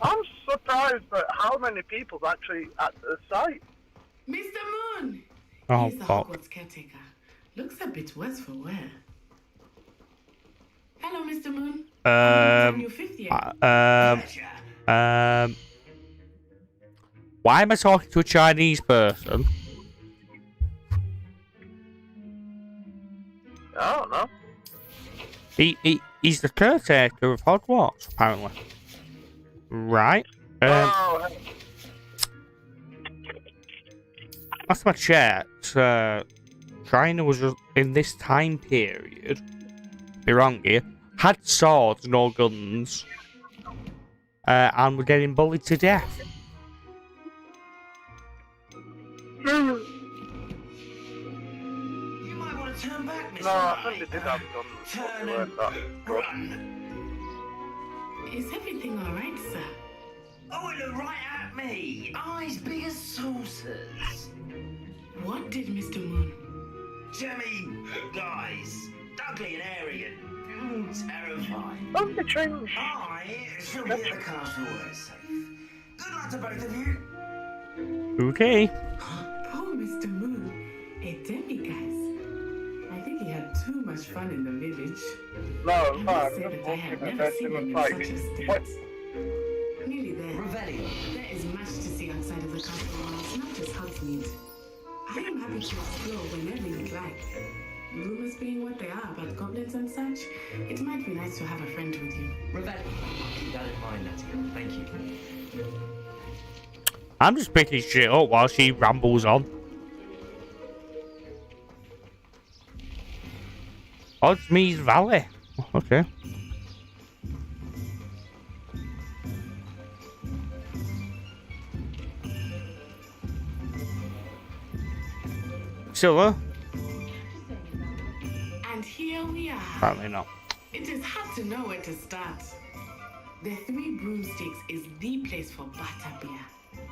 I'm surprised at how many people's actually at the site. Mr. Moon! Oh, He's the fuck. Hogwarts caretaker. Looks a bit worse for wear. Hello, Mr. Moon. Why am I talking to a Chinese person? I don't know. He's the caretaker of Hogwarts, apparently. Right. Last time I checked, China was in this time period. Be wrong here. Had swords, no guns, and were getting bullied to death. You might want to turn back, Mr. No, I think they did have guns. Turn and run. Is everything alright, sir? Oh, it looked right at me. Eyes big as saucers. What did Mr. Moon? Jemmy guys. Ugly and airy and terrifying. Don't be changed. I shall be at the castle where it's safe. Good luck to both of you. Okay. Poor Mr. Moon. A demiguise. I think he had too much fun in the village. No, I no, must say that I have never seen him in such a state. Nearly there. Revelio. There is much to see outside of the castle walls, not just Hogsmeade. I am happy to explore whenever you'd like. Rumors being what they are about goblins and such, it might be nice to have a friend with you. Revelio. Keep that in mind, Letty. Thank you. I'm just picking shit up while she rambles on. Hogsmeade Valley. Okay. Still there? And here we are. Apparently not. It is hard to know where to start. The Three Broomsticks is the place for butterbeer.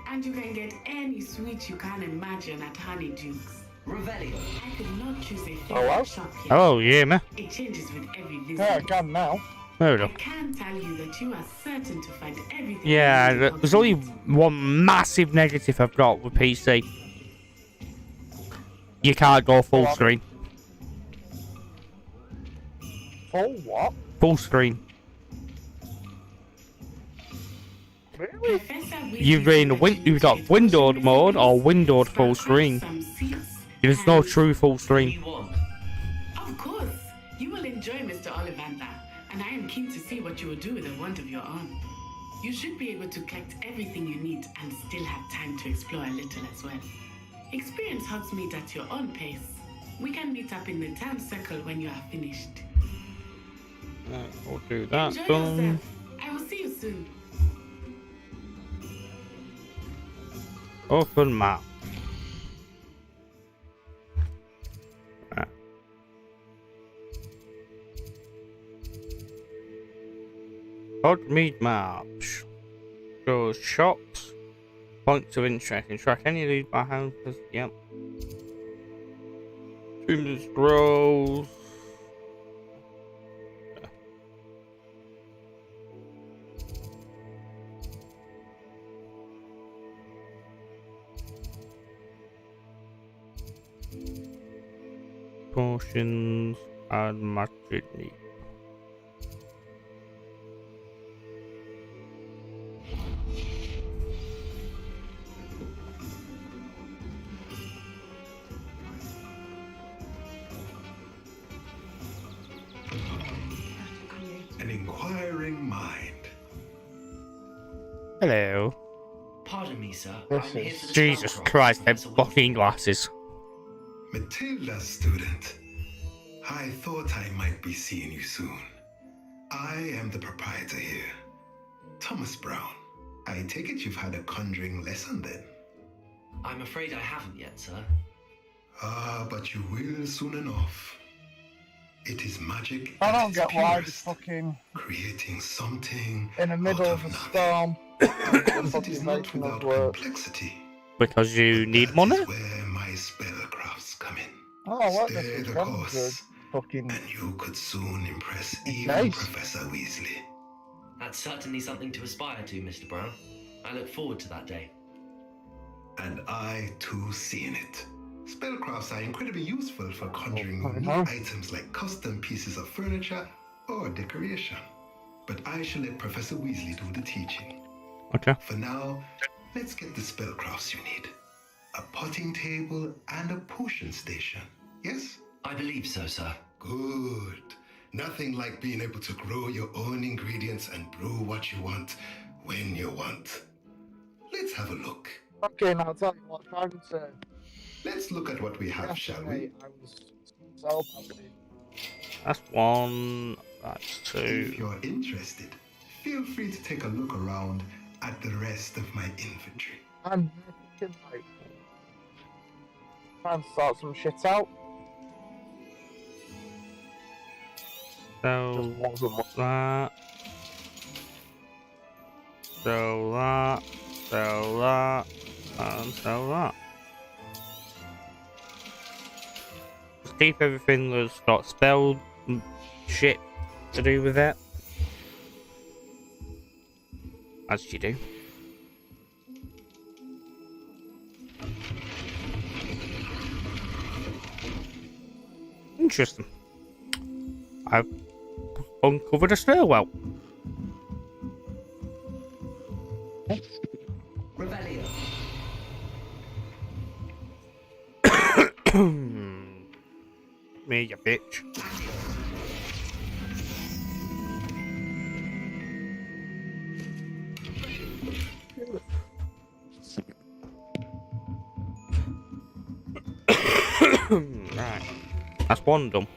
And you can get any sweet you can imagine at Honeydukes. Revelio. I could not choose a favorite Hello? shop here. Oh, yeah, man. It changes with every visit. Yeah, I can now. There we go. I can tell you that you are certain to find everything. Yeah, you need in there's only Hogsmeade. one massive negative I've got with PC. You can't go full screen. Full what? Full screen. Really? You've got windowed mode or windowed full screen. There's no true full screen. Of course, you will enjoy Mr. Ollivander, and I am keen to see what you will do with a wand of your own. You should be able to collect everything you need and still have time to explore a little as well. Experience Hogsmeade at your own pace. We can meet up in the town circle when you are finished. We'll do that. Enjoy Done. yourself. I will see you soon. Open map. Right. Hogsmeade maps. Shows shops. Points of interest. Track any of these by houses. Yep. Tombs grows. Potions and magic need. An inquiring mind. Hello. Pardon me, sir. This I'm here is for the Jesus spellcraft. Christ, them fucking glasses. Matilda, student. I thought I might be seeing you soon. I am the proprietor here, Thomas Brown. I take it you've had a conjuring lesson then? I'm afraid I haven't yet, sir. Ah, but you will soon enough. It is magic. I at don't its get why purest, this fucking creating something in the middle of a storm. it is not without complexity. Because you need money? Where my spellcrafts come in. Oh, what Stay this the was one course, good fucking. and you could soon impress even nice. Professor Weasley. That's certainly something to aspire to, Mr. Brown. I look forward to that day. And I too seen it. Spellcrafts are incredibly useful for conjuring unique items like custom pieces of furniture or decoration. But I shall let Professor Weasley do the teaching. Okay. For now, let's get the spellcrafts you need. A potting table and a potion station. Yes? I believe so, sir. Good. Nothing like being able to grow your own ingredients and brew what you want when you want. Let's have a look. Okay, now I'll tell you what, trying to. Let's look at what we have, shall we? I was so badly. That's one. That's two. If you're interested, feel free to take a look around at the rest of my inventory. I'm thinking, like, trying to sort some shit out. So that. So that. So that. And so that. Just keep everything that's got spell shit to do with it. As you do. Interesting. I've uncovered a stairwell. Revelio. Me, you bitch. Right. That's one done.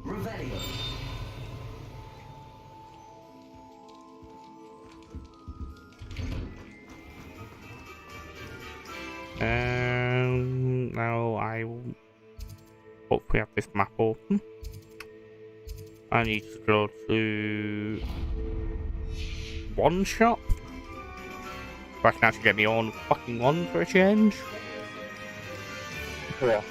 Revelio. Now I hope we have this map open. I need to go to one shop. So I can actually get my own fucking one for a change. Yeah.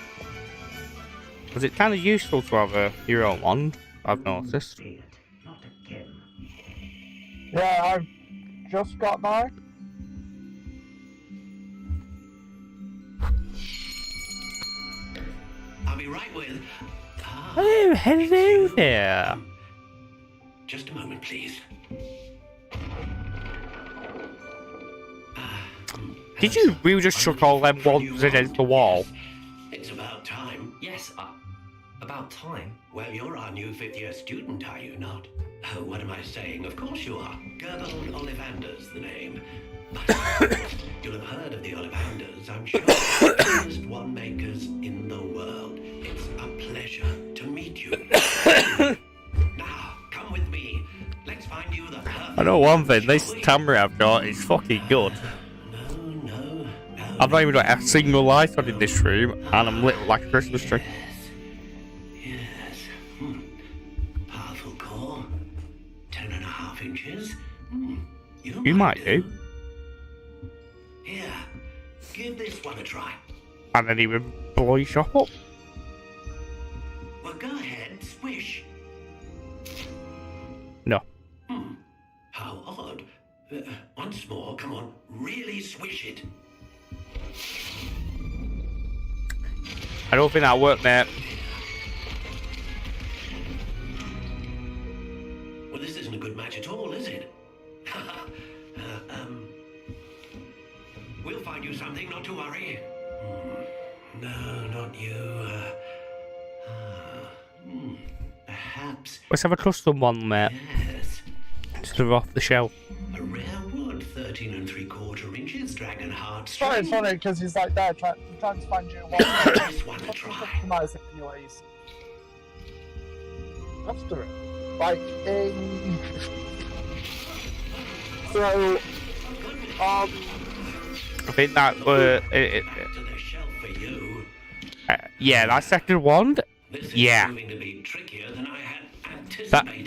Because it's kind of useful to have your own wand, I've noticed. Yeah, I've just got mine. I'll be right with. Oh, hello there. Just a moment, please. Did you really just chuck all them wands against the wall? It's about time. Yes, about time. Well, you're our new fifth-year student, are you not? Oh, what am I saying? Of course you are. Gerbold Ollivander's the name. But you'll have heard of the Ollivanders, I'm sure. The finest wand makers in the world. It's a pleasure to meet you. Now, come with me. Let's find you the perfect. I know one thing, this camera I've got is fucking good. I've not even got a single light on in this room, and I'm lit like a Christmas tree. Yes. Powerful core. 10.5 inches. You might do. Here, give this one a try. And then he would blow your shop up. Well, go ahead, swish. No. How odd. Once more, come on, really swish it. I don't think that'll work, mate. Well, this isn't a good match at all, is it? We'll find you something, not to worry. No, not you. Perhaps. Let's have a custom one, mate. Yes. Instead of off the shelf. A rare wood, 13 3/4 inches, dragon heart It's string. funny because he's like there trying to find you one. This one a try. Customize it anyways. After it, like in. So, I think that yeah, that second one. Yeah.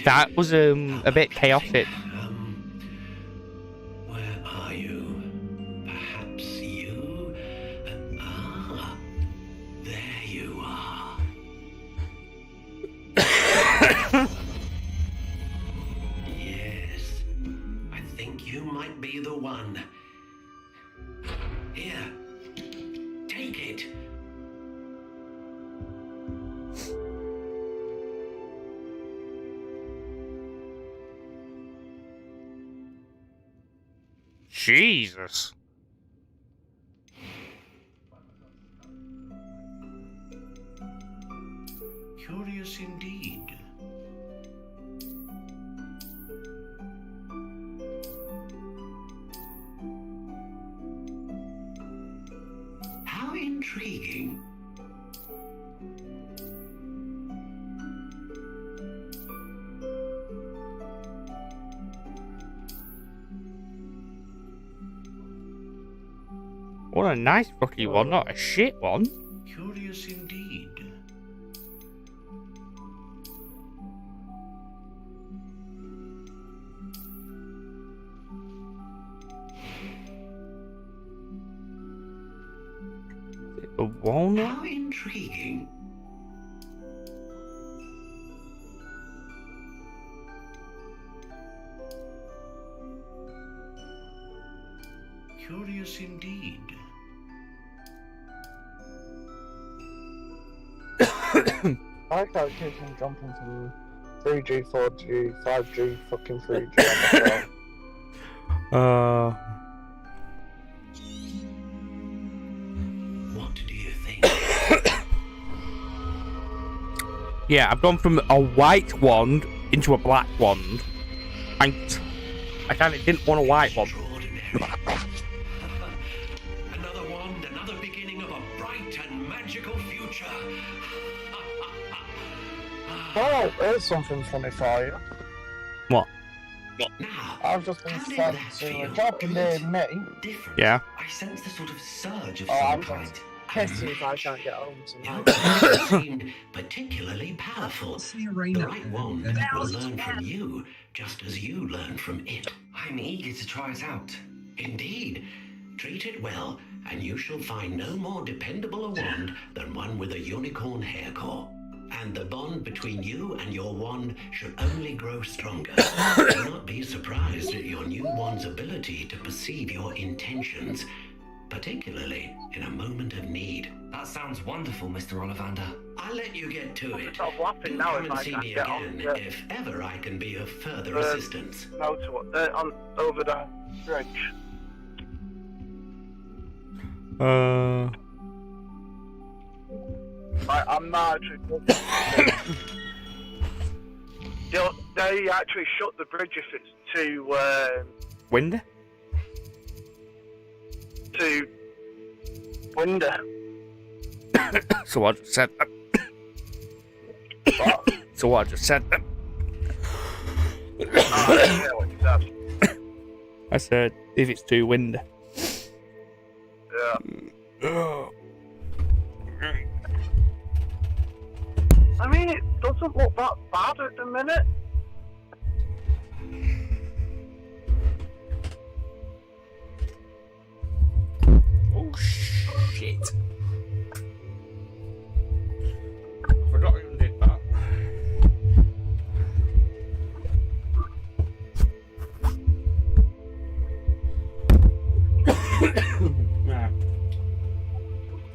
That was a bit chaotic. Where are you? Perhaps you? There you are. Yes, I think you might be the one. Here, take it. Jesus. Curious indeed. How intriguing. What a nice fucking one, not a shit one. Curious indeed. A walnut? How intriguing. Curious indeed. I like how it keeps on jumping from 3G, 4G, 5G, fucking 3G. What do you think? Yeah, I've gone from a white wand into a black wand. And I kind of didn't want a white one. Another wand, another beginning of a bright and magical future. Oh, here's something funny for you. What? I've just been sent to a job near me. Yeah. I sense the sort of surge of Oh, some I'm kind. just pissy if I can't get home tonight. It seemed particularly powerful. The right wand will learn from you, just as you learn from it. I'm eager to try it out. Indeed. Treat it well, and you shall find no more dependable a wand than one with a unicorn hair core. And the bond between you and your wand should only grow stronger. Do not be surprised at your new wand's ability to perceive your intentions, particularly in a moment of need. That sounds wonderful, Mr. Ollivander. I'll let you get to it. Stop laughing Do now come if and I see can't me get on. again Yeah. if ever I can be of further assistance. No, to what? On over the bridge. I'm not actually. They actually shut the bridge if it's too. Windy? Too. Windy. So I just said that. What? So I just said that. I didn't hear what you said. I said, if it's too windy. Yeah. I mean, it doesn't look that bad at the minute. Oh shit! I forgot I even did that. Nah.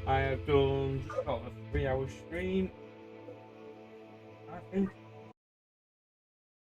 I have done just about a 3-hour stream. I think